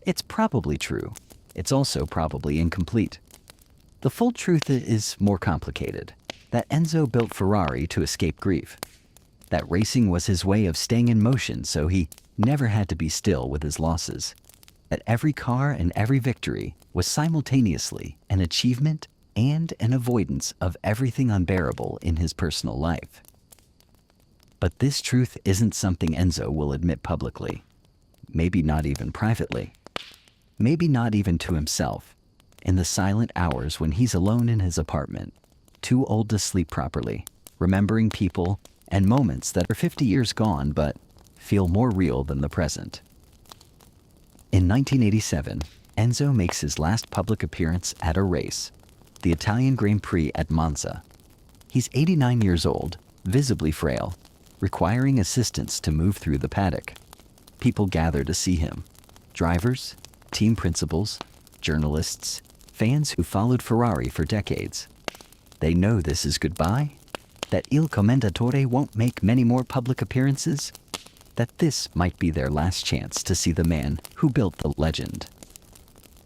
S1: It's probably true. It's also probably incomplete. The full truth is more complicated. That Enzo built Ferrari to escape grief. That racing was his way of staying in motion so he never had to be still with his losses. That every car and every victory was simultaneously an achievement and an avoidance of everything unbearable in his personal life. But this truth isn't something Enzo will admit publicly. Maybe not even privately. Maybe not even to himself. In the silent hours when he's alone in his apartment, too old to sleep properly, remembering people and moments that are 50 years gone but feel more real than the present. In 1987, Enzo makes his last public appearance at a race, the Italian Grand Prix at Monza. He's 89 years old, visibly frail, requiring assistance to move through the paddock. People gather to see him. Drivers, team principals, journalists, fans who followed Ferrari for decades. They know this is goodbye, that Il Commendatore won't make many more public appearances, that this might be their last chance to see the man who built the legend.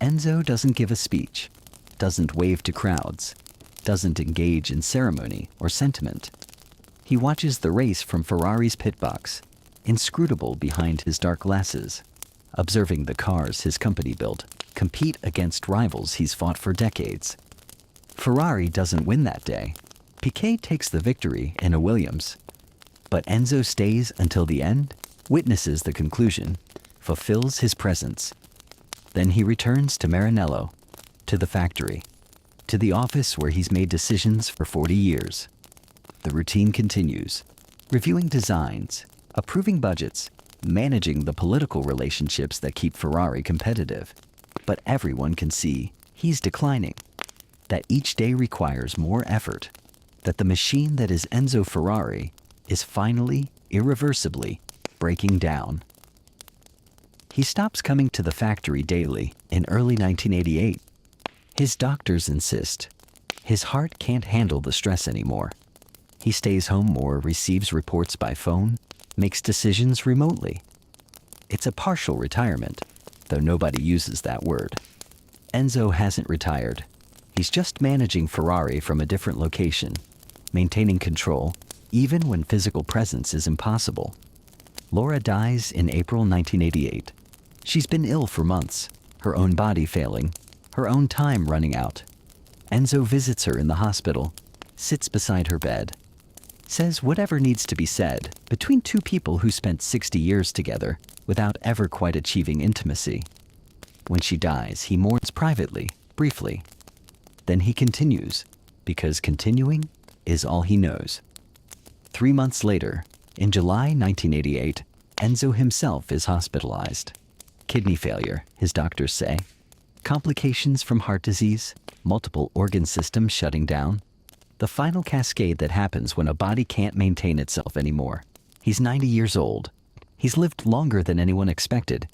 S1: Enzo doesn't give a speech, doesn't wave to crowds, doesn't engage in ceremony or sentiment. He watches the race from Ferrari's pit box, inscrutable behind his dark glasses, observing the cars his company built compete against rivals he's fought for decades. Ferrari doesn't win that day. Piquet takes the victory in a Williams. But Enzo stays until the end, witnesses the conclusion, fulfills his presence. Then he returns to Maranello, to the factory, to the office where he's made decisions for 40 years. The routine continues, reviewing designs, approving budgets, managing the political relationships that keep Ferrari competitive. But everyone can see he's declining, that each day requires more effort, that the machine that is Enzo Ferrari is finally, irreversibly, breaking down. He stops coming to the factory daily in early 1988. His doctors insist. His heart can't handle the stress anymore. He stays home more, receives reports by phone, makes decisions remotely. It's a partial retirement, though nobody uses that word. Enzo hasn't retired. He's just managing Ferrari from a different location, maintaining control, even when physical presence is impossible. Laura dies in April 1988. She's been ill for months, her own body failing, her own time running out. Enzo visits her in the hospital, sits beside her bed, says whatever needs to be said between two people who spent 60 years together without ever quite achieving intimacy. When she dies, he mourns privately, briefly. Then he continues, because continuing is all he knows. 3 months later, in July 1988, Enzo himself is hospitalized. Kidney failure, his doctors say. Complications from heart disease, multiple organ systems shutting down. The final cascade that happens when a body can't maintain itself anymore. He's 90 years old. He's lived longer than anyone expected,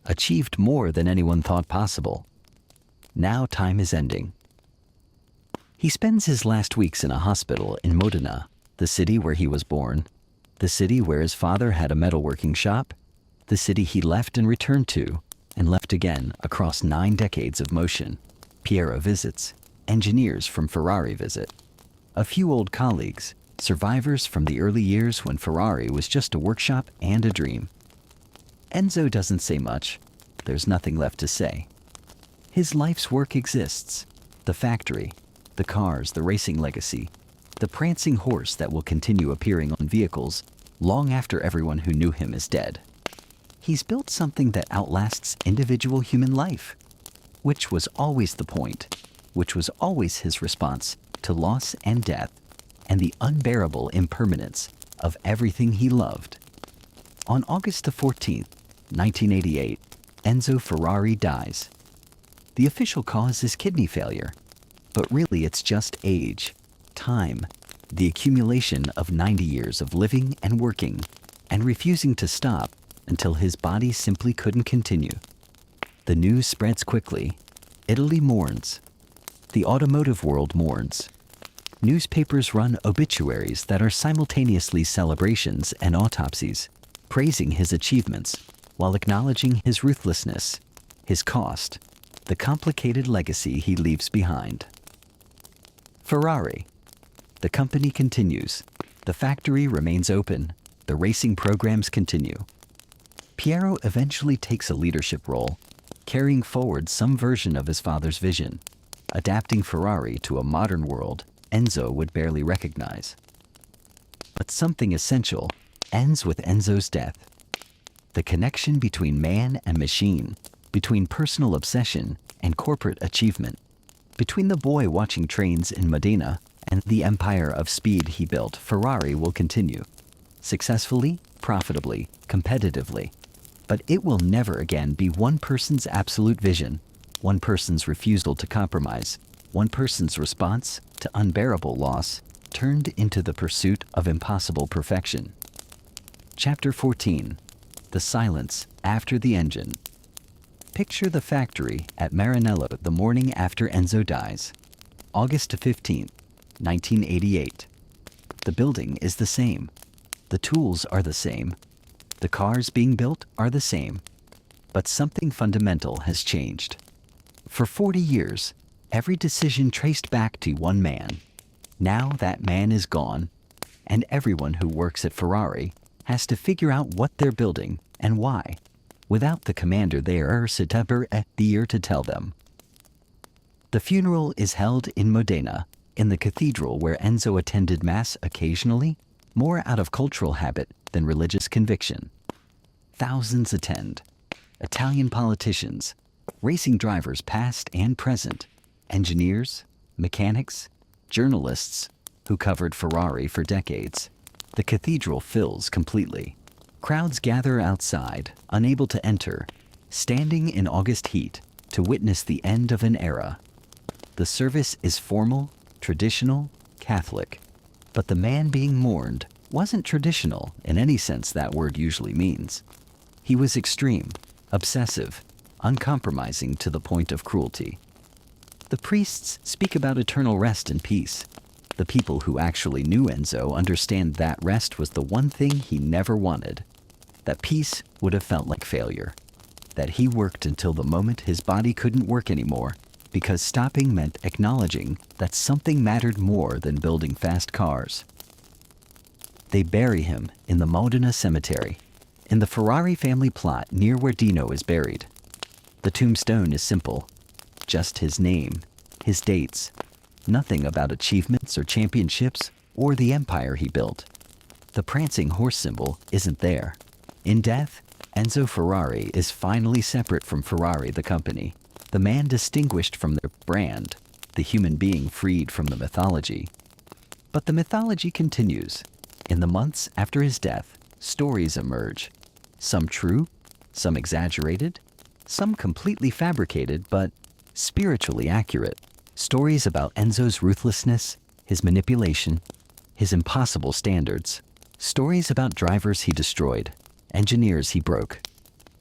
S1: achieved more than anyone thought possible. Now time is ending. He spends his last weeks in a hospital in Modena, the city where he was born, the city where his father had a metalworking shop, the city he left and returned to, and left again across 9 decades of motion. Piero visits. Engineers from Ferrari visit. A few old colleagues, survivors from the early years when Ferrari was just a workshop and a dream. Enzo doesn't say much. There's nothing left to say. His life's work exists. The factory, the cars, the racing legacy, the prancing horse that will continue appearing on vehicles long after everyone who knew him is dead. He's built something that outlasts individual human life, which was always the point, which was always his response to loss and death and the unbearable impermanence of everything he loved. On August the 14th, 1988, Enzo Ferrari dies. The official cause is kidney failure, but really it's just age, time, the accumulation of 90 years of living and working and refusing to stop until his body simply couldn't continue. The news spreads quickly. Italy mourns. The automotive world mourns. Newspapers run obituaries that are simultaneously celebrations and autopsies, praising his achievements while acknowledging his ruthlessness, his cost, the complicated legacy he leaves behind. Ferrari. The company continues. The factory remains open. The racing programs continue. Piero eventually takes a leadership role, carrying forward some version of his father's vision, adapting Ferrari to a modern world Enzo would barely recognize. But something essential ends with Enzo's death. The connection between man and machine, between personal obsession and corporate achievement, between the boy watching trains in Modena and the empire of speed he built, Ferrari will continue. Successfully, profitably, competitively. But it will never again be one person's absolute vision, one person's refusal to compromise, one person's response to unbearable loss, turned into the pursuit of impossible perfection. Chapter 14. The silence after the engine. Picture the factory at Maranello the morning after Enzo dies. August 15, 1988. The building is the same. The tools are the same. The cars being built are the same. But something fundamental has changed. For 40 years, every decision traced back to one man. Now that man is gone, and everyone who works at Ferrari has to figure out what they're building and why, without the commander there to tell them. The funeral is held in Modena, in the cathedral where Enzo attended Mass occasionally, more out of cultural habit than religious conviction. Thousands attend. Italian politicians, racing drivers past and present, engineers, mechanics, journalists who covered Ferrari for decades. The cathedral fills completely. Crowds gather outside, unable to enter, standing in August heat to witness the end of an era. The service is formal, traditional, Catholic. But the man being mourned wasn't traditional in any sense that word usually means. He was extreme, obsessive, uncompromising to the point of cruelty. The priests speak about eternal rest and peace. The people who actually knew Enzo understand that rest was the one thing he never wanted. That peace would have felt like failure. That he worked until the moment his body couldn't work anymore, because stopping meant acknowledging that something mattered more than building fast cars. They bury him in the Modena cemetery, in the Ferrari family plot near where Dino is buried. The tombstone is simple, just his name, his dates, nothing about achievements or championships or the empire he built. The Prancing Horse symbol isn't there. In death, Enzo Ferrari is finally separate from Ferrari the company, the man distinguished from their brand, the human being freed from the mythology. But the mythology continues. In the months after his death, stories emerge. Some true, some exaggerated, some completely fabricated but spiritually accurate. Stories about Enzo's ruthlessness, his manipulation, his impossible standards. Stories about drivers he destroyed, engineers he broke,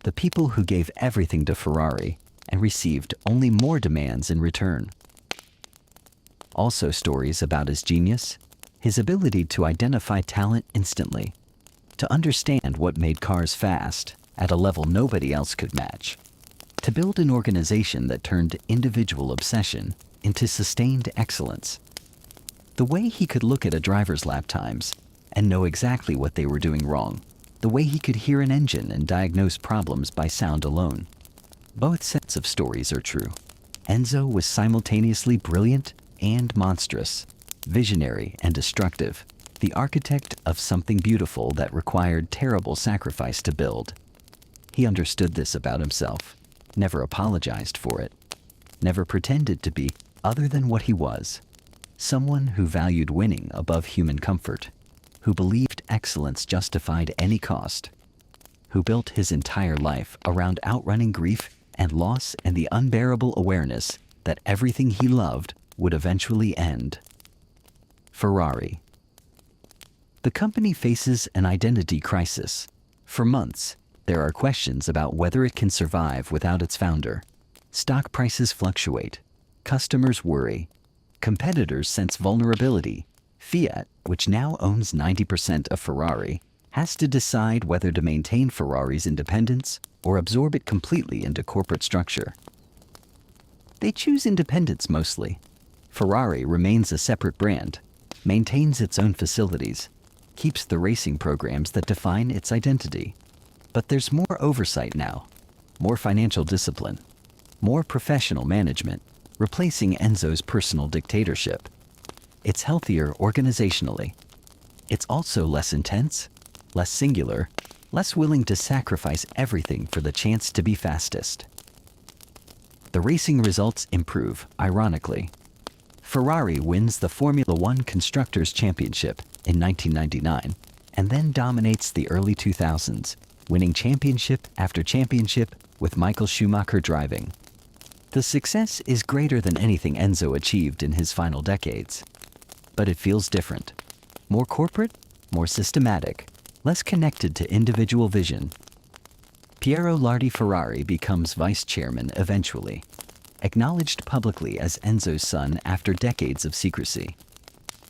S1: the people who gave everything to Ferrari and received only more demands in return. Also stories about his genius, his ability to identify talent instantly, to understand what made cars fast at a level nobody else could match, to build an organization that turned individual obsession into sustained excellence. The way he could look at a driver's lap times and know exactly what they were doing wrong. The way he could hear an engine and diagnose problems by sound alone. Both sets of stories are true. Enzo was simultaneously brilliant and monstrous, visionary and destructive, the architect of something beautiful that required terrible sacrifice to build. He understood this about himself, never apologized for it, never pretended to be other than what he was, someone who valued winning above human comfort, who believed excellence justified any cost, who built his entire life around outrunning grief and loss and the unbearable awareness that everything he loved would eventually end. Ferrari. The company faces an identity crisis. For months, there are questions about whether it can survive without its founder. Stock prices fluctuate. Customers worry. Competitors sense vulnerability. Fiat, which now owns 90% of Ferrari, has to decide whether to maintain Ferrari's independence or absorb it completely into corporate structure. They choose independence mostly. Ferrari remains a separate brand, maintains its own facilities, keeps the racing programs that define its identity. But there's more oversight now, more financial discipline, more professional management, replacing Enzo's personal dictatorship. It's healthier organizationally. It's also less intense, less singular, less willing to sacrifice everything for the chance to be fastest. The racing results improve, ironically. Ferrari wins the Formula One Constructors' Championship in 1999 and then dominates the early 2000s, winning championship after championship with Michael Schumacher driving. The success is greater than anything Enzo achieved in his final decades. But it feels different. More corporate, more systematic, less connected to individual vision. Piero Lardi Ferrari becomes vice chairman eventually, acknowledged publicly as Enzo's son after decades of secrecy.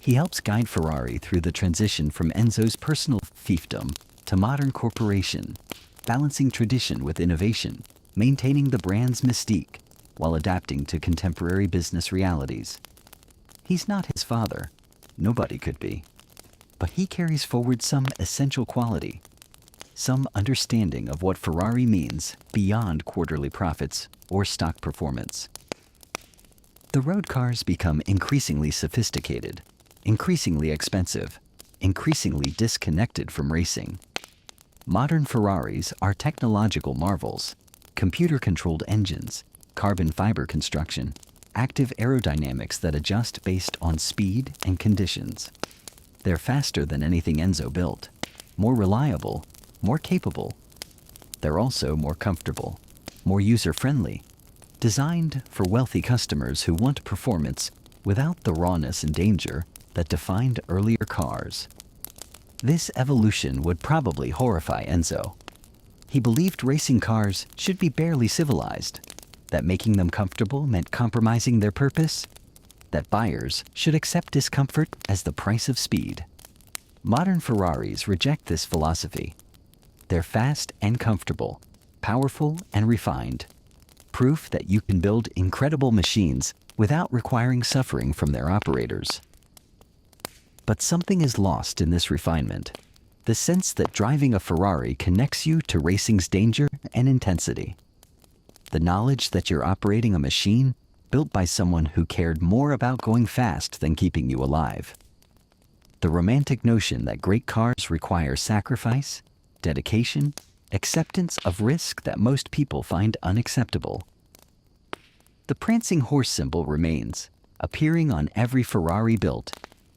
S1: He helps guide Ferrari through the transition from Enzo's personal fiefdom to modern corporation, balancing tradition with innovation, maintaining the brand's mystique while adapting to contemporary business realities. He's not his father. Nobody could be. But he carries forward some essential quality, some understanding of what Ferrari means beyond quarterly profits or stock performance. The road cars become increasingly sophisticated, increasingly expensive, increasingly disconnected from racing. Modern Ferraris are technological marvels, computer-controlled engines, carbon fiber construction, active aerodynamics that adjust based on speed and conditions. They're faster than anything Enzo built, more reliable, more capable. They're also more comfortable, more user-friendly, designed for wealthy customers who want performance without the rawness and danger that defined earlier cars. This evolution would probably horrify Enzo. He believed racing cars should be barely civilized, that making them comfortable meant compromising their purpose. that buyers should accept discomfort as the price of speed. Modern Ferraris reject this philosophy. They're fast and comfortable, powerful and refined, proof that you can build incredible machines without requiring suffering from their operators. But something is lost in this refinement, the sense that driving a Ferrari connects you to racing's danger and intensity. The knowledge that you're operating a machine built by someone who cared more about going fast than keeping you alive. The romantic notion that great cars require sacrifice, dedication, acceptance of risk that most people find unacceptable. The Prancing Horse symbol remains, appearing on every Ferrari built,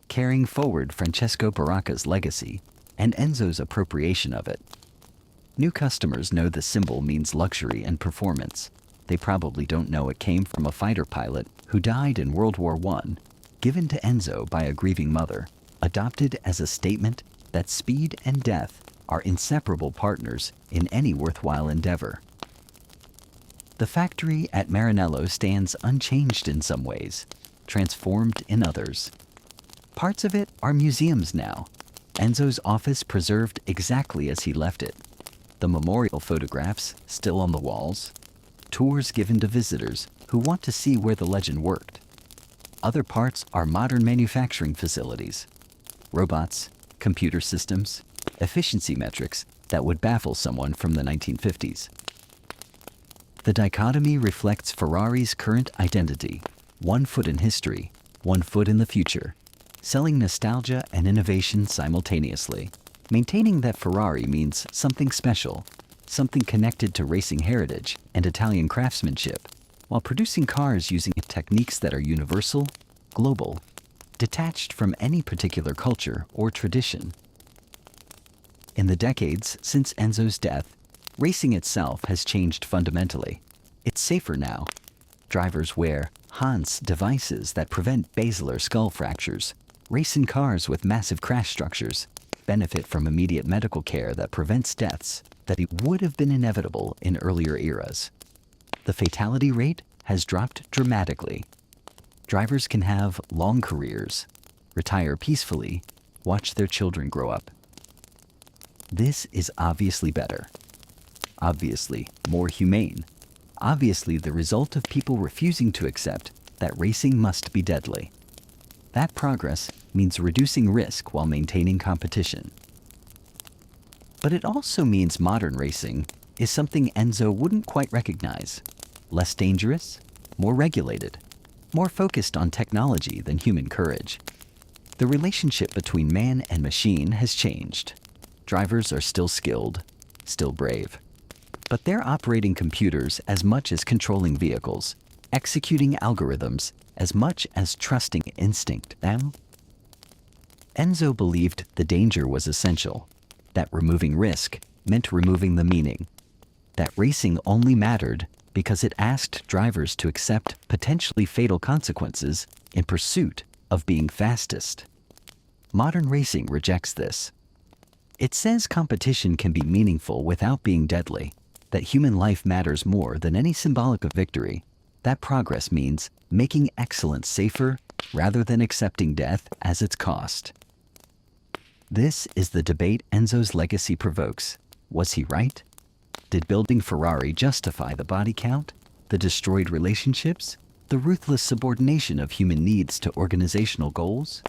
S1: carrying forward Francesco Baracca's legacy and Enzo's appropriation of it. New customers know the symbol means luxury and performance. They probably don't know it came from a fighter pilot who died in World War I, given to Enzo by a grieving mother, adopted as a statement that speed and death are inseparable partners in any worthwhile endeavor. The factory at Maranello stands unchanged in some ways, transformed in others. Parts of it are museums now, Enzo's office preserved exactly as he left it, the memorial photographs still on the walls, tours given to visitors who want to see where the legend worked. Other parts are modern manufacturing facilities, robots, computer systems, efficiency metrics that would baffle someone from the 1950s. The dichotomy reflects Ferrari's current identity, one foot in history, one foot in the future, selling nostalgia and innovation simultaneously, maintaining that Ferrari means something special, something connected to racing heritage and Italian craftsmanship, while producing cars using techniques that are universal, global, detached from any particular culture or tradition. In the decades since Enzo's death, racing itself has changed fundamentally. It's safer now. Drivers wear Hans devices that prevent basilar skull fractures, race in cars with massive crash structures, benefit from immediate medical care that prevents deaths that would have been inevitable in earlier eras. The fatality rate has dropped dramatically. Drivers can have long careers, retire peacefully, watch their children grow up. This is obviously better, obviously more humane, obviously the result of people refusing to accept that racing must be deadly. That progress means reducing risk while maintaining competition. But it also means modern racing is something Enzo wouldn't quite recognize. Less dangerous, more regulated, more focused on technology than human courage. The relationship between man and machine has changed. Drivers are still skilled, still brave. But they're operating computers as much as controlling vehicles, executing algorithms as much as trusting instinct. Enzo believed the danger was essential, that removing risk meant removing the meaning, that racing only mattered because it asked drivers to accept potentially fatal consequences in pursuit of being fastest. Modern racing rejects this. It says competition can be meaningful without being deadly, that human life matters more than any symbolic of victory, that progress means making excellence safer rather than accepting death as its cost. This is the debate Enzo's legacy provokes. Was he right? Did building Ferrari justify the body count, the destroyed relationships, the ruthless subordination of human needs to organizational goals?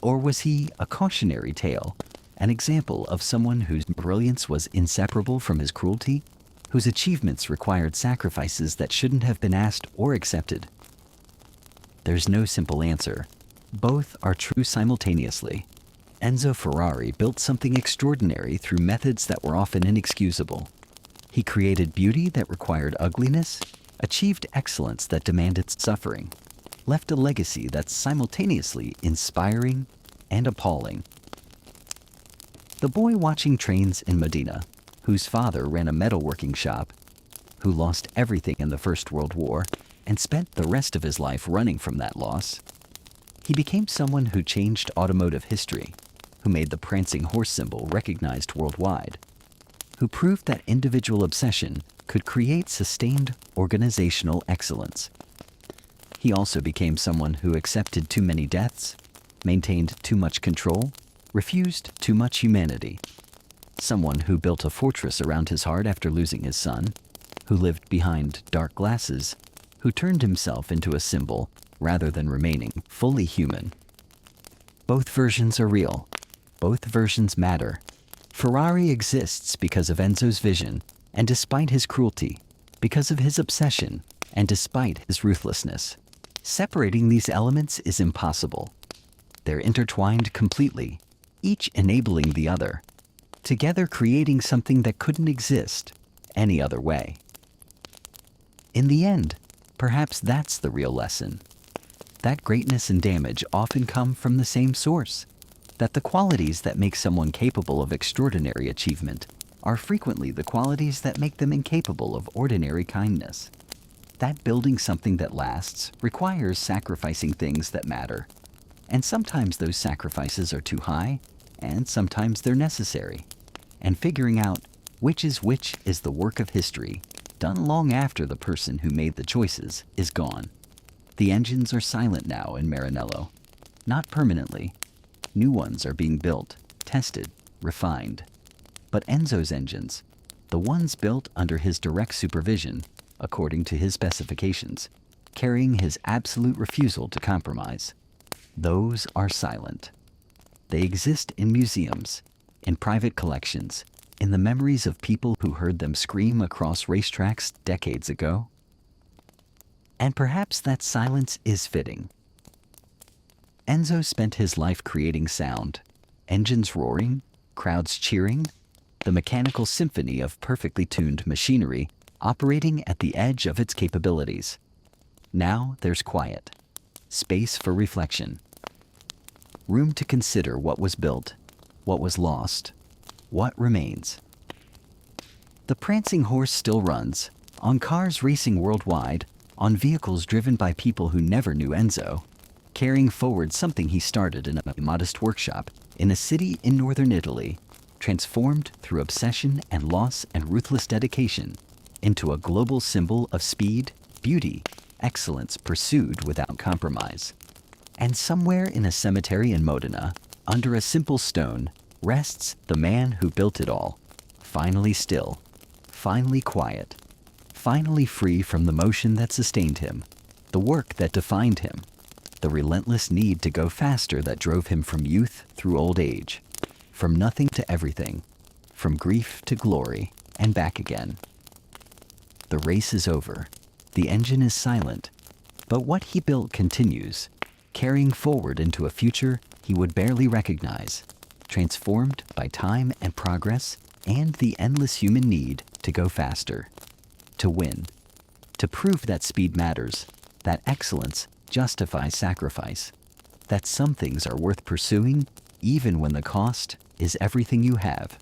S1: Or was he a cautionary tale, an example of someone whose brilliance was inseparable from his cruelty, whose achievements required sacrifices that shouldn't have been asked or accepted? There's no simple answer. Both are true simultaneously. Enzo Ferrari built something extraordinary through methods that were often inexcusable. He created beauty that required ugliness, achieved excellence that demanded suffering, left a legacy that's simultaneously inspiring and appalling. The boy watching trains in Modena, whose father ran a metalworking shop, who lost everything in the First World War and spent the rest of his life running from that loss, he became someone who changed automotive history, who made the Prancing Horse symbol recognized worldwide, who proved that individual obsession could create sustained organizational excellence. He also became someone who accepted too many deaths, maintained too much control, refused too much humanity. Someone who built a fortress around his heart after losing his son, who lived behind dark glasses, who turned himself into a symbol rather than remaining fully human. Both versions are real. Both versions matter. Ferrari exists because of Enzo's vision, and despite his cruelty, because of his obsession, and despite his ruthlessness. Separating these elements is impossible. They're intertwined completely, each enabling the other, together creating something that couldn't exist any other way. In the end, perhaps that's the real lesson. That greatness and damage often come from the same source, that the qualities that make someone capable of extraordinary achievement are frequently the qualities that make them incapable of ordinary kindness. That building something that lasts requires sacrificing things that matter, and sometimes those sacrifices are too high, and sometimes they're necessary. And figuring out which is the work of history, done long after the person who made the choices is gone. The engines are silent now in Maranello. Not permanently. New ones are being built, tested, refined. But Enzo's engines, the ones built under his direct supervision, according to his specifications, carrying his absolute refusal to compromise, those are silent. They exist in museums, in private collections, in the memories of people who heard them scream across racetracks decades ago. And perhaps that silence is fitting. Enzo spent his life creating sound, engines roaring, crowds cheering, the mechanical symphony of perfectly tuned machinery operating at the edge of its capabilities. Now there's quiet, space for reflection, room to consider what was built, what was lost, what remains. The Prancing Horse still runs, on cars racing worldwide, on vehicles driven by people who never knew Enzo, carrying forward something he started in a modest workshop in a city in northern Italy, transformed through obsession and loss and ruthless dedication into a global symbol of speed, beauty, excellence pursued without compromise. And somewhere in a cemetery in Modena, under a simple stone, rests the man who built it all, finally still, finally quiet, finally free from the motion that sustained him, the work that defined him, the relentless need to go faster that drove him from youth through old age, from nothing to everything, from grief to glory, and back again. The race is over. The engine is silent. But what he built continues, carrying forward into a future he would barely recognize, transformed by time and progress and the endless human need to go faster, to win, to prove that speed matters, that excellence justifies sacrifice, that some things are worth pursuing even when the cost is everything you have.